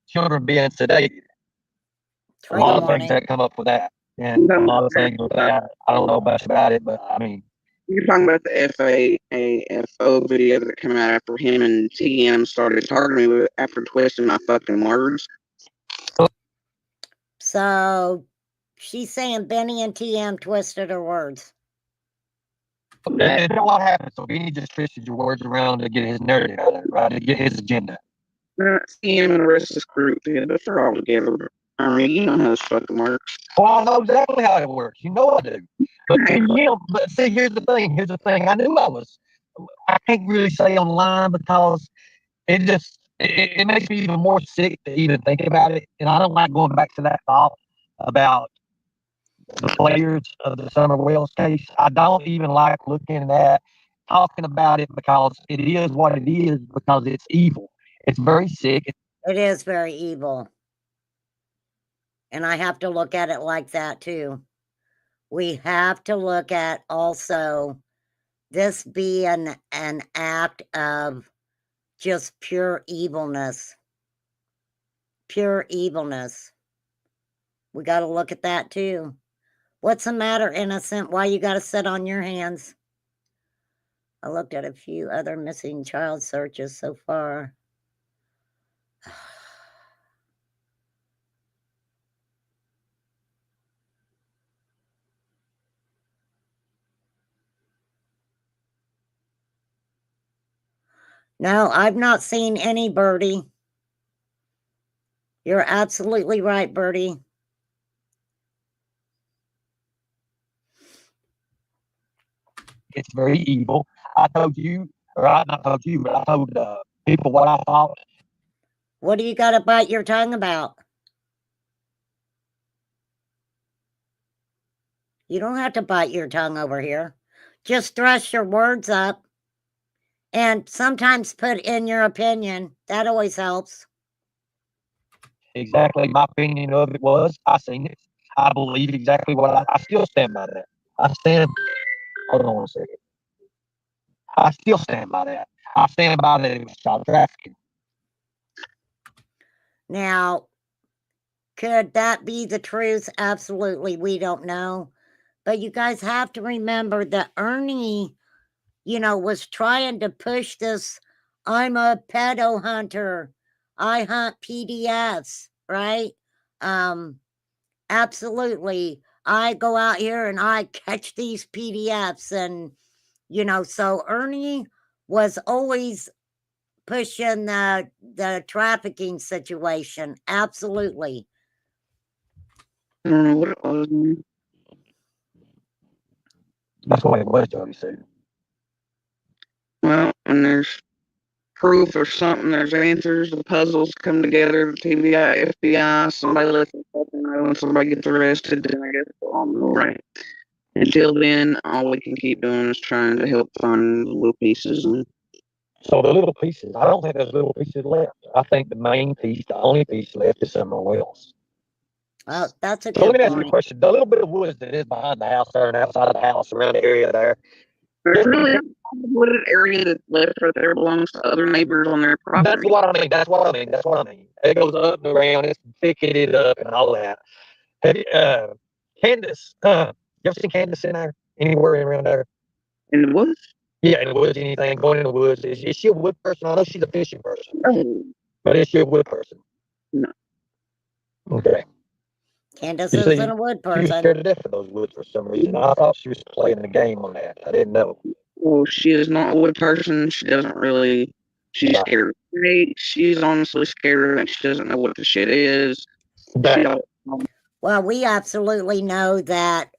children being sedated. A Trigger lot of things warning. that come up with that, and a lot of things with that. I don't know much about it, but I mean, You're talking about the FAAFO video that came out after him and TM started targeting me after twisting my fucking words. So she's saying Benny and TM twisted her words. and what happened? So Benny just twisted your words around to get his narrative out of it, right? To get his agenda. TM and the rest of this group did, but they're all together. I mean, you know how this fucking works. Well, I know exactly how it works. You know I do. But but see, here's the thing. Here's the thing. I knew I was. I can't really say online because it makes me even more sick to even think about it, and I don't like going back to that thought about the players of the Summer Wells case. I don't even like looking at talking about it because it is what it is because it's evil. It's very sick. It is very evil. And I have to look at it like that too. We have to look at also this being an act of just pure evilness. Pure evilness. We got to look at that too. What's the matter, innocent? Why you got to sit on your hands? I looked at a few other missing child searches so far. No, I've not seen any, Birdie. You're absolutely right, Birdie. It's very evil. I told you, or I not told you, but I told people what I thought. What do you got to bite your tongue about? You don't have to bite your tongue over here. Just thrust your words up and sometimes put in your opinion. That always helps. Exactly my opinion of it was, I seen it. I believe exactly what I still stand by that. Hold on a second. I still stand by that. I stand by that it was child trafficking. Now, could that be the truth? Absolutely. We don't know. But you guys have to remember that Ernie, was trying to push this, I'm a pedo hunter. I hunt PDFs, right? Absolutely. I go out here and I catch these PDFs and, so Ernie was always pushing the trafficking situation. Absolutely. I don't know what it was. That's what it was, Jody said. Well, when there's proof or something, there's answers, the puzzles come together, the TBI, FBI, somebody lets something know, and somebody gets arrested, then I guess we'll all know, right? Until then, all we can keep doing is trying to help find the little pieces. And So the little pieces, I don't think there's little pieces left. I think the main piece, the only piece left is somewhere else. Oh, that's a So let good me ask you a point. question. The little bit of woods that is behind the house there and outside of the house around the area there, there's really a wooded area that's left right there belongs to other neighbors on their property. that's what I mean. It goes up and around, it's thicketed up and all that. Have you, Candace, you ever seen Candace in there? Anywhere around there? In the woods? Yeah, in the woods, anything, going in the woods. Is she a wood person? I know she's a fishing person. Oh, But is she a wood person? no. Okay. Candace You isn't see, a wood she was person. scared to death of those woods for some reason. I thought she was playing the game on that. I didn't know. Well, she is not a wood person. She doesn't really. She's Right. scared of snakes. She's honestly scared of it. She doesn't know what the shit is. She Damn. Well, we absolutely know that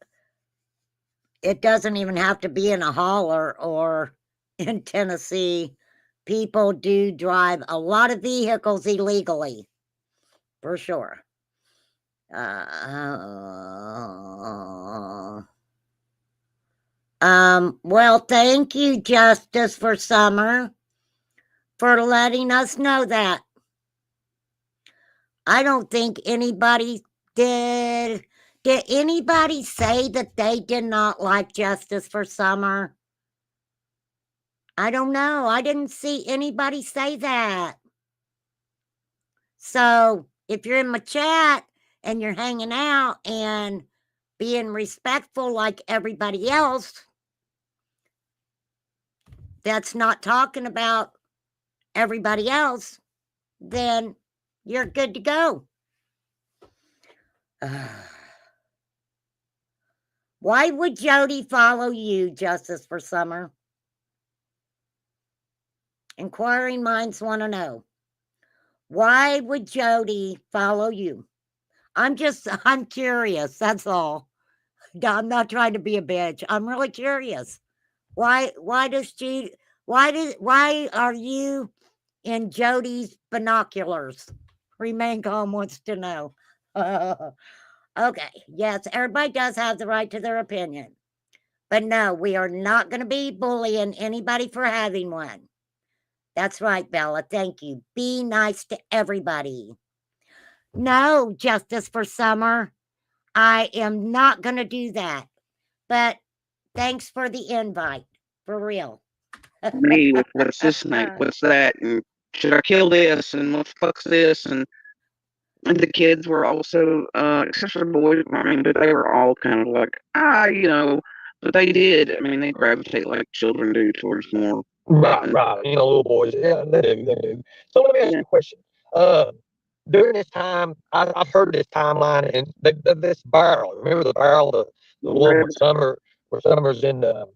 it doesn't even have to be in a holler or in Tennessee. People do drive a lot of vehicles illegally, for sure. Well, thank you, Justice for Summer, for letting us know that. I don't think anybody did. Did anybody say that they did not like Justice for Summer? I don't know. I didn't see anybody say that. So if you're in my chat and you're hanging out and being respectful like everybody else, that's not talking about everybody else, then you're good to go. Why would Jody follow you, Justice for Summer? Inquiring minds want to know. Why would Jody follow you? I'm curious. That's all. I'm not trying to be a bitch. I'm really curious. Why are you in Jody's binoculars? Remain calm wants to know. Okay, yes, everybody does have the right to their opinion. But no, we are not going to be bullying anybody for having one. That's right, Bella. Thank you. Be nice to everybody. No, Justice for Summer. I am not going to do that. But thanks for the invite. For real. Me with what's this snake? What's that? And should I kill this? And what the fuck's this? And the kids were also, except for the boys, I mean, but they were all kind of like, but they did. I mean, they gravitate like children do towards more. Right. Little boys. Yeah, they do. So let me ask you a question. During this time, I've heard this timeline and this barrel. Remember the barrel, the one where Summer's in the.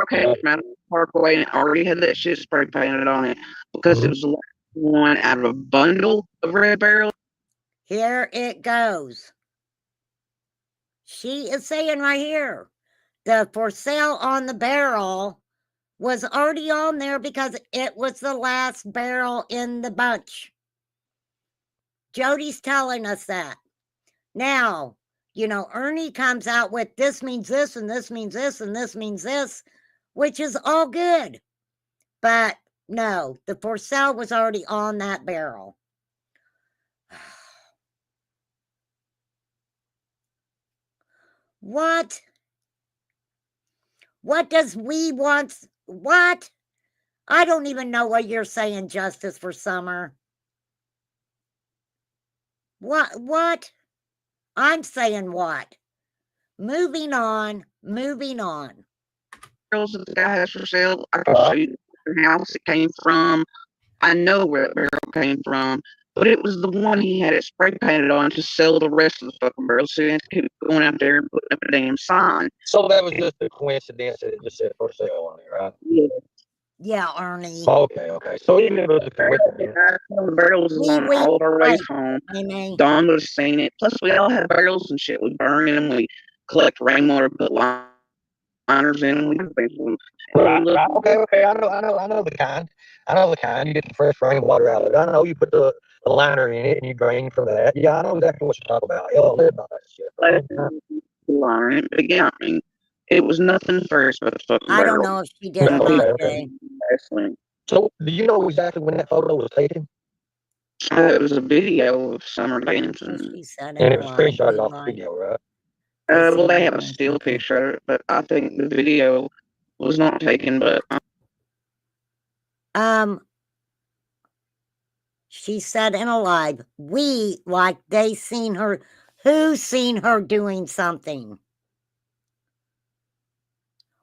Okay, Madison Parkway, and it already had that shit spray painted on it because it was the last one out of a bundle of red barrels. Here it goes. She is saying right here, the for sale on the barrel was already on there because it was the last barrel in the bunch. Jody's telling us that. Now, Ernie comes out with this means this, and this means this, and this means this, which is all good. But no, the for sale was already on that barrel. What? What does we want? What? I don't even know what you're saying, Justice for Summer. What? I'm saying what? Moving on. Barrels that the guy has for sale, I can show you the house it came from. I know where that barrel came from, but it was the one he had it spray painted on to sell the rest of the fucking barrels. So he had to keep going out there and putting up a damn sign. So that was just a coincidence that it just said for sale on it, right? Yeah, Ernie. Okay. So even if it was a coincidence. The barrels is on all of our ways home. Dawn would have seen it. Plus, we all have barrels and shit. We burn them. We collect rainwater, put liners in them. We do things with them. Right. Okay. I know the kind. You get the fresh rainwater out of it. I know you put the liner in it and you drain from that. Yeah, I know exactly what you're talking about. Hell, I live about that shit. Liner, but yeah, I mean, it was nothing first but the fucking barrel. I don't know if she did or not, Jay. So, do you know exactly when that photo was taken? It was a video of Summer dancing. And it was screenshotted off the video, right? Well, they have a still picture of it, but I think the video was not taken, but she said in a live, we, like they seen her, who seen her doing something?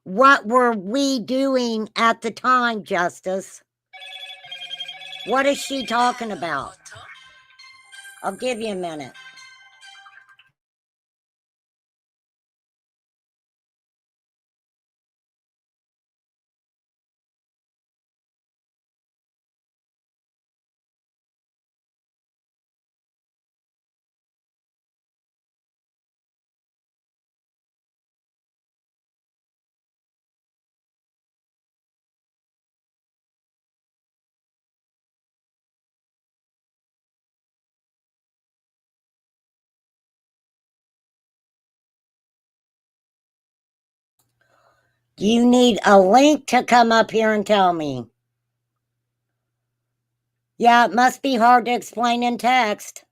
What were we doing at the time, Justice? What is she talking about? I'll give you a minute. You need a link to come up here and tell me. Yeah, it must be hard to explain in text.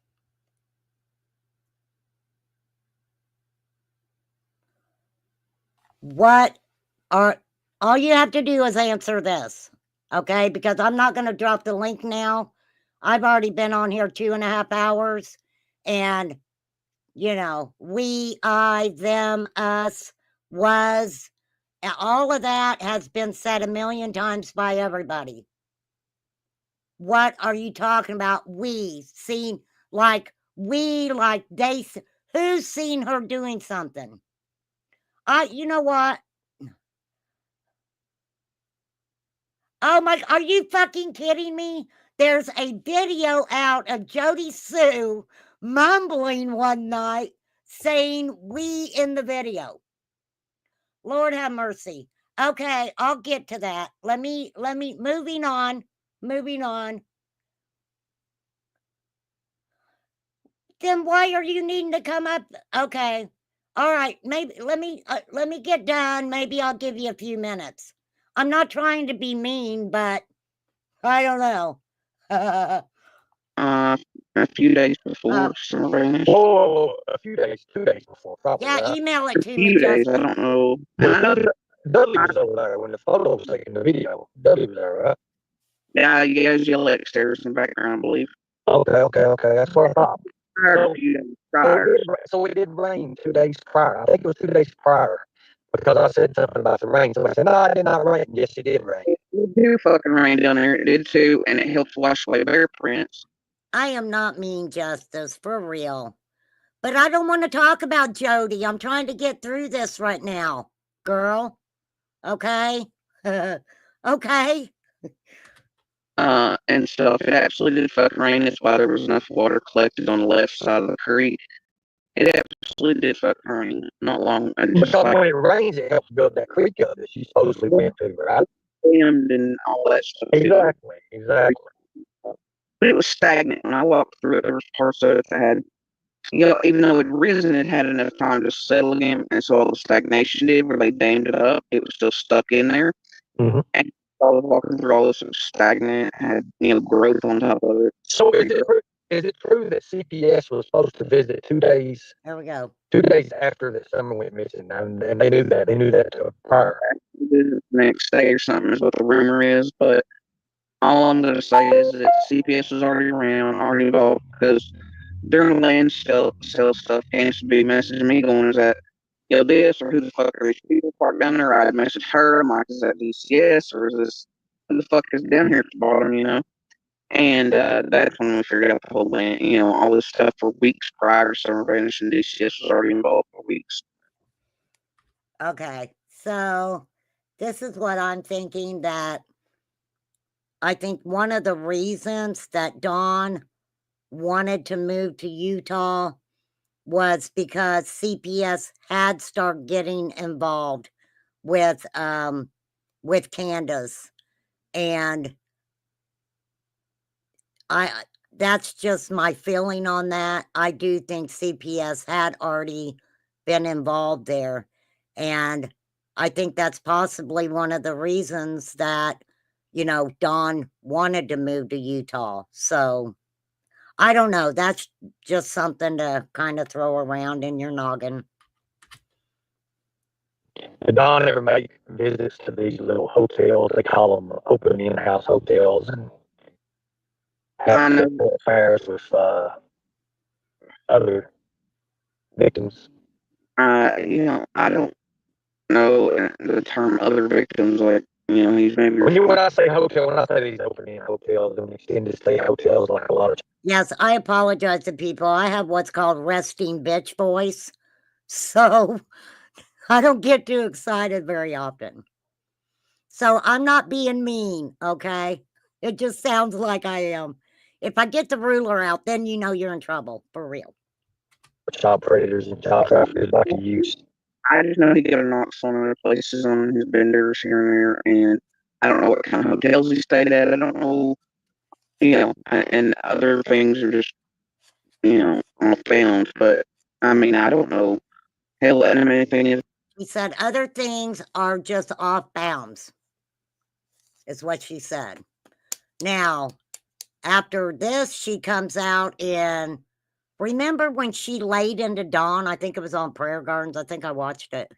All you have to do is answer this, okay? Because I'm not going to drop the link now. I've already been on here 2.5 hours, and we, I, them, us, was, all of that has been said a million times by everybody. What are you talking about? We seen, like they, who's seen her doing something? You know what? Oh my, are you fucking kidding me? There's a video out of Jody Sue mumbling one night saying we in the video. Lord have mercy. Okay, I'll get to that. Let me, moving on. Then why are you needing to come up? Okay. All right, maybe let me get done. Maybe I'll give you a few minutes. I'm not trying to be mean, but I don't know. A few days before Summer vanished. Oh, a few days, 2 days before, probably. Yeah, right? email it to A me, few days, Justin. I don't know. Dudley was over there when the photo was taken, the video. Dudley was there, right? Yeah, you guys yell upstairs in the background, I believe. Okay. That's what I thought. Prior. So it did rain 2 days prior. I think it was 2 days prior. Because I said something about the rain. Somebody said, no, it did not rain. Yes, it did rain. It did fucking rain down there. It did too, and it helped wash away bear prints. I am not mean, Justice, for real. But I don't want to talk about Jody. I'm trying to get through this right now, girl. Okay? Okay? And stuff. It absolutely did fucking rain. That's why there was enough water collected on the left side of the creek. It absolutely did fucking rain. Not long. Because when it rains, it helps build that creek up that she supposedly went to, right? dammed and all that stuff. Exactly. But it was stagnant. When I walked through it, there was parts of it that had, even though it risen, it had enough time to settle again. And so all the stagnation did, where they dammed it up, it was still stuck in there. Mm-hmm. And I was walking through all this, it was stagnant, had, growth on top of it. So is it true that CPS was supposed to visit 2 days? There we go. 2 days after that Summer went missing, and they knew that. They knew that prior. The next day or something is what the rumor is, but all I'm going to say is that CPS was already around, already involved, because during the land sell stuff, Candace would be messaging me going, is that, this, or who the fuck are these people parked down there? I'd message her, I'm like, is that DCS, or is this, who the fuck is down here at the bottom, And that's when we figured out the whole land, all this stuff for weeks prior to Summer vanishing. DCS was already involved for weeks. Okay, so this is what I'm thinking, that I think one of the reasons that Dawn wanted to move to Utah was because CPS had started getting involved with Candace, and that's just my feeling on that. I do think CPS had already been involved there, and I think that's possibly one of the reasons that Dawn wanted to move to Utah. So I don't know. That's just something to kind of throw around in your noggin. Did Don ever make visits to these little hotels? They call them open in-house hotels, and have sexual affairs with other victims. I don't know the term other victims, like, he's maybe. When I say hotel, when I say these open-in hotels and extended stay hotels, like a lot of. Yes, I apologize to people. I have what's called resting bitch voice, so I don't get too excited very often. So I'm not being mean, okay? It just sounds like I am. If I get the ruler out, then you're in trouble, for real. Child predators and child traffickers like you used. I just know he got a knocks on other places on his benders here and there, and I don't know what kind of hotels he stayed at. I don't know, and other things are just, off bounds. But I mean, I don't know. Hell, and anything is. He said other things are just off bounds, is what she said. Now, after this, she comes out in. Remember when she laid into Dawn? I think it was on Prayer Gardens. I think I watched it.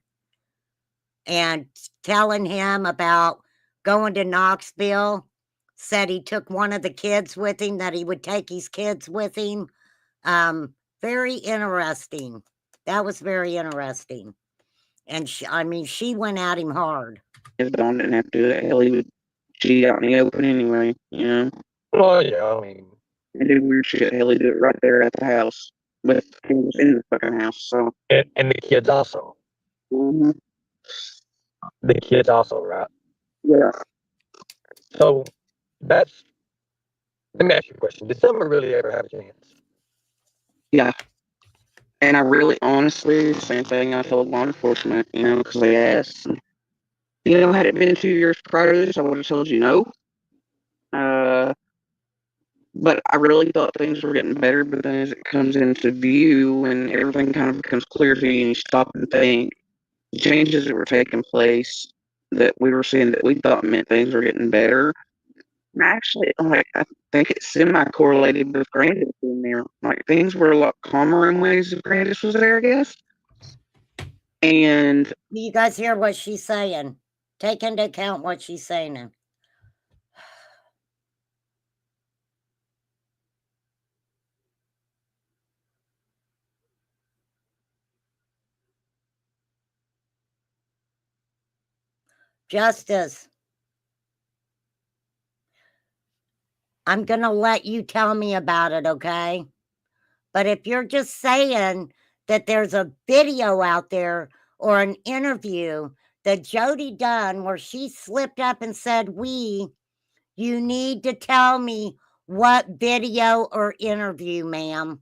And telling him about going to Knoxville, said he took one of the kids with him, that he would take his kids with him. Very interesting. That was very interesting. And she went at him hard. If Dawn didn't have to do that, hell, he would cheat out in the open anyway, Well, yeah, I mean. And do weird shit. Hell, he do it right there at the house with kids in the fucking house. So. And the kids also. Mm-hmm. The kids also, right? Yeah. So that's. Let me ask you a question. Did Summer really ever have a chance? Yeah. And I really, honestly, same thing I told law enforcement, because they asked. Had it been 2 years prior to this, I would have told you no. But I really thought things were getting better, but then as it comes into view and everything kind of becomes clear to you and you stop and think, the changes that were taking place that we were seeing that we thought meant things were getting better, actually, I think it's semi-correlated with Grandis in there. Like, things were a lot calmer in ways if Grandis was there, I guess. And you guys hear what she's saying? Take into account what she's saying. Justice, I'm going to let you tell me about it, okay? But if you're just saying that there's a video out there or an interview that Jody done where she slipped up and said, you need to tell me what video or interview, ma'am.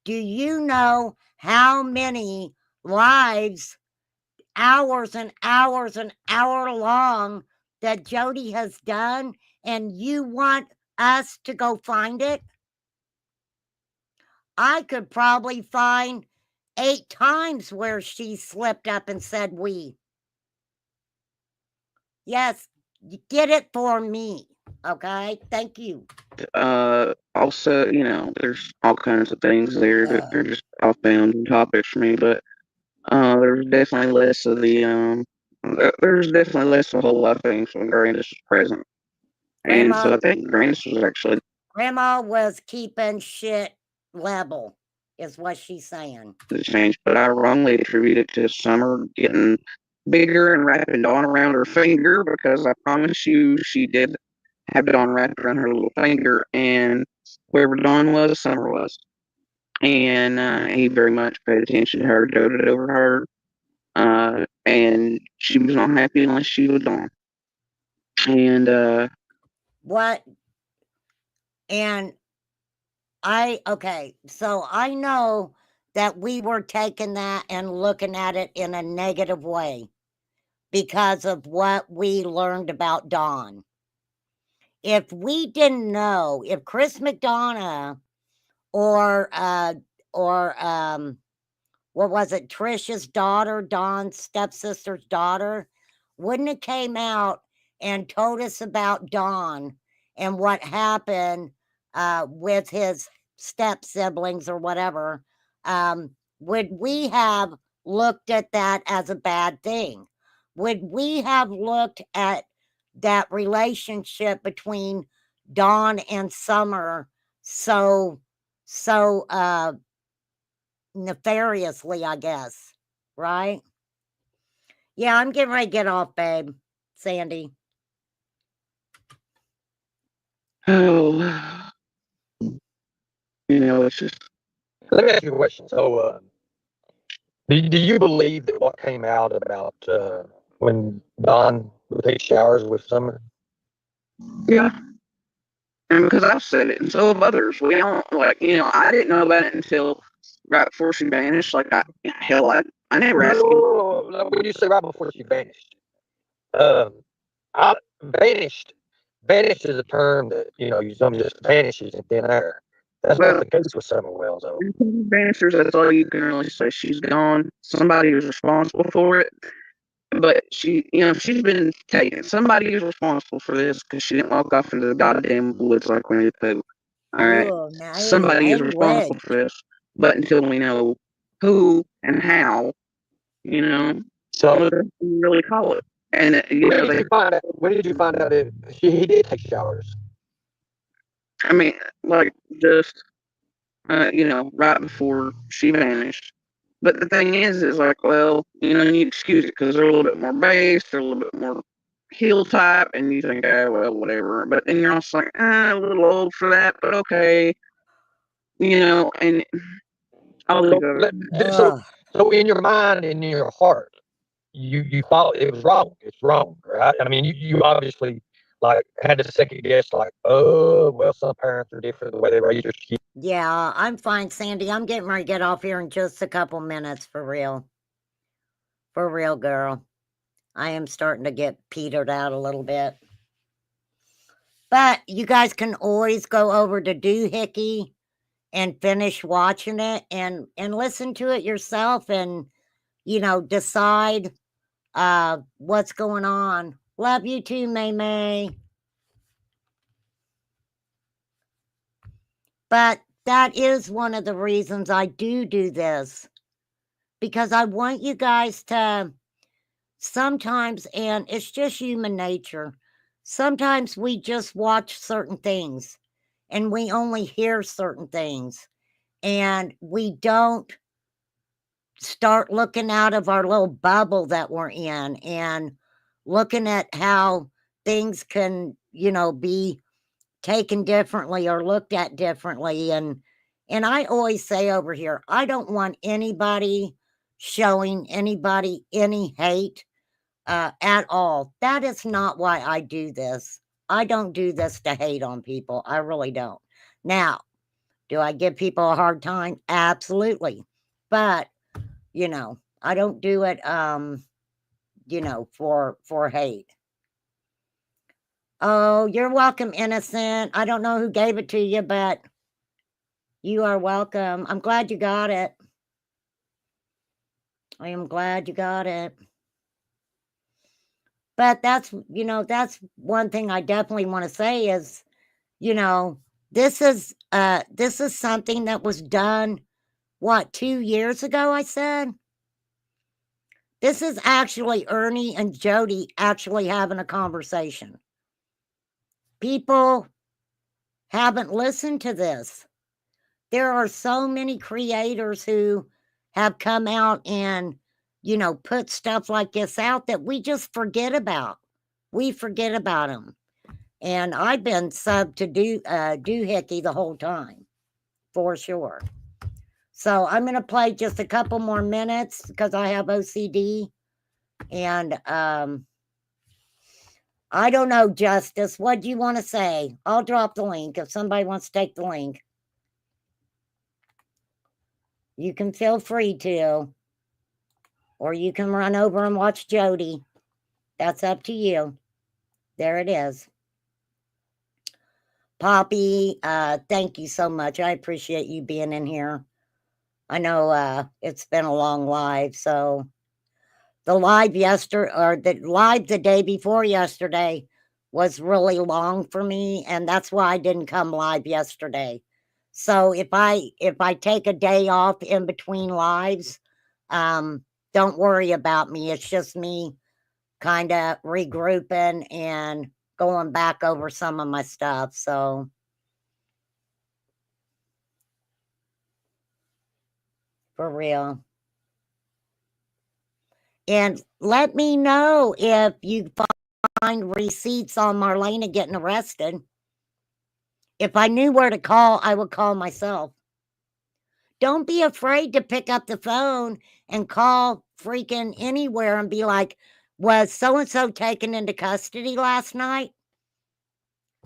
Do you know how many lives, hours and hours and hour long, that Jody has done, and you want us to go find it? I could probably find 8 times where she slipped up and said we. Yes, get it for me. Okay, thank you. Also, there's all kinds of things there that are just off-bound topics for me, but there's definitely less of there's definitely less of a whole lot of things when Grandis was present. And so I think Grandis was actually. Grandma was keeping shit level, is what she's saying. The change, but I wrongly attribute it to Summer getting bigger and wrapping Dawn around her finger, because I promise you she did have Dawn wrapped around her little finger, and wherever Dawn was, Summer was. And he very much paid attention to her, doted over her, and she was not happy unless she was Dawn. And what? And okay, so I know that we were taking that and looking at it in a negative way because of what we learned about Dawn. If we didn't know, if Chris McDonough or what was it, Trisha's daughter, Dawn's stepsister's daughter, wouldn't have came out and told us about Dawn and what happened with his step siblings or whatever, would we have looked at that as a bad thing? Would we have looked at that relationship between Dawn and Summer so nefariously, I guess, right? Yeah, I'm getting ready to get off, babe. Sandy. oh, it's just. Let me ask you a question. So, do you believe that what came out about when Don would take showers with Summer? Yeah. And because I've said it, and so have others. We don't, I didn't know about it until right before she vanished. I never asked him. No, when you say right before she vanished, I vanished. Vanished is a term that something just vanishes in thin air. That's not the case with Summer Wells, though. Vanishes, that's all you can really say. She's gone. Somebody was responsible for it. But she's been taken. Somebody is responsible for this because she didn't walk off into the goddamn woods like Winnie the Pooh. All right. Ooh, nice Somebody is responsible language. for this. But until we know who and how, So, what do you really call it? And when did you find out that he did take showers? I mean, like just right before she vanished. But the thing is like, well, you excuse it because they're a little bit more bass, they're a little bit more heel type, and you think, well, whatever. But then you're also like, a little old for that, but okay, and So in your mind and in your heart, you thought it was wrong. It's wrong, right? I mean, you obviously had to second guess, oh, well, some parents are different the way they raise their kids. Yeah, I'm fine, Sandy. I'm getting ready to get off here in just a couple minutes, for real. For real, girl. I am starting to get petered out a little bit. But you guys can always go over to Doohickey and finish watching it and listen to it yourself and, decide what's going on. Love you too, May May. But that is one of the reasons I do this, because I want you guys to sometimes, and it's just human nature, sometimes we just watch certain things and we only hear certain things and we don't start looking out of our little bubble that we're in and looking at how things can, be taken differently or looked at differently. And I always say over here, I don't want anybody showing anybody any hate at all. That is not why I do this. I don't do this to hate on people. I really don't. Now, do I give people a hard time? Absolutely. But, I don't do it for hate. Oh, you're welcome, Innocent. I don't know who gave it to you, but you are welcome. I'm glad you got it. I am glad you got it. But that's, that's one thing I definitely want to say is, this is something that was done, what, 2 years ago, I said? This is actually Ernie and Jody actually having a conversation. People haven't listened to this. There are so many creators who have come out and, put stuff like this out that we just forget about. We forget about them. And I've been sub to Doohickey the whole time, for sure. So I'm going to play just a couple more minutes because I have OCD. And I don't know, Justice. What do you want to say? I'll drop the link if somebody wants to take the link. You can feel free to. Or you can run over and watch Jody. That's up to you. There it is. Poppy, thank you so much. I appreciate you being in here. I know it's been a long live, so the live the day before yesterday was really long for me, and that's why I didn't come live yesterday. So if I take a day off in between lives, don't worry about me. It's just me kind of regrouping and going back over some of my stuff. So for real. And let me know if you find receipts on Marlena getting arrested. If I knew where to call, I would call myself. Don't be afraid to pick up the phone and call freaking anywhere and be like, was so-and-so taken into custody last night?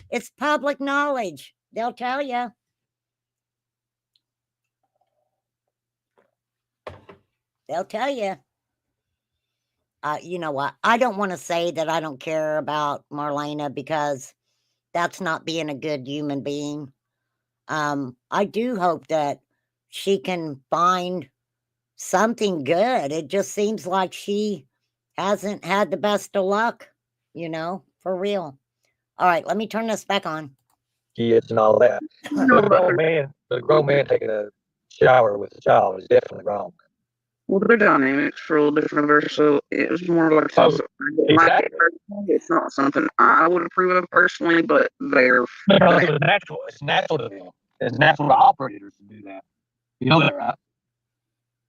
It's public knowledge. They'll tell you. They'll tell you. You know what? I don't want to say that I don't care about Marlena because that's not being a good human being. I do hope that she can find something good. It just seems like she hasn't had the best of luck, for real. All right, let me turn this back on. Kids and all that. No, The grown man taking a shower with a child is definitely wrong. well, their dynamics are a little different over, so it was more like Exactly. it's not something I would approve of personally, but they're Because it was natural. It's natural to them. It's natural to operators to do that. You know that, right?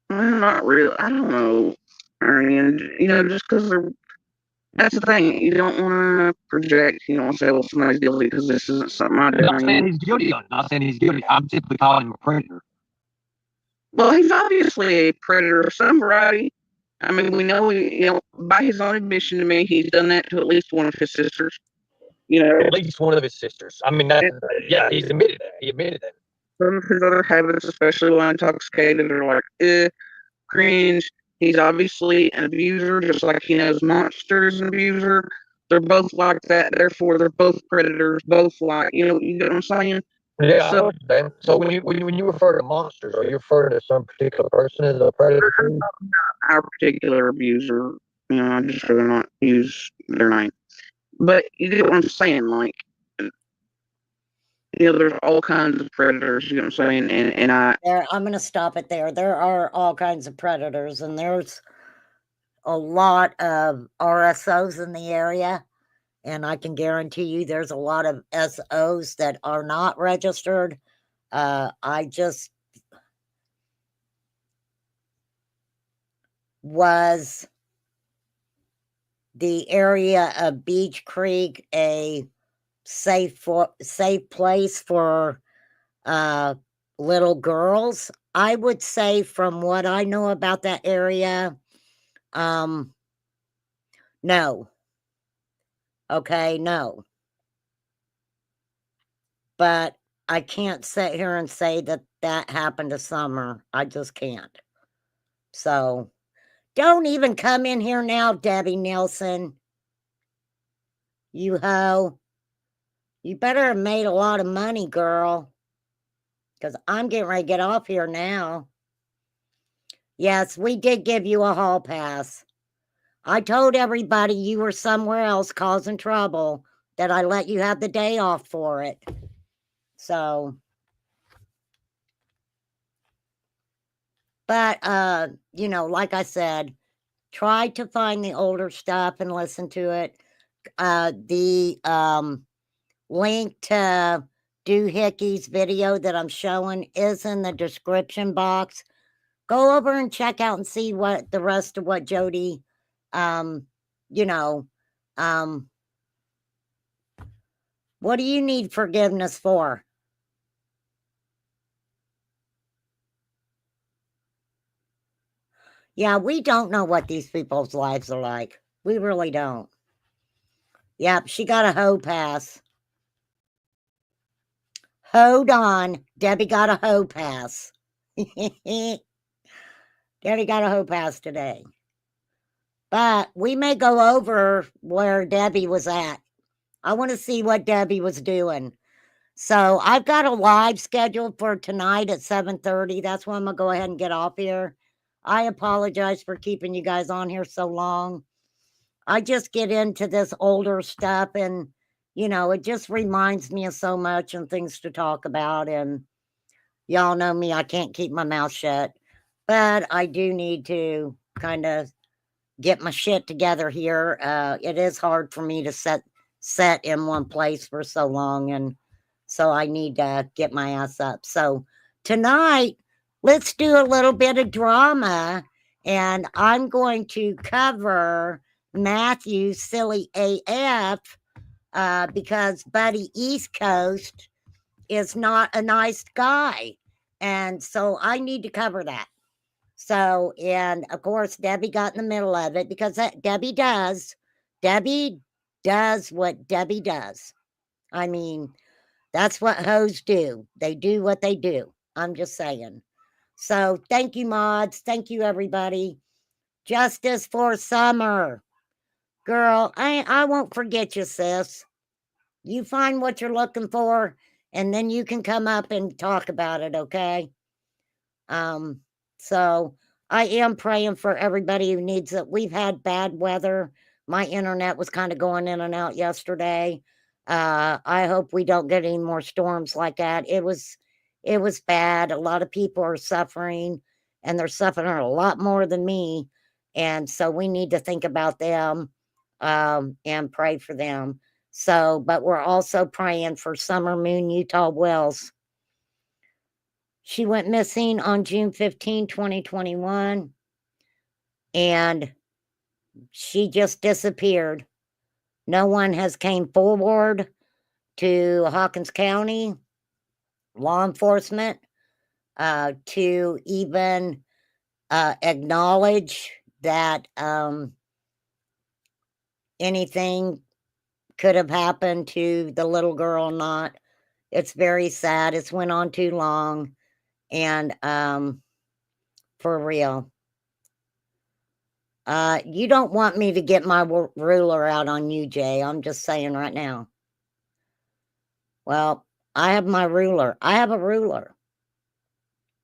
not really. I don't know. I mean, just because they're. That's the thing. You don't want to project. You don't want to say, well, somebody's guilty because this isn't something I I'm do. not saying he's guilty on it. I'm not saying he's guilty. I'm simply calling him a predator. Well, he's obviously a predator of some variety. I mean, we know, by his own admission to me, he's done that to at least one of his sisters. At least one of his sisters. I mean, yeah, he's admitted that. He admitted that. Some of his other habits, especially when intoxicated, are like, cringe. He's obviously an abuser, just like he knows Monster's an abuser. They're both like that. Therefore, they're both predators. Both like, you get what I'm saying? Yeah, so, so when you refer to monsters, are you referring to some particular person as a predator? Our particular abuser, I'd just rather not use their name. But you get what I'm saying? Like, there's all kinds of predators, you know what I'm saying? And I'm going to stop it there. There are all kinds of predators, and there's a lot of RSOs in the area. And I can guarantee you there's a lot of SOs that are not registered. I just was the area of Beach Creek a safe place for little girls? I would say from what I know about that area, no. Okay, no. But I can't sit here and say that that happened to Summer. I just can't. So don't even come in here now, Debbie Nelson. You hoe. You better have made a lot of money, girl. Because I'm getting ready to get off here now. Yes, we did give you a hall pass. I told everybody you were somewhere else causing trouble that I let you have the day off for it. So, but, you know, like I said, try to find the older stuff and listen to it. The link to Doohickeys video that I'm showing is in the description box. Go over and check out and see what the rest of what Jody, you know, what do you need forgiveness for? Yeah, we don't know what these people's lives are like. We really don't. Yep, she got a hoe pass. Hold on. Debbie got a hoe pass. Debbie got a hoe pass today. But we may go over where Debbie was at. I want to see what Debbie was doing. So I've got a live scheduled for tonight at 7:30. That's when I'm going to go ahead and get off here. I apologize for keeping you guys on here so long. I just get into this older stuff and, you know, it just reminds me of so much and things to talk about. And y'all know me, I can't keep my mouth shut. But I do need to kind of get my shit together here. It is hard for me to set in one place for so long, and so I need to get my ass up. So tonight, let's do a little bit of drama, and I'm going to cover Matthew's silly AF because Buddy East Coast is not a nice guy, and so I need to cover that. So, and of course, Debbie got in the middle of it because Debbie does what Debbie does. I mean, that's what hoes do. They do what they do. I'm just saying. So, thank you, mods. Thank you, everybody. Justice for Summer. Girl, I won't forget you, sis. You find what you're looking for, and then you can come up and talk about it, okay? So I am praying for everybody who needs it. We've had bad weather. My internet was kind of going in and out yesterday. I hope we don't get any more storms like that. It was bad. A lot of people are suffering, and they're suffering a lot more than me. And so we need to think about them and pray for them. So, but we're also praying for Summer Moon Utah Wells. She went missing on June 15, 2021, and she just disappeared. No one has came forward to Hawkins County law enforcement to even acknowledge that anything could have happened to the little girl. Not. It's very sad. It's went on too long, and for real. You don't want me to get my ruler out on you, Jay. I'm just saying right now. Well, I have my ruler. I have a ruler.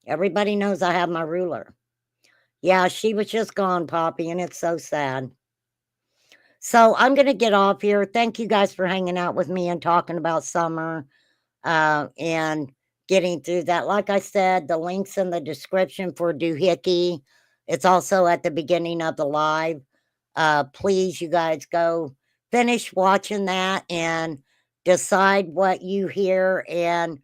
Everybody knows I have my ruler. Yeah, she was just gone, Poppy, and it's so sad. So I'm going to get off here. Thank you guys for hanging out with me and talking about summer and getting through that. Like I said, the link's in the description for Doohickey. It's also at the beginning of the live. Please, you guys, go finish watching that and decide what you hear and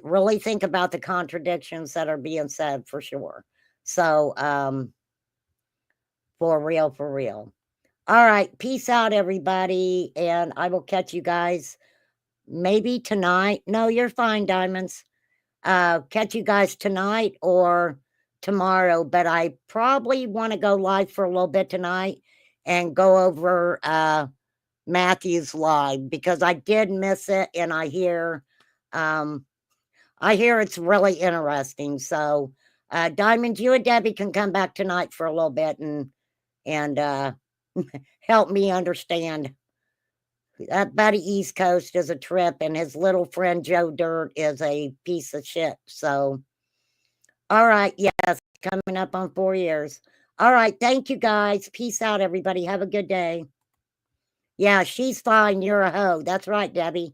really think about the contradictions that are being said for sure. So, for real, for real. All right. Peace out, everybody. And I will catch you guys maybe tonight. No, you're fine, Diamonds. Catch you guys tonight or tomorrow, but I probably want to go live for a little bit tonight and go over Matthew's live because I did miss it, and I hear it's really interesting. So Diamond, you and Debbie can come back tonight for a little bit and help me understand. That buddy East Coast is a trip, and his little friend Joe Dirt is a piece of shit. So, all right, yes, coming up on 4 years. All right, thank you guys. Peace out, everybody. Have a good day. Yeah, she's fine. You're a hoe. That's right, Debbie.